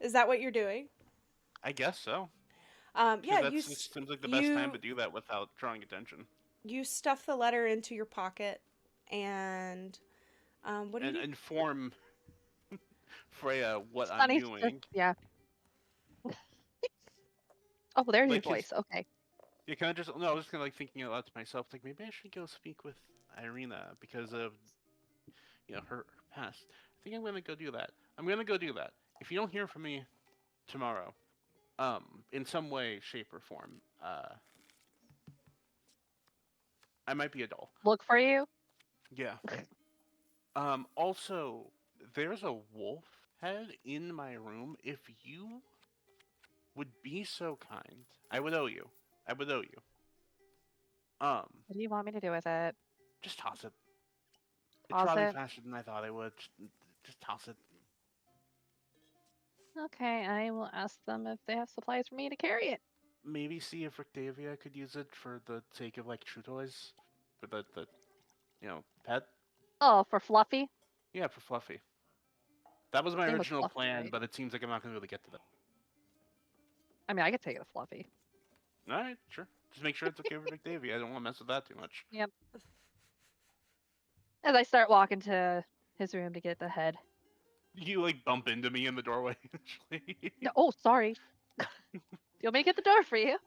Is that what you're doing? I guess so. Yeah, That seems like the best time to do that without drawing attention. You stuff the letter into your pocket, and what do you do? Inform Freya what I'm Sunny's doing. just, yeah. Oh, there's your Like his- voice. Okay. Yeah, kind of just no. I was just kind of like thinking out loud to myself, like maybe I should go speak with Irina because of her past. I think I'm gonna go do that. I'm gonna go do that. If you don't hear from me tomorrow, in some way, shape, or form, I might be a doll. Look for you. Yeah. Also, there's a wolf head in my room. If you would be so kind, I would owe you. What do you want me to do with it? Just toss it. It's Toss rotting it? faster than I thought it would. Just toss it. Okay, I will ask them if they have supplies for me to carry it. Maybe see if Octavia could use it for the sake of like True Toys, for the pet. Oh, for Fluffy? Yeah, for Fluffy. That was my Name was original Fluffy, plan, right? but it seems like I'm not gonna be able to get to that. I mean, I could take it to Fluffy. All right, sure. Just make sure it's okay with Octavia. I don't want to mess with that too much. Yep. As I start walking to his room to get the head. You like bump into me in the doorway. Actually. No, oh, sorry. You want me to get the door for you?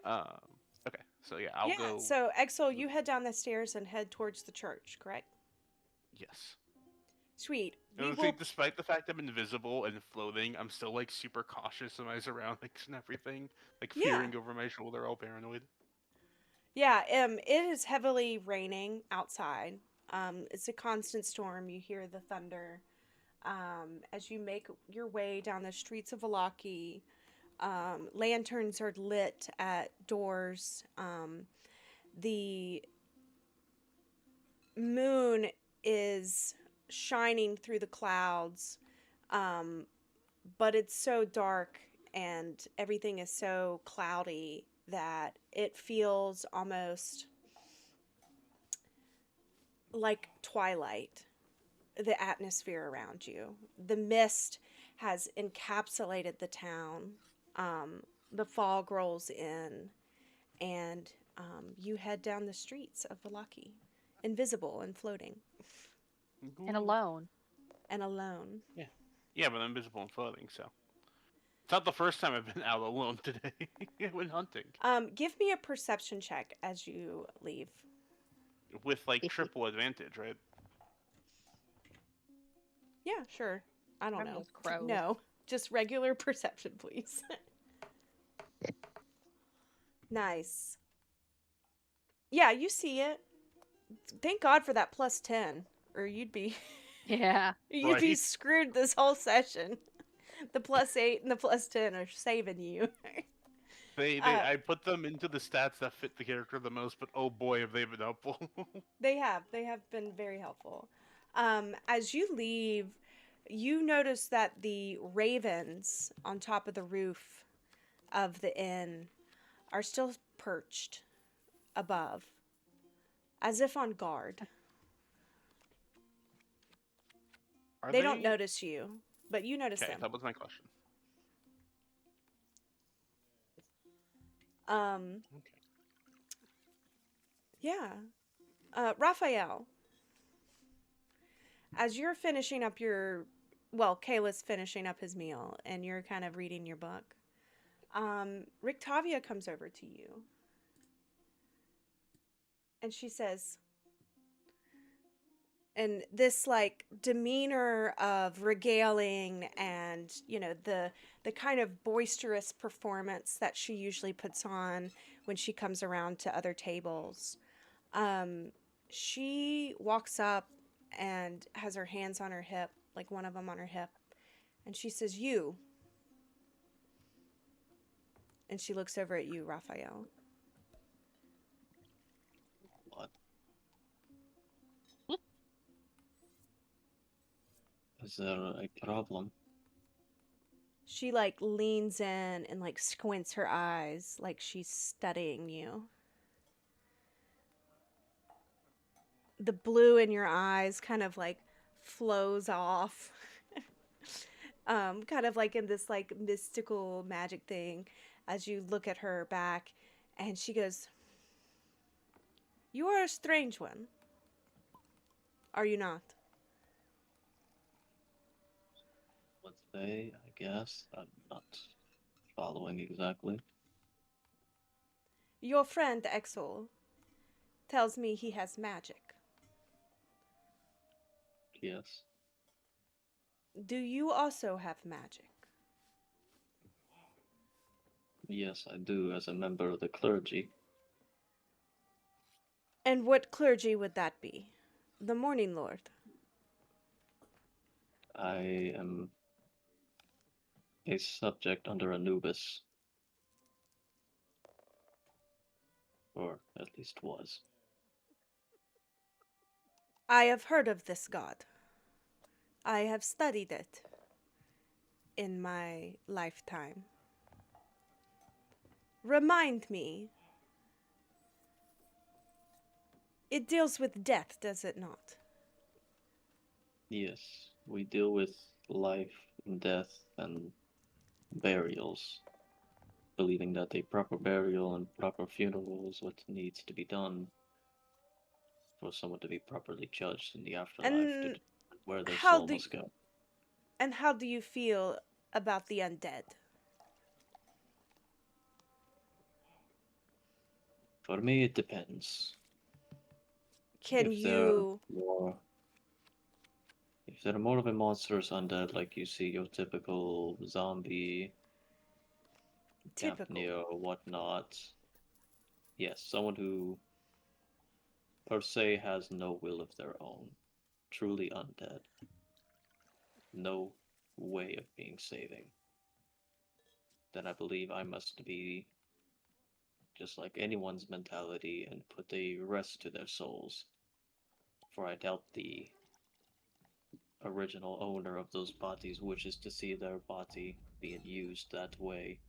Okay, so yeah, I'll go. So Exil, you head down the stairs and head towards the church, correct? Yes. Sweet. I don't think, despite the fact I'm invisible and floating, I'm still like super cautious of my surroundings and everything, like peering over my shoulder, all paranoid. Yeah, it is heavily raining outside. It's a constant storm. You hear the thunder. As you make your way down the streets of Valaki, lanterns are lit at doors. The moon is shining through the clouds, but it's so dark and everything is so cloudy that it feels almost like twilight, the atmosphere around you. The mist has encapsulated the town. The fog rolls in, and you head down the streets of Valaki, invisible and floating. And alone. And alone. Yeah. Yeah, but I'm invisible and floating, so. It's not the first time I've been out alone today when hunting. Give me a perception check as you leave. With like triple advantage, right? Yeah, sure. I don't know. Crows. No, just regular perception, please. Nice. Yeah, you see it. Thank God for that plus 10, or you'd be Yeah. you'd be screwed this whole session. The plus 8 and the plus 10 are saving you. I put them into the stats that fit the character the most, but oh boy, have they been helpful. They have been very helpful. As you leave, you notice that the ravens on top of the roof of the inn are still perched above, as if on guard. They don't notice you, but you notice them. That was my question. Yeah. Raphael, as you're finishing up Kayla's finishing up his meal, and you're kind of reading your book, Rictavia comes over to you. And she says, and this like demeanor of regaling and, the kind of boisterous performance that she usually puts on when she comes around to other tables. She walks up and has her hands on her hip, like one of them on her hip. And she says, "You." And she looks over at you, Raphael. What? Is there a problem? She like leans in and like squints her eyes like she's studying you. The blue in your eyes kind of like flows off. Kind of like in this like mystical magic thing as you look at her back, and she goes, "You are a strange one. Are you not?" Let's say, I guess. I'm not following exactly. Your friend Exol tells me he has magic. Yes. Do you also have magic? Yes, I do, as a member of the clergy. And what clergy would that be? The Morning Lord. I am a subject under Anubis. Or at least was. I have heard of this god. I have studied it in my lifetime. Remind me. It deals with death, does it not? Yes, we deal with life and death and burials, believing that a proper burial and proper funeral is what needs to be done for someone to be properly judged in the afterlife to And determine where their how soul do must go. and how do you feel about the undead? For me, it depends. Can If they're you more, if they're more of a monstrous undead, like you see your typical zombie, typical? Daphne or whatnot, yes, someone who per se has no will of their own, truly undead, no way of being saving, then I believe I must be just like anyone's mentality and put a rest to their souls. For I doubt the original owner of those bodies wishes to see their body being used that way.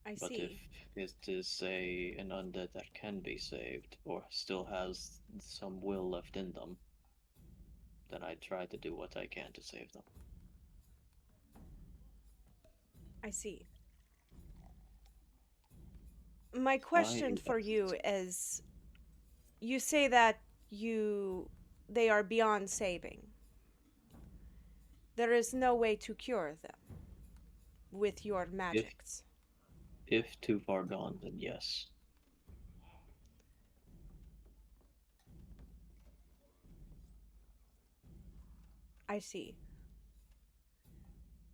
I But if see. it is, say, an undead that can be saved, or still has some will left in them, then I try to do what I can to save them. I see. My Why question is for you that? is, you say that they are beyond saving. There is no way to cure them with your If magics. if too far gone, then yes. I see.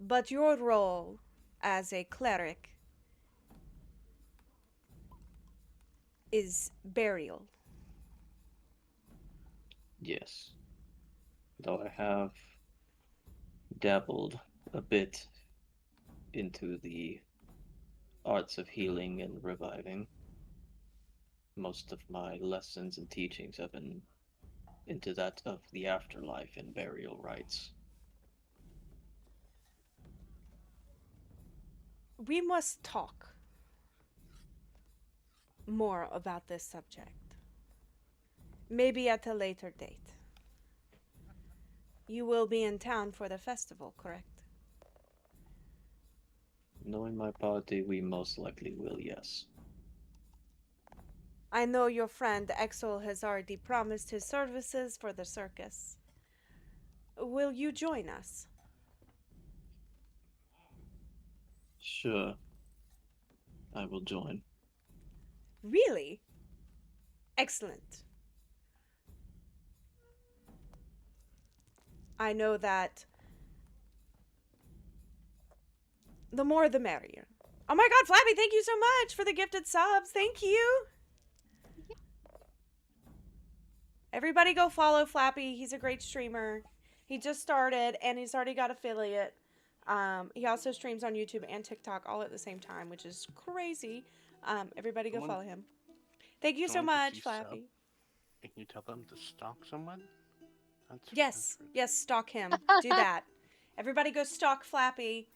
But your role as a cleric is burial. Yes. Though I have dabbled a bit into the arts of healing and reviving. Most of my lessons and teachings have been into that of the afterlife and burial rites. We must talk more about this subject. Maybe at a later date. You will be in town for the festival, correct? Knowing my body, we most likely will, yes. I know your friend Exol has already promised his services for the circus. Will you join us? Sure, I will join. Really? Excellent. I know that the more the merrier. Oh my god, Flappy, thank you so much for the gifted subs. Thank you. Everybody go follow Flappy. He's a great streamer. He just started and he's already got affiliate. He also streams on YouTube and TikTok all at the same time, which is crazy. Everybody go Someone- follow him. Thank you so someone to much, see Flappy. Can you tell them to stalk someone? Yes, rude. yes, stalk him. Do that. Everybody go stalk Flappy.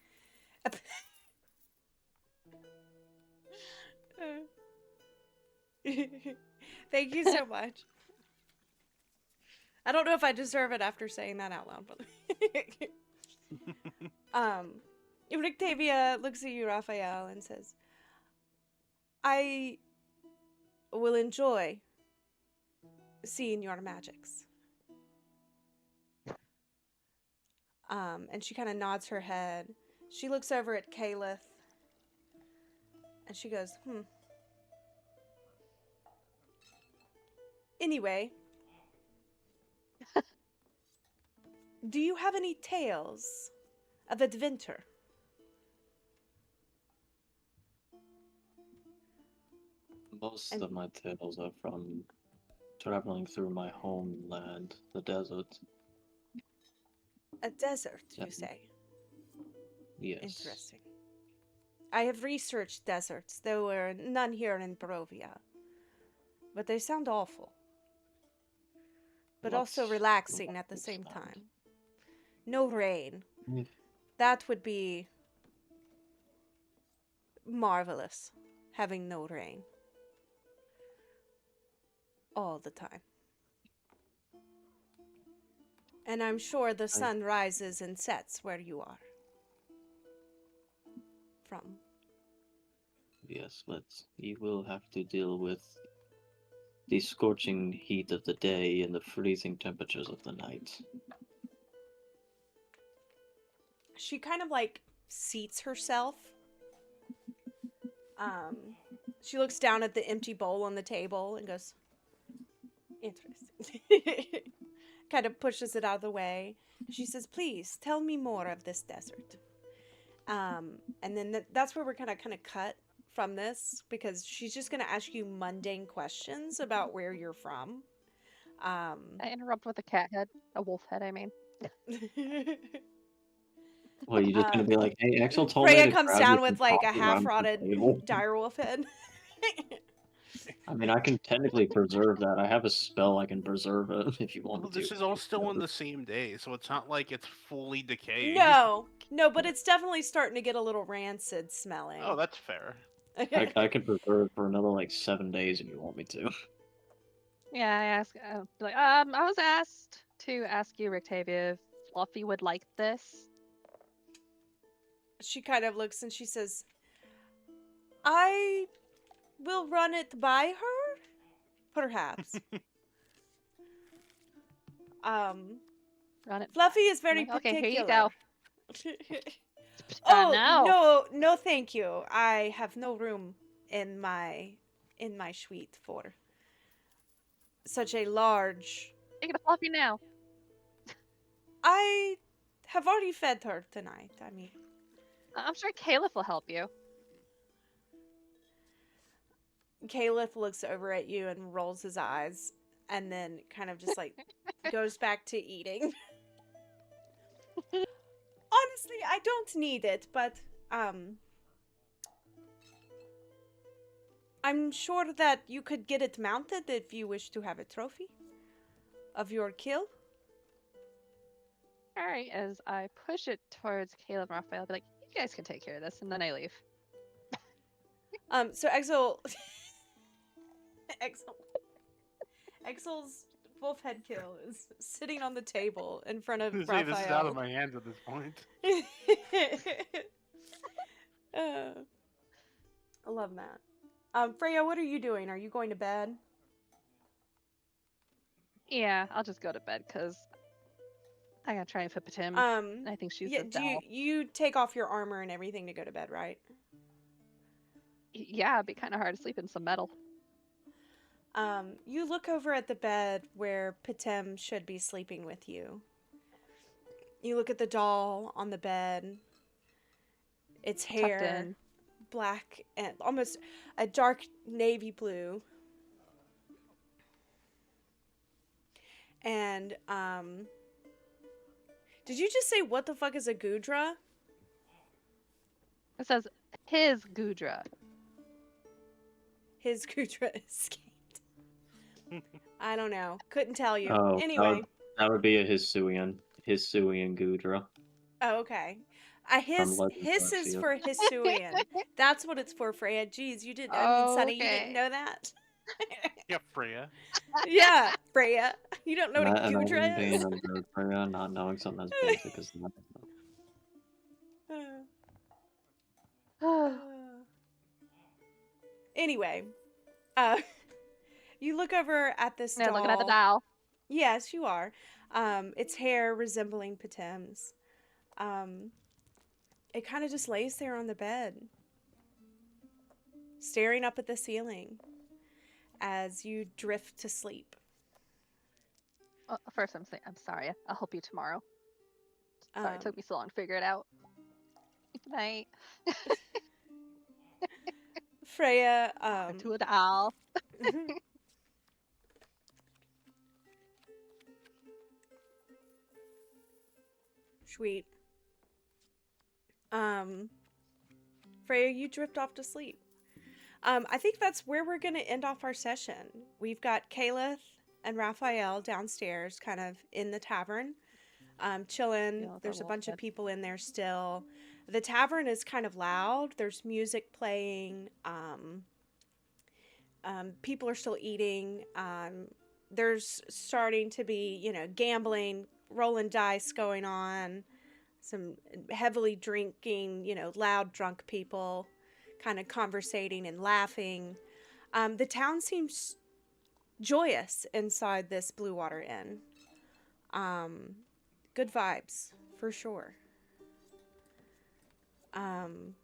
Thank you so much. I don't know if I deserve it after saying that out loud, but Octavia looks at you, Raphael, and says, I will enjoy seeing your magics. And she kind of nods her head. She looks over at Caliph, and she goes, Anyway, do you have any tales of adventure? Most of my tales are from traveling through my homeland, the desert. A desert, you Yeah. say? Yes. Interesting. I have researched deserts. There were none here in Barovia. But they sound awful. But also What's relaxing at the same time. No rain. That would be marvelous, having no rain. All the time. And I'm sure the sun rises and sets where you are from. Yes, but you will have to deal with the scorching heat of the day and the freezing temperatures of the night. She kind of like seats herself. She looks down at the empty bowl on the table and goes, Interesting. Kind of pushes it out of the way. She says, Please tell me more of this desert. And then that's where we're kind of cut from this, because she's just going to ask you mundane questions about where you're from. I interrupt with a cat head, a wolf head, I mean. Well, you're just gonna be like, "Hey, Axel told me Freya to comes grab you down some with like a coffee around the half-rotted table." direwolf head. I mean, I can technically preserve that. I have a spell I can preserve it if you want Well, me to. this is all still on the same day, so it's not like it's fully decaying. No, but it's definitely starting to get a little rancid smelling. Oh, that's fair. I can preserve for another like 7 days if you want me to. Yeah, I ask. I was asked to ask you, Rictavia, if Fluffy would like this. She kind of looks and she says, I will run it by her? Perhaps. Run it. Fluffy is very Okay, particular. here you go. Oh, no, thank you. I have no room in my suite for such a large... Take it to Fluffy now. I have already fed her tonight, I mean... I'm sure Caliph will help you. Caliph looks over at you and rolls his eyes, and then kind of just like goes back to eating. Honestly, I don't need it, but I'm sure that you could get it mounted if you wish to have a trophy of your kill. Alright, as I push it towards Caleb and Raphael, I'll be like, you guys can take care of this, and then I leave. So Exil's wolf head kill is sitting on the table in front of Raphael. This is out of my hands at this point. I love that. Freya, what are you doing? Are you going to bed? Yeah, I'll just go to bed, because I gotta try and fit Patim. I think she's the doll. You take off your armor and everything to go to bed, right? Yeah, it'd be kind of hard to sleep in some metal. You look over at the bed where Patem should be sleeping with you. You look at the doll on the bed. Its hair, black and almost a dark navy blue. And, did you just say what the fuck is a Gudra? It says his Gudra. His Gudra escaped. I don't know. Couldn't tell you. Oh, Anyway. that would be a Hisuian Gudra Oh, okay. from Legend of His is Arceus. for Hisuian. That's what it's for, Freya. Jeez, you didn't. I mean, Sunny, you didn't Okay. know that. Yeah, Freya. Yeah, Freya. You don't know what a Imagine Gudra being is. a nerd Freya, not knowing something as basic as that. Anyway, you look over at this Yeah, doll. looking at the doll. Yes, you are. Its hair resembling Patem's. It kind of just lays there on the bed, staring up at the ceiling as you drift to sleep. First, I'm sorry. I'll help you tomorrow. Sorry, it took Um, me so long to figure it out. Good night. Freya, To a doll. Sweet. Freya, you drift off to sleep. I think that's where we're going to end off our session. We've got Caleth and Raphael downstairs, kind of in the tavern, chilling. Yeah, There's a little bunch of bit. people in there still. The tavern is kind of loud. There's music playing. People are still eating. There's starting to be, gambling, rolling dice going on. Some heavily drinking, loud drunk people kind of conversating and laughing. The town seems joyous inside this Blue Water Inn. Good vibes, for sure. And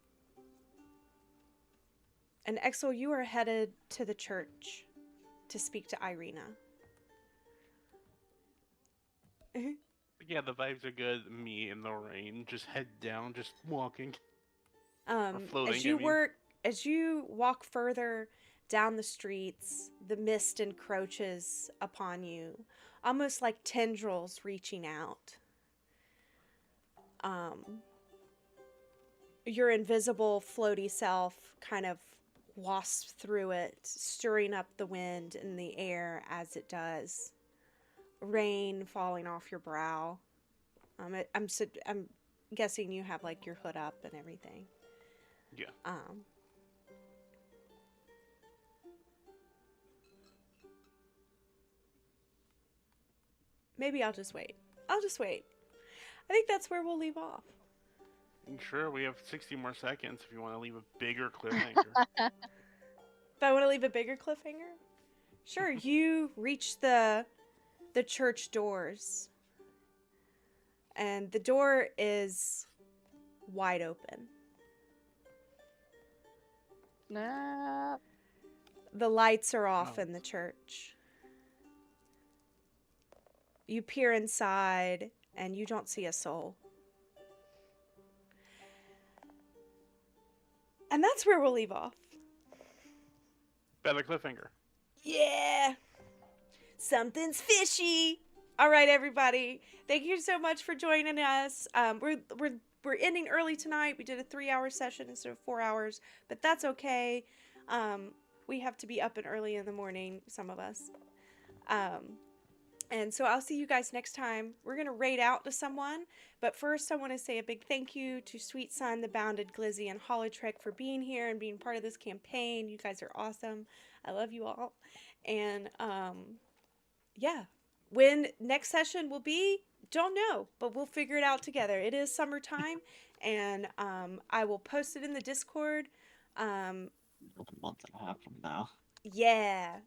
Exel, you are headed to the church to speak to Irina. Yeah, the vibes are good. Me in the rain, just head down, just walking. Floating, As you walk further down the streets, the mist encroaches upon you, almost like tendrils reaching out. Your invisible floaty self kind of wasps through it, stirring up the wind in the air as it does. Rain falling off your brow. I'm guessing you have like your hood up and everything. Yeah. Maybe I'll just wait. I think that's where we'll leave off. Sure, we have 60 more seconds if you want to leave a bigger cliffhanger. If I want to leave a bigger cliffhanger? Sure, you reach the church doors. And the door is wide open. Nah. The lights are off in the church. You peer inside and you don't see a soul. And that's where we'll leave off. Better cliffhanger. Yeah. Something's fishy. All right, everybody. Thank you so much for joining us. We're ending early tonight. We did a 3-hour session instead of 4 hours, but that's okay. We have to be up and early in the morning, some of us. And so I'll see you guys next time. We're going to raid out to someone. But first, I want to say a big thank you to Sweet Sun, The Bounded, Glizzy, and Holotrek for being here and being part of this campaign. You guys are awesome. I love you all. And, yeah. When next session will be, don't know. But we'll figure it out together. It is summertime. And I will post it in the Discord. A month and a half from now. Yeah.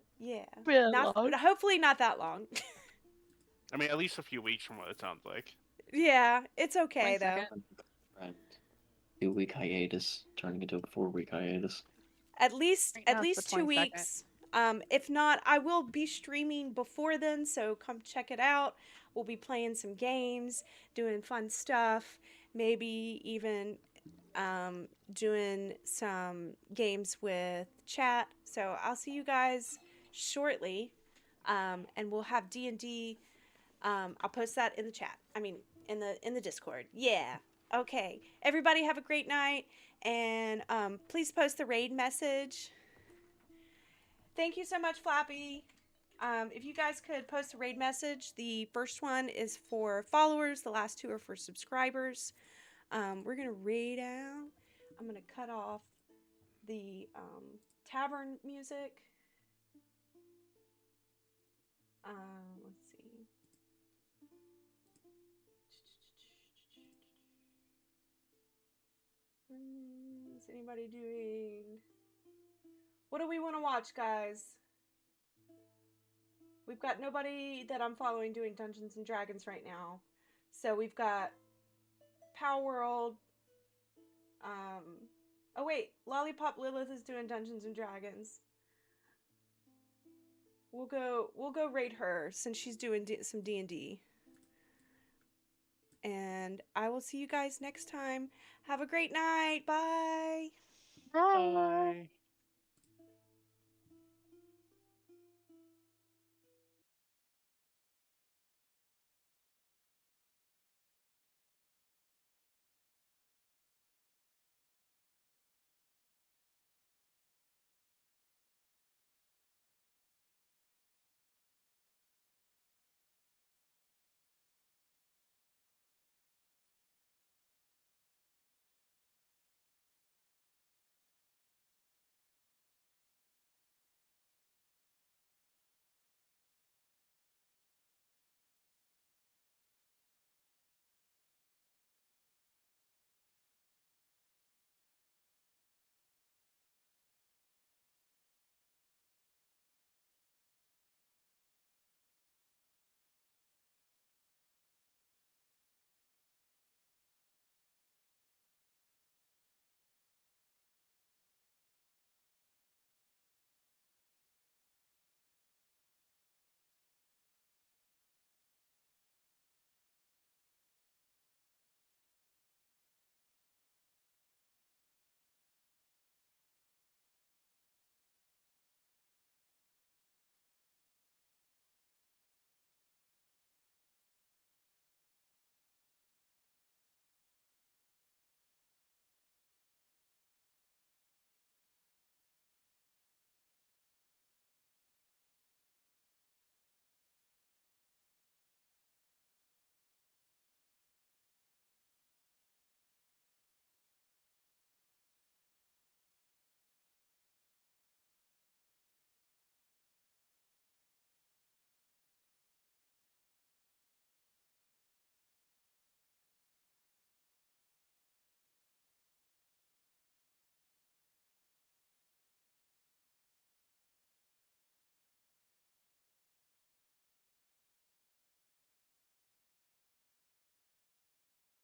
Hopefully not that long. I mean, at least a few weeks from what it sounds like. Yeah, it's okay though. Right. 2-week hiatus turning into a 4-week hiatus. At least Right now it's the 2 22nd. weeks. If not, I will be streaming before then, so come check it out. We'll be playing some games, doing fun stuff, maybe even doing some games with chat. So I'll see you guys shortly, and we'll have D&D. I'll post that in the chat. I mean, in the Discord. Yeah. Okay. Everybody have a great night. And please post the raid message. Thank you so much, Flappy. If you guys could post a raid message, the first one is for followers, the last two are for subscribers. We're going to raid out. I'm going to cut off the tavern music. Let's see. Is anybody doing... What do we want to watch, guys? We've got nobody that I'm following doing Dungeons and Dragons right now. So we've got Power World. Oh wait, Lollipop Lilith is doing Dungeons and Dragons. We'll go raid her since she's doing some D&D. And I will see you guys next time. Have a great night. Bye. Bye. Bye.